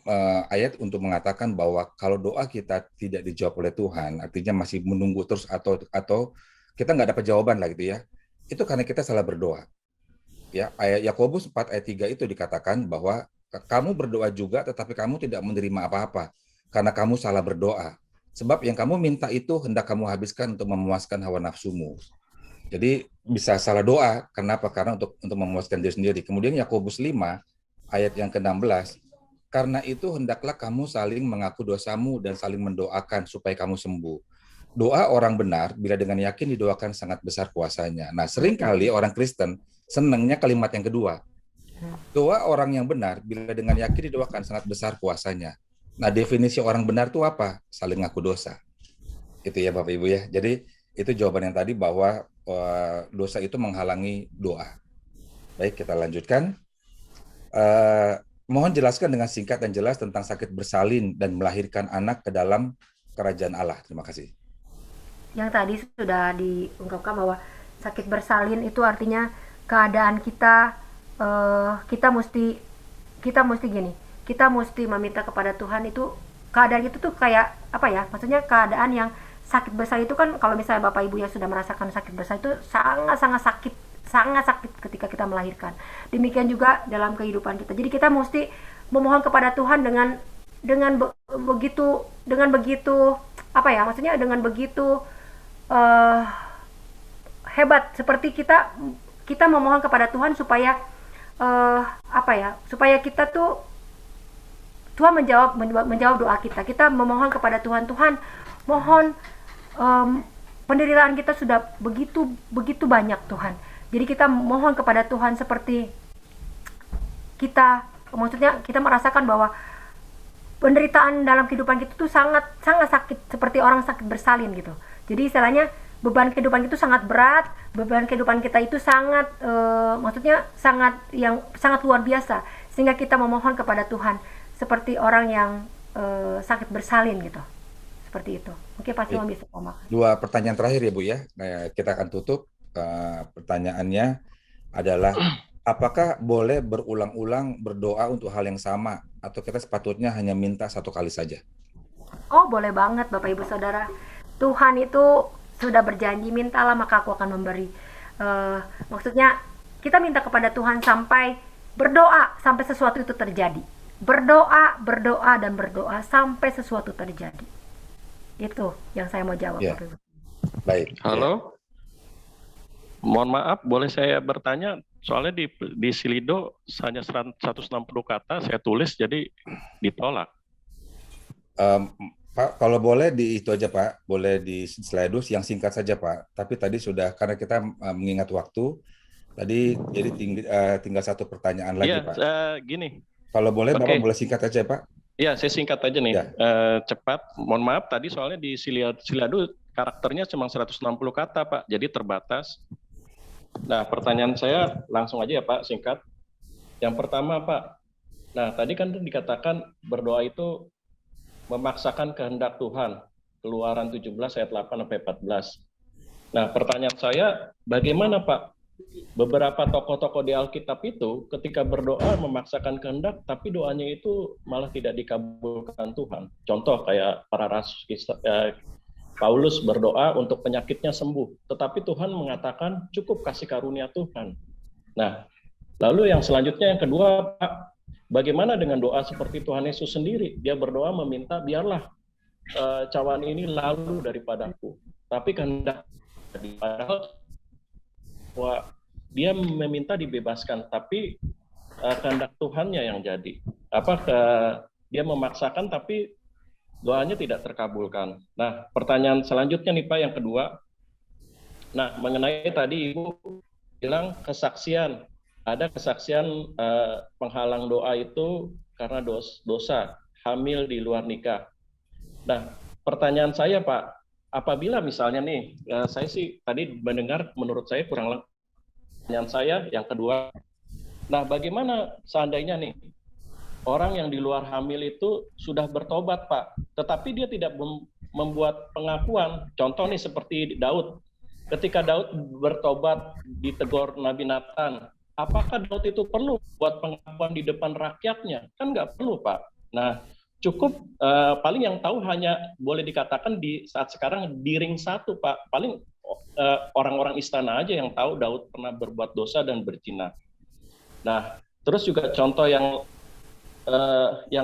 ayat untuk mengatakan bahwa kalau doa kita tidak dijawab oleh Tuhan, artinya masih menunggu terus atau kita nggak dapat jawaban lah gitu ya. Itu karena kita salah berdoa. Ya, ayat Yakobus 4 ayat 3 itu dikatakan bahwa kamu berdoa juga tetapi kamu tidak menerima apa-apa karena kamu salah berdoa. Sebab yang kamu minta itu hendak kamu habiskan untuk memuaskan hawa nafsumu. Jadi bisa salah doa, kenapa? Karena untuk memuaskan diri sendiri. Kemudian Yakobus 5 ayat yang ke-16, karena itu hendaklah kamu saling mengaku dosamu dan saling mendoakan supaya kamu sembuh. Doa orang benar bila dengan yakin didoakan sangat besar kuasanya. Nah, seringkali orang Kristen senangnya kalimat yang kedua. Doa orang yang benar bila dengan yakin didoakan sangat besar kuasanya. Nah, definisi orang benar itu apa? Saling ngaku dosa. Itu ya Bapak Ibu ya. Jadi itu jawaban yang tadi bahwa dosa itu menghalangi doa. Baik, kita lanjutkan. Mohon jelaskan dengan singkat dan jelas tentang sakit bersalin dan melahirkan anak ke dalam kerajaan Allah. Terima kasih. Yang tadi sudah diungkapkan bahwa sakit bersalin itu artinya keadaan kita, kita mesti gini, kita mesti meminta kepada Tuhan. Itu keadaan itu tuh kayak apa ya? Maksudnya keadaan yang sakit bersalin itu kan, kalau misalnya Bapak Ibu yang sudah merasakan sakit bersalin itu sangat sakit ketika kita melahirkan. Demikian juga dalam kehidupan kita. Jadi kita mesti memohon kepada Tuhan dengan begitu apa ya? Maksudnya dengan begitu hebat, seperti kita memohon kepada Tuhan supaya supaya kita tuh Tuhan menjawab doa kita. Kita memohon kepada Tuhan, Mohon penderitaan kita sudah begitu banyak Tuhan. Jadi kita mohon kepada Tuhan seperti maksudnya kita merasakan bahwa penderitaan dalam kehidupan kita tuh sangat sakit, seperti orang sakit bersalin gitu. Jadi istilahnya beban kehidupan itu sangat berat, beban kehidupan kita itu sangat maksudnya sangat luar biasa, sehingga kita memohon kepada Tuhan seperti orang yang sakit bersalin gitu. Seperti itu. Mungkin pasti bisa memakan. 2 pertanyaan terakhir ya Bu ya. Nah, kita akan tutup. Pertanyaannya adalah, apakah boleh berulang-ulang berdoa untuk hal yang sama, atau kita sepatutnya hanya minta 1 kali saja? Oh, boleh banget Bapak Ibu Saudara. Tuhan itu sudah berjanji, mintalah maka aku akan memberi. Maksudnya kita minta kepada Tuhan sampai berdoa sampai sesuatu itu terjadi. Berdoa dan berdoa sampai sesuatu terjadi. Itu yang saya mau jawab. Ya. Baik. Halo. Mohon maaf, boleh saya bertanya? Soalnya di Silido hanya 160 kata saya tulis, jadi ditolak. Pak, kalau boleh di itu aja Pak, boleh di slide yang singkat saja Pak. Tapi tadi sudah, karena kita mengingat waktu, tadi jadi tinggal 1 pertanyaan lagi Pak. Gini. Kalau boleh Bapak boleh singkat aja Pak. Ya, saya singkat aja nih, ya. Cepat. Mohon maaf, tadi soalnya di Silado karakternya cuma 160 kata Pak, jadi terbatas. Nah, pertanyaan saya langsung aja ya Pak, singkat. Yang pertama Pak, nah tadi kan dikatakan berdoa itu memaksakan kehendak Tuhan, Keluaran 17 ayat 8-14. Nah, pertanyaan saya, bagaimana Pak? Beberapa tokoh-tokoh di Alkitab itu ketika berdoa memaksakan kehendak, tapi doanya itu malah tidak dikabulkan Tuhan. Contoh kayak para rasul, Paulus berdoa untuk penyakitnya sembuh, tetapi Tuhan mengatakan cukup kasih karunia Tuhan. Nah, lalu yang selanjutnya yang kedua, Pak, bagaimana dengan doa seperti Tuhan Yesus sendiri? Dia berdoa meminta biarlah cawan ini lalu daripadaku, tapi kehendak padahal dia meminta dibebaskan, tapi kehendak Tuhannya yang jadi. Dia memaksakan tapi doanya tidak terkabulkan. Nah, pertanyaan selanjutnya nih Pak, yang kedua. Nah, mengenai tadi Ibu bilang kesaksian. Ada kesaksian penghalang doa itu karena dosa, hamil di luar nikah. Nah, pertanyaan saya Pak, apabila misalnya nih, saya sih tadi mendengar menurut saya kurang lengkap. Pertanyaan saya yang kedua, nah bagaimana seandainya nih, orang yang di luar hamil itu sudah bertobat Pak, tetapi dia tidak membuat pengakuan. Contoh nih seperti Daud. Ketika Daud bertobat ditegur Nabi Nathan, apakah Daud itu perlu buat pengakuan di depan rakyatnya? Kan nggak perlu Pak. Nah cukup paling yang tahu hanya boleh dikatakan di saat sekarang di ring 1 Pak. Paling orang-orang istana aja yang tahu Daud pernah berbuat dosa dan berzina. Nah terus juga contoh yang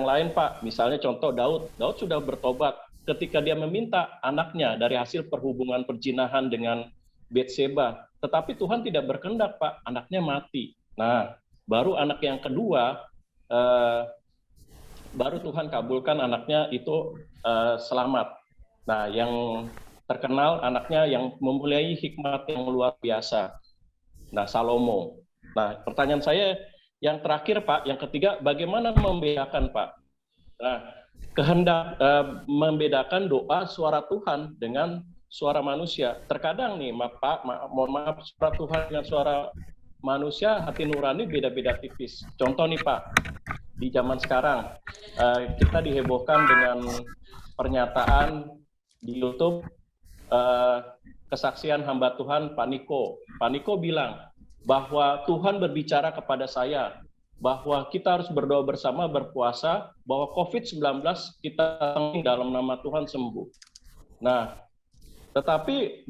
lain Pak, misalnya contoh Daud sudah bertobat ketika dia meminta anaknya dari hasil perhubungan perzinahan dengan Betseba, tetapi Tuhan tidak berkehendak Pak, anaknya mati. Nah baru anak yang kedua baru Tuhan kabulkan anaknya itu selamat. Nah yang terkenal anaknya yang mempunyai hikmat yang luar biasa, nah Salomo. Nah pertanyaan saya yang terakhir Pak, yang ketiga, bagaimana membedakan Pak? Nah, kehendak membedakan doa suara Tuhan dengan suara manusia. Terkadang nih, Pak, mohon maaf, suara Tuhan dengan suara manusia, hati nurani beda-beda tipis. Contoh nih Pak, di zaman sekarang kita dihebohkan dengan pernyataan di YouTube kesaksian hamba Tuhan Pak Niko. Pak Niko bilang bahwa Tuhan berbicara kepada saya bahwa kita harus berdoa bersama, berpuasa, bahwa COVID-19 kita tanggung dalam nama Tuhan sembuh. Nah, tetapi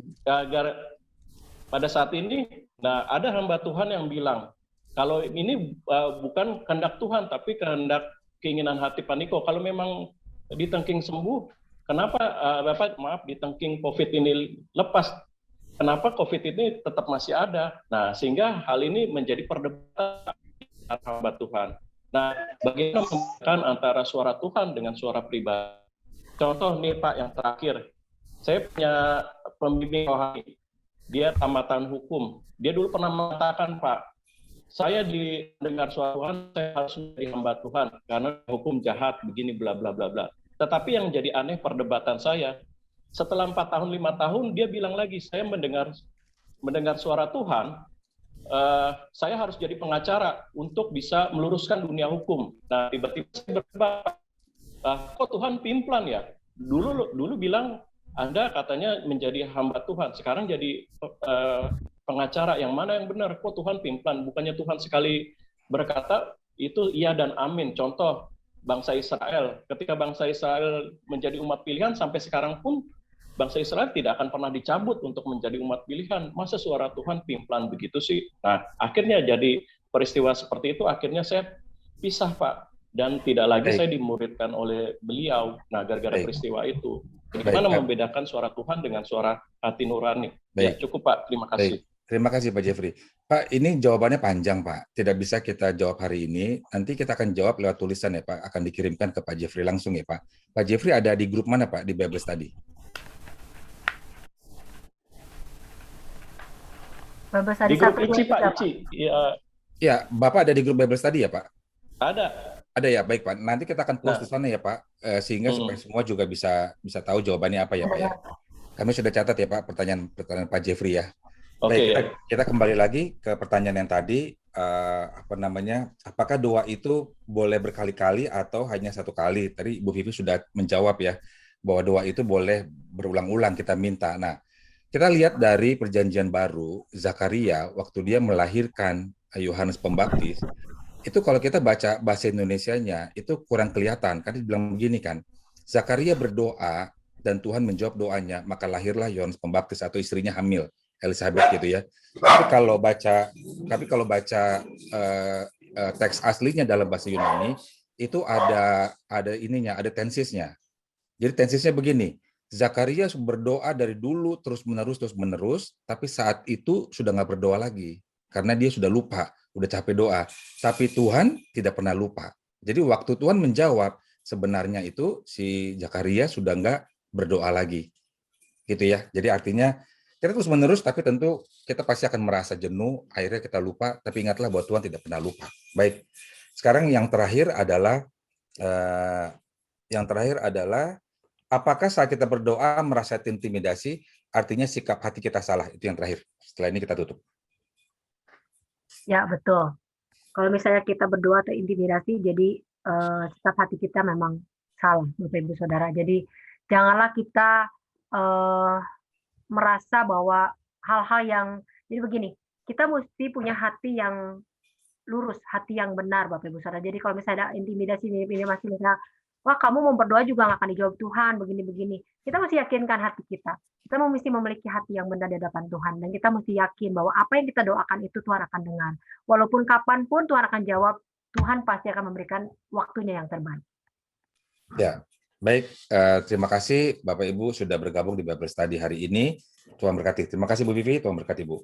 pada saat ini, nah ada hamba Tuhan yang bilang kalau ini bukan kehendak Tuhan, tapi kehendak keinginan hati Pak Niko. Kalau memang ditengking sembuh, kenapa ditengking COVID ini lepas? Kenapa COVID ini tetap masih ada? Nah, sehingga hal ini menjadi perdebatan hamba Tuhan. Nah, bagaimana membedakan antara suara Tuhan dengan suara pribadi? Contoh nih Pak, yang terakhir, Saya punya pembimbing rohani, dia tamatan hukum. Dia dulu pernah mengatakan, Pak, saya dengar suara Tuhan, saya harus menjadi hamba Tuhan karena hukum jahat begini bla bla bla bla. Tetapi yang jadi aneh perdebatan saya, setelah 4 tahun 5 tahun dia bilang lagi, saya mendengar suara Tuhan, saya harus jadi pengacara untuk bisa meluruskan dunia hukum. Nah, tiba-tiba saya berdebat, kok Tuhan pimplan ya? Dulu bilang Anda katanya menjadi hamba Tuhan, sekarang jadi pengacara. Yang mana yang benar? Kok Tuhan pimplan? Bukannya Tuhan sekali berkata itu iya dan amin. Contoh bangsa Israel, ketika bangsa Israel menjadi umat pilihan, sampai sekarang pun bangsa Israel tidak akan pernah dicabut untuk menjadi umat pilihan. Masa suara Tuhan pimplan begitu sih? Nah, akhirnya jadi peristiwa seperti itu, akhirnya saya pisah, Pak. Dan tidak lagi saya dimuridkan oleh beliau. Nah, gara-gara peristiwa itu. Bagaimana membedakan suara Tuhan dengan suara hati nurani? Ya, cukup, Pak. Terima kasih. Terima kasih, Pak Jeffrey. Pak, ini jawabannya panjang, Pak. Tidak bisa kita jawab hari ini. Nanti kita akan jawab lewat tulisan ya, Pak. Akan dikirimkan ke Pak Jeffrey langsung ya, Pak. Pak Jeffrey ada di grup mana, Pak, di Bible Study? Bible Study di grup 1, ICI, 2, 3, Pak. ICI. Ya, Bapak ada di grup Bible Study ya, Pak? Ada. Ada ya, baik Pak. Nanti kita akan post di sana ya Pak, sehingga supaya semua juga bisa tahu jawabannya apa ya Pak ya. Kami sudah catat ya Pak pertanyaan Pak Jeffrey ya. Oke. Baik, kita kembali lagi ke pertanyaan yang tadi, apakah doa itu boleh berkali-kali atau hanya satu kali? Tadi Ibu Vivi sudah menjawab ya, bahwa doa itu boleh berulang-ulang kita minta. Nah, kita lihat dari Perjanjian Baru, Zakaria waktu dia melahirkan Yohanes Pembaptis, itu kalau kita baca bahasa Indonesianya itu kurang kelihatan. Karena dibilang begini kan, Zakaria berdoa dan Tuhan menjawab doanya, maka lahirlah Yohanes Pembaptis atau istrinya hamil, Elizabeth gitu ya. Tapi kalau baca teks aslinya dalam bahasa Yunani itu ada ininya, ada tensisnya. Jadi tensisnya begini, Zakaria berdoa dari dulu terus menerus, tapi saat itu sudah nggak berdoa lagi karena dia sudah lupa. Udah capek doa, tapi Tuhan tidak pernah lupa. Jadi waktu Tuhan menjawab, sebenarnya itu si Zakaria sudah nggak berdoa lagi, gitu ya. Jadi artinya kita terus menerus, tapi tentu kita pasti akan merasa jenuh, akhirnya kita lupa. Tapi ingatlah bahwa Tuhan tidak pernah lupa. Baik, sekarang yang terakhir adalah apakah saat kita berdoa merasa intimidasi, artinya sikap hati kita salah. Itu yang terakhir. Setelah ini kita tutup. Ya, betul. Kalau misalnya kita berdoa terintimidasi, jadi sikap hati kita memang salah, Bapak Ibu Saudara. Jadi janganlah kita merasa bahwa hal-hal yang, jadi begini, kita mesti punya hati yang lurus, hati yang benar, Bapak Ibu Saudara. Jadi kalau misalnya ada intimidasi, ini masih misalnya, wah kamu mau berdoa juga nggak akan dijawab Tuhan, begini-begini. Kita mesti yakinkan hati kita. Kita mesti memiliki hati yang benar di hadapan Tuhan. Dan kita mesti yakin bahwa apa yang kita doakan itu Tuhan akan dengar. Walaupun kapanpun Tuhan akan jawab, Tuhan pasti akan memberikan waktunya yang terbaik. Ya, baik. Terima kasih Bapak Ibu sudah bergabung di Bible Study hari ini. Tuhan berkati. Terima kasih Bu Vivi, Tuhan berkati Bu.